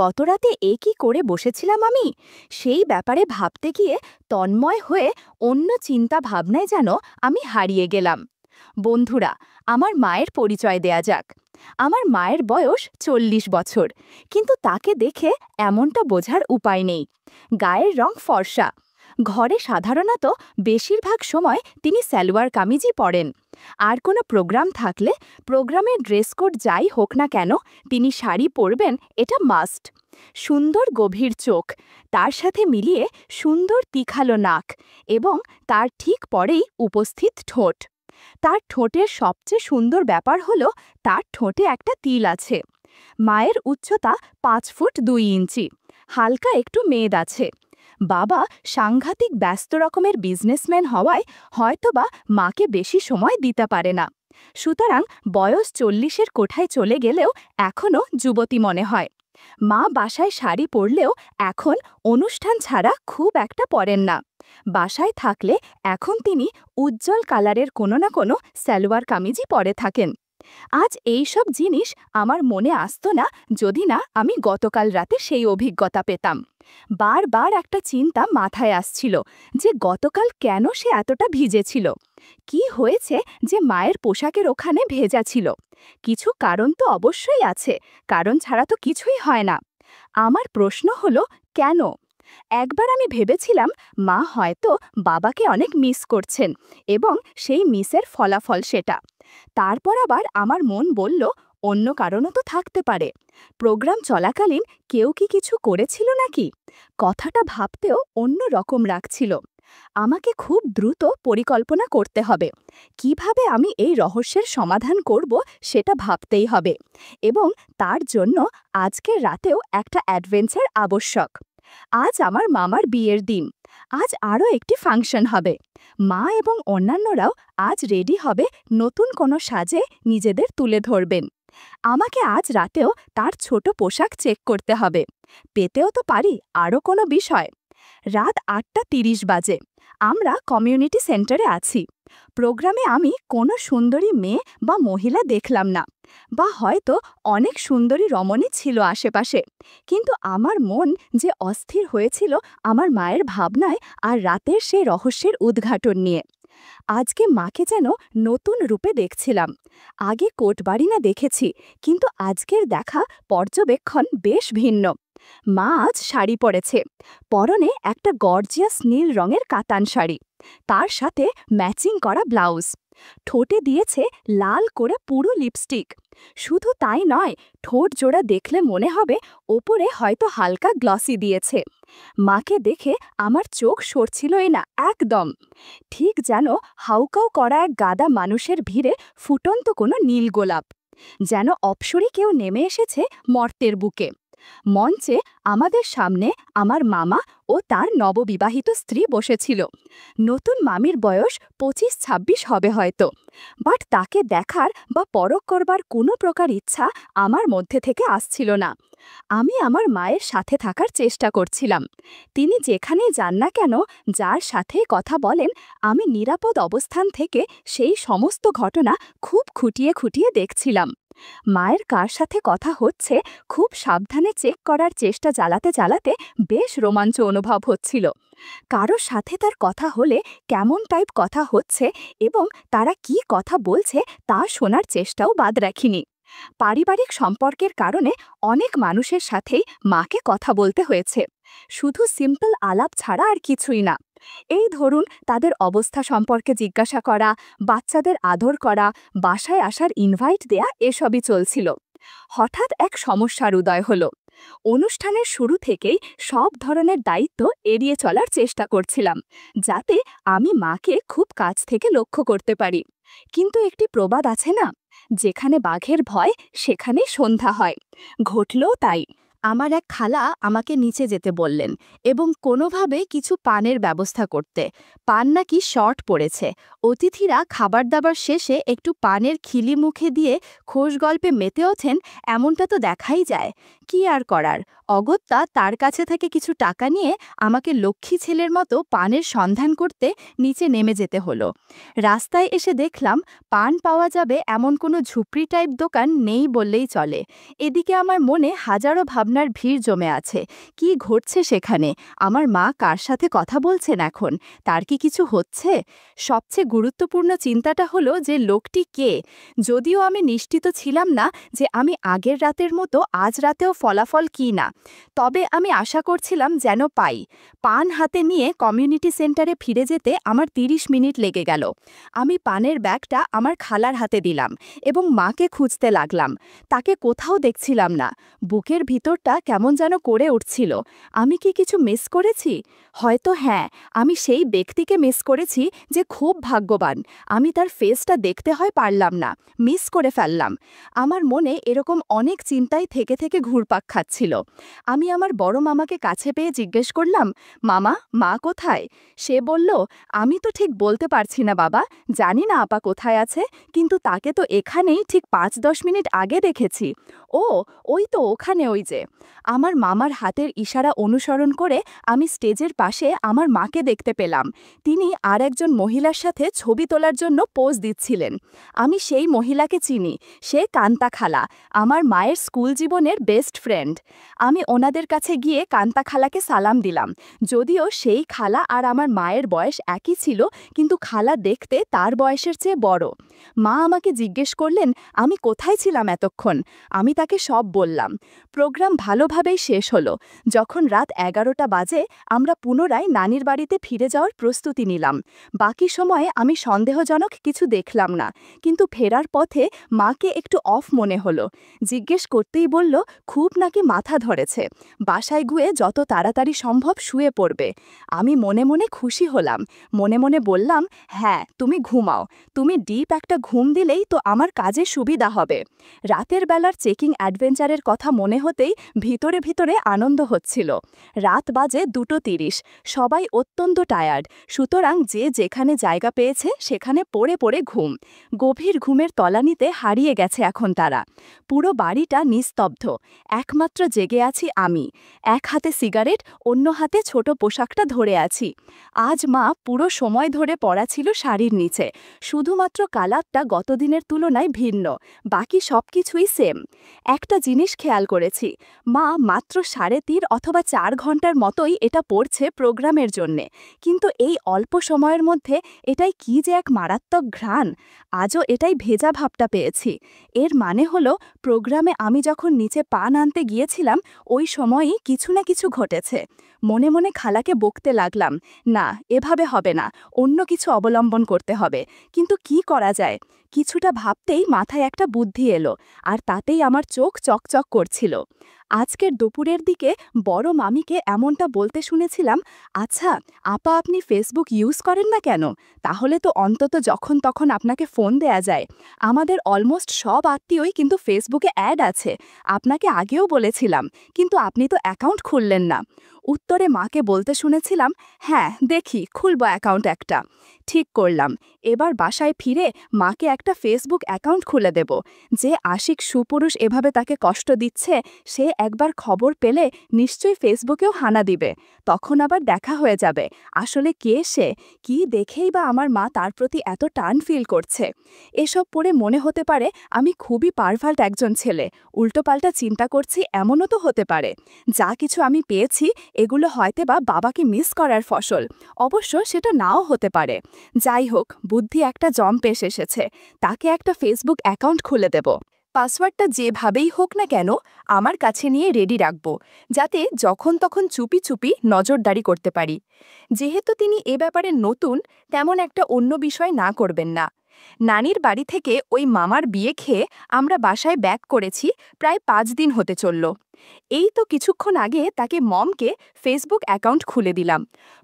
গতরাতে কি করে বসেছিলাম আমি, সেই ব্যাপারে ভাবতে গিয়ে তন্ময় হয়ে অন্য চিন্তা ভাবনায় যেন আমি হারিয়ে গেলাম। বন্ধুরা, আমার মায়ের পরিচয় দেয়া যাক। আমার মায়ের বয়স 40 বছর, কিন্তু তাকে দেখে এমনটা বোঝার উপায় নেই। গায়ের রং ফর্সা। ঘরে সাধারণত বেশিরভাগ সময় তিনি সালোয়ার কামিজই পরেন। আর কোনো প্রোগ্রাম থাকলে প্রোগ্রামের ড্রেস কোড যাই হোক না কেন, তিনি শাড়ি পরবেন, এটা মাস্ট। সুন্দর গভীর চোখ, তার সাথে মিলিয়ে সুন্দর তীখালো নাক এবং তার ঠিক পরেই উপস্থিত ঠোঁট। তার ঠোঁটের সবচেয়ে সুন্দর ব্যাপার হলো তার ঠোঁটে একটা তিল আছে। মায়ের উচ্চতা 5 ফুট 2 ইঞ্চি, হালকা একটু মেদ আছে। বাবা সাংঘাতিক ব্যস্ত রকমের বিজনেসম্যান হওয়ায় হয়তোবা মাকে বেশি সময় দিতে পারে না। সুতরাং বয়স 40-এর কোঠায় চলে গেলেও এখনও যুবতী মনে হয়। মা বাসায় শাড়ি পরলেও এখন অনুষ্ঠান ছাড়া খুব একটা পরেন না। বাসায় থাকলে এখন তিনি উজ্জ্বল কালারের কোনো না কোনো সালোয়ার কামিজই পরে থাকেন। আজ এই সব জিনিস আমার মনে আসতো না যদি না আমি গতকাল রাতে সেই অভিজ্ঞতা পেতাম। বারবার একটা চিন্তা মাথায় আসছিল যে গতকাল কেন সে এতটা ভিজেছিল। কি হয়েছে যে মায়ের পোশাকের ওখানে ভেজা ছিল? কিছু কারণ তো অবশ্যই আছে, কারণ ছাড়া তো কিছুই হয় না। আমার প্রশ্ন হলো কেন? একবার আমি ভেবেছিলাম মা হয়তো বাবাকে অনেক মিস করছেন এবং সেই মিসের ফলাফল সেটা। তারপর আবার আমার মন বলল অন্য কারণও তো থাকতে পারে। প্রোগ্রাম চলাকালীন কেউ কি কিছু করেছিল নাকি? কথাটা ভাবতেও অন্য রকম লাগছিল। আমাকে খুব দ্রুত পরিকল্পনা করতে হবে। কিভাবে আমি এই রহস্যের সমাধান করব সেটা ভাবতেই হবে, এবং তার জন্য আজকের রাতেও একটা অ্যাডভেঞ্চার আবশ্যক। আজ আমার মামার বিয়ের দিন। আজ আরও একটি ফাংশন হবে। মা এবং অন্যান্যরাও আজ রেডি হবে, নতুন কোনো সাজে নিজেদের তুলে ধরবেন। আমাকে আজ রাতেও তার ছোট পোশাক চেক করতে হবে। পেতেও তো পারি আরও কোনো বিষয়। রাত 8:30 বাজে। আমরা কমিউনিটি সেন্টারে আছি। প্রোগ্রামে আমি কোনো সুন্দরী মেয়ে বা মহিলা দেখলাম না, বা হয়তো অনেক সুন্দরী রমণী ছিল আশেপাশে, কিন্তু আমার মন যে অস্থির হয়েছিল আমার মায়ের ভাবনায় আর রাতের সেই রহস্যের উদ্ঘাটন নিয়ে। আজকে মাকে যেন নতুন রূপে দেখছিলাম। আগে কোটবাড়ি না দেখেছি, কিন্তু আজকের দেখা পর্যবেক্ষণ বেশ ভিন্ন। মা আজ শাড়ি পরেছে, পরনে একটা গর্জিয়াস নীল রঙের কাতান শাড়ি, তার সাথে ম্যাচিং করা ব্লাউজ। ঠোঁটে দিয়েছে লাল করে পুরো লিপস্টিক। শুধু তাই নয়, ঠোঁট জোড়া দেখলে মনে হবে ওপরে হয়তো হালকা গ্লসি দিয়েছে। মাকে দেখে আমার চোখ সরছিলই না একদম। ঠিক যেন হাউকাউ করা এক গাদা মানুষের ভিড়ে ফুটন্ত কোনো নীল গোলাপ, যেন অপসরী কেউ নেমে এসেছে মর্তের বুকে। মঞ্চে আমাদের সামনে আমার মামা ও তার নববিবাহিত স্ত্রী বসেছিল। নতুন মামির বয়স 25-26 হবে হয়তো, বাট তাকে দেখার বা পরখ করবার কোনো প্রকার ইচ্ছা আমার মধ্যে থেকে আসছিল না। আমি আমার মায়ের সাথে থাকার চেষ্টা করছিলাম। তিনি যেখানেই যান না কেন, যার সাথেই কথা বলেন, আমি নিরাপদ অবস্থান থেকে সেই সমস্ত ঘটনা খুব খুঁটিয়ে খুঁটিয়ে দেখছিলাম। মায়ের কার সাথে কথা হচ্ছে খুব সাবধানে চেক করার চেষ্টা চালাতে চালাতে বেশ রোমাঞ্চ অনুভব হচ্ছিল। কারোর সাথে তার কথা হলে কেমন টাইপ কথা হচ্ছে এবং তারা কি কথা বলছে তা শোনার চেষ্টাও বাদ রাখিনি। পারিবারিক সম্পর্কের কারণে অনেক মানুষের সাথেই মাকে কথা বলতে হয়েছে, শুধু সিম্পল আলাপ ছাড়া আর কিছুই না। এই ধরুন, তাদের অবস্থা সম্পর্কে জিজ্ঞাসা করা, বাচ্চাদের আদর করা, বাসায় আসার ইনভাইট দেয়া, এসবই চলছিল। হঠাৎ এক সমস্যার উদয় হলো। অনুষ্ঠানের শুরু থেকেই সব ধরনের দায়িত্ব এড়িয়ে চলার চেষ্টা করছিলাম, যাতে আমি মাকে খুব কাছ থেকে লক্ষ্য করতে পারি। কিন্তু একটি প্রবাদ আছে না, যেখানে বাঘের ভয় সেখানে সন্ধ্যা হয়। ঘটলও তাই। আমার এক খালা আমাকে নিচে যেতে বললেন এবং কোনোভাবে কিছু পানের ব্যবস্থা করতে। পান নাকি শর্ট পড়েছে। অতিথিরা খাবার দাবার শেষে একটু পানের খিলি মুখে দিয়ে খোশ গল্পে মেতে ওঠেন, এমনটা তো দেখাই যায়। কি আর করার, অগত্যা তার কাছে থেকে কিছু টাকা নিয়ে আমাকে লক্ষ্মী ছেলের মতো পানের সন্ধান করতে নিচে নেমে যেতে হলো। রাস্তায় এসে দেখলাম পান পাওয়া যাবে এমন কোনো ঝুপড়ি টাইপ দোকান নেই বললেই চলে। এদিকে আমার মনে হাজারো ভাবনার ভিড় জমে আছে। কি ঘটছে সেখানে? আমার মা কার সাথে কথা বলছেন এখন? তার কি কিছু হচ্ছে? সবচেয়ে গুরুত্বপূর্ণ চিন্তাটা হলো যে লোকটি কে। যদিও আমি নিশ্চিত ছিলাম না যে আমি আগের রাতের মতো আজ রাতেও ফলাফল কি না, তবে আমি আশা করছিলাম যেন পাই। পান হাতে নিয়ে কমিউনিটি সেন্টারে ফিরে যেতে আমার 30 মিনিট লেগে গেল। আমি পানের ব্যাগটা আমার খালার হাতে দিলাম এবং মাকে খুঁজতে লাগলাম। তাকে কোথাও দেখছিলাম না। বুকের ভিতরটা কেমন যেন করে উঠছিল। আমি কি কিছু মিস করেছি? হয়তো হ্যাঁ, আমি সেই ব্যক্তিকে মিস করেছি যে খুব ভাগ্যবান। আমি তার ফেসটা দেখতে হয় পারলাম না, মিস করে ফেললাম। আমার মনে এরকম অনেক চিন্তাই থেকে থেকে ঘুরপাক খাচ্ছিল। আমি আমার বড় মামাকে কাছে পেয়ে জিজ্ঞেস করলাম, মামা, মা কোথায়? সে বলল, আমি তো ঠিক বলতে পারছি না বাবা, জানি না আপা কোথায় আছে, কিন্তু তাকে তো এখানেই ঠিক 5-10 মিনিট আগে দেখেছি। ও, ওই তো ওখানে, ওই যে। আমার মামার হাতের ইশারা অনুসরণ করে আমি স্টেজের পাশে আমার মাকে দেখতে পেলাম। তিনি আর একজন মহিলার সাথে ছবি তোলার জন্য পোজ দিচ্ছিলেন। আমি সেই মহিলাকে চিনি, সে কান্তা খালা, আমার মায়ের স্কুল জীবনের বেস্ট ফ্রেন্ড। আমি ওনাদের কাছে গিয়ে কান্তা খালাকে সালাম দিলাম। যদিও সেই খালা আর আমার মায়ের বয়স একই ছিল, কিন্তু খালা দেখতে তার বয়সের চেয়ে বড়। মা আমাকে জিজ্ঞেস করলেন আমি কোথায় ছিলাম এতক্ষণ। আমি তাকে সব বললাম। প্রোগ্রাম ভালোভাবেই শেষ হলো। যখন রাত 11টা বাজে, আমরা পুনরায় নানির বাড়িতে ফিরে যাওয়ার প্রস্তুতি নিলাম। বাকি সময়ে আমি সন্দেহজনক কিছু দেখলাম না, কিন্তু ফেরার পথে মাকে একটু অফ মনে হলো। জিজ্ঞেস করতেই বলল খুব নাকি মাথা ধরেছে, বাসায় গিয়ে যত তাড়াতাড়ি সম্ভব শুয়ে পড়বে। আমি মনে মনে খুশি হলাম। মনে মনে বললাম, হ্যাঁ তুমি ঘুমাও, তুমি ডিপ একটা ঘুম দিলেই তো আমার কাজে সুবিধা হবে। রাতের বেলার চেকিং অ্যাডভেঞ্চারের কথা মনে হতেই ভিতরে ভিতরে আনন্দ হচ্ছিল। রাত বাজে 2:30, সবাই অত্যন্ত টায়ার্ড, সুতরাং যে যেখানে জায়গা পেয়েছে সেখানে পড়ে পড়ে ঘুম। গভীর ঘুমের তলানিতে হারিয়ে গেছে এখন তারা। পুরো বাড়িটা নিস্তব্ধ, একমাত্র জেগে আছি আমি। এক হাতে সিগারেট, অন্য হাতে ছোট পোশাকটা ধরে আছি। আজ মা পুরো সময় ধরে পড়া ছিল শাড়ির নিচে, শুধুমাত্র কালা হঠাৎটা গতদিনের তুলনায় ভিন্ন, বাকি সব কিছুই সেম। একটা জিনিস খেয়াল করেছি, মা মাত্র 3.5 অথবা 4 ঘন্টার মতোই এটা পড়ছে প্রোগ্রামের জন্যে, কিন্তু এই অল্প সময়ের মধ্যে এটাই কি যে এক মারাত্মক ঘ্রাণ। আজও এটাই ভেজা ভাবটা পেয়েছি। এর মানে হলো প্রোগ্রামে আমি যখন নিচে পান আনতে গিয়েছিলাম ওই সময়ই কিছু না কিছু ঘটেছে। মনে মনে খালাকে বকতে লাগলাম, না এভাবে হবে না, অন্য কিছু অবলম্বন করতে হবে। কিন্তু কি করা যায়? কিছুটা ভাবতেই মাথায় একটা বুদ্ধি এলো, আর তাতেই আমার চোখ চকচক করছিল। আজকের দুপুরের দিকে বড় মামিকে এমনটা বলতে শুনেছিলাম, আচ্ছা আপা, আপনি ফেসবুক ইউজ করেন না কেন? তাহলে তো অন্তত যখন তখন আপনাকে ফোন দেয়া যায়। আমাদের অলমোস্ট সব আত্মীয়ই কিন্তু ফেসবুকে অ্যাড আছে, আপনাকে আগেও বলেছিলাম, কিন্তু আপনি তো অ্যাকাউন্ট খুললেন না। উত্তরে মাকে বলতে শুনেছিলাম, হ্যাঁ দেখি খুলব অ্যাকাউন্ট একটা। ঠিক করলাম, এবার বাসায় ফিরে মাকে একটা ফেসবুক অ্যাকাউন্ট খুলে দেব। যে আশিক সুপুরুষ এভাবে তাকে কষ্ট দিচ্ছে, সে একবার খবর পেলে নিশ্চয়ই ফেসবুকেও হানা দিবে। তখন আবার দেখা হয়ে যাবে আসলে কে সে, কি দেখেই বা আমার মা তার প্রতি এত টান ফিল করছে। এসব পড়ে মনে হতে পারে আমি খুবই পারভার্ট একজন ছেলে, উল্টোপাল্টা চিন্তা করছি, এমনও তো হতে পারে যা কিছু আমি পেয়েছি এগুলো হয়তোবা বাবাকে মিস করার ফসল। অবশ্য সেটা নাও হতে পারে। যাই হোক, বুদ্ধি একটা জম্পেশ এসেছে, তাকে একটা ফেসবুক অ্যাকাউন্ট খুলে দেব। পাসওয়ার্ডটা যেভাবেই হোক না কেন আমার কাছে নিয়ে রেডি রাখব, যাতে যখন তখন চুপি চুপি নজরদারি করতে পারি। যেহেতু তিনি এ ব্যাপারে নতুন, তেমন একটা অন্য বিষয় না করবেন না। নানির বাড়ি থেকে ওই মামার বিয়ে খেয়ে আমরা বাসায় ব্যাক করেছি, প্রায় 5 দিন হতে চলল। এই তো কিছুক্ষণ আগে তাকে মমকে ফেসবুক অ্যাকাউন্ট খুলে দিলাম।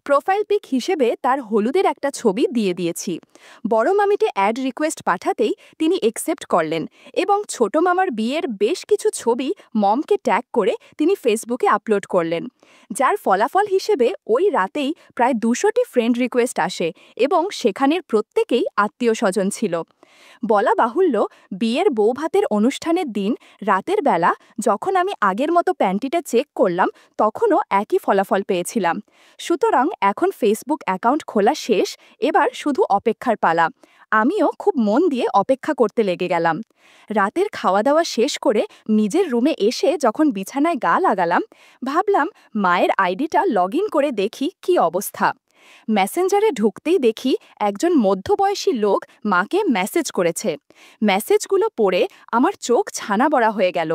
প্রোফাইল পিক হিসেবে তার হলুদের একটা ছবি দিয়ে দিয়েছি। বড় মামিতে অ্যাড রিকোয়েস্ট পাঠাতেই তিনি একসেপ্ট করলেন এবং ছোট মামার বিয়ের বেশ কিছু ছবি মমকে ট্যাগ করে তিনি ফেসবুকে আপলোড করলেন, যার ফলাফল হিসেবে ওই রাতেই প্রায় 200টি ফ্রেন্ড রিকোয়েস্ট আসে এবং সেখানের প্রত্যেকেই আত্মীয় স্বজন ছিল। বলা বাহুল্য, বিয়ের বৌভাতের অনুষ্ঠানের দিন রাতের বেলা যখন আমি আগের মতো প্যান্টিটা চেক করলাম তখনও একই ফলাফল পেয়েছিলাম। সুতরাং এখন ফেসবুক অ্যাকাউন্ট খোলা শেষ, এবার শুধু অপেক্ষার পালা। আমিও খুব মন দিয়ে অপেক্ষা করতে লেগে গেলাম। রাতের খাওয়া দাওয়া শেষ করে নিজের রুমে এসে যখন বিছানায় গা লাগালাম, ভাবলাম মায়ের আইডিটা লগ ইন করে দেখি কি অবস্থা। মেসেঞ্জারে ঢুকতেই দেখি একজন মধ্যবয়সী লোক মাকে মেসেজ করেছে। মেসেজগুলো পড়ে আমার চোখ ছানা বড়া হয়ে গেল।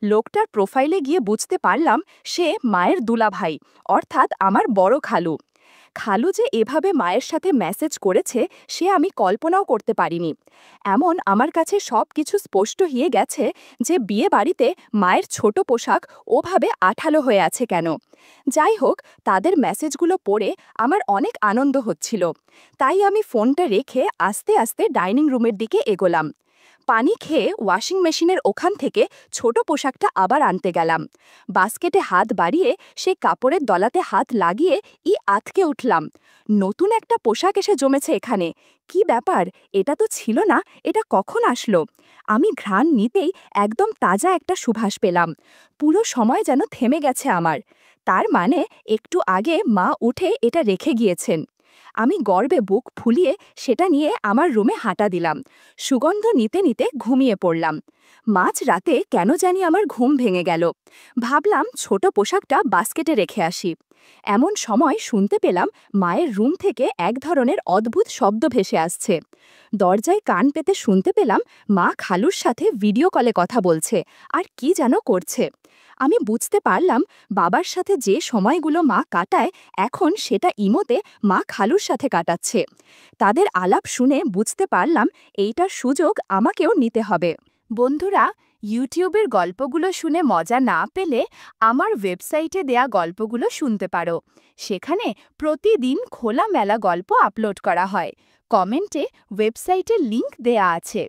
লোকটার প্রোফাইলে গিয়ে বুঝতে পারলাম সে মায়ের দুলাভাই, অর্থাৎ আমার বড় খালু। খালু যে এভাবে মায়ের সাথে মেসেজ করেছে সে আমি কল্পনাও করতে পারিনি। এমন আমার কাছে সব কিছু স্পষ্ট হয়ে গেছে যে বিয়ে বাড়িতে মায়ের ছোট পোশাক ওভাবে আঠালো হয়ে আছে কেন। যাই হোক, তাদের মেসেজগুলো পড়ে আমার অনেক আনন্দ হচ্ছিল, তাই আমি ফোনটা রেখে আস্তে আস্তে ডাইনিং রুমের দিকে এগোলাম। পানি খেয়ে ওয়াশিং মেশিনের ওখান থেকে ছোট পোশাকটা আবার আনতে গেলাম। বাস্কেটে হাত বাড়িয়ে সেই কাপড়ের দলাতে হাত লাগিয়ে আতকে উঠলাম। নতুন একটা পোশাক এসে জমেছে এখানে। কি ব্যাপার, এটা তো ছিল না, এটা কখন আসলো? আমি ঘ্রাণ নিতেই একদম তাজা একটা সুবাস পেলাম। পুরো সময় যেন থেমে গেছে আমার। তার মানে একটু আগে মা উঠে এটা রেখে গিয়েছেন। আমি গর্বে বুক ফুলিয়ে সেটা নিয়ে আমার রুমে হাঁটা দিলাম। সুগন্ধ নিতে নিতে ঘুমিয়ে পড়লাম। মাঝ রাতে কেন জানি আমার ঘুম ভেঙে গেল। ভাবলাম ছোট পোশাকটা বাস্কেটে রেখে আসি। এমন সময় শুনতে পেলাম মায়ের রুম থেকে এক ধরনের অদ্ভুত শব্দ ভেসে আসছে। দরজায় কান পেতে শুনতে পেলাম মা খালুর সাথে ভিডিও কলে কথা বলছে আর কি যেন করছে। আমি বুঝতে পারলাম বাবার সাথে যে সময়গুলো মা কাটায় এখন সেটা ইমোতে মা খালুর সাথে কাটাচ্ছে। তাদের আলাপ শুনে বুঝতে পারলাম এইটার সুযোগ আমাকেও নিতে হবে। বন্ধুরা, ইউটিউবের গল্পগুলো শুনে মজা না পেলে আমার ওয়েবসাইটে দেয়া গল্পগুলো শুনতে পারো। সেখানে প্রতিদিন খোলামেলা গল্প আপলোড করা হয়। কমেন্টে ওয়েবসাইটের লিংক দেয়া আছে।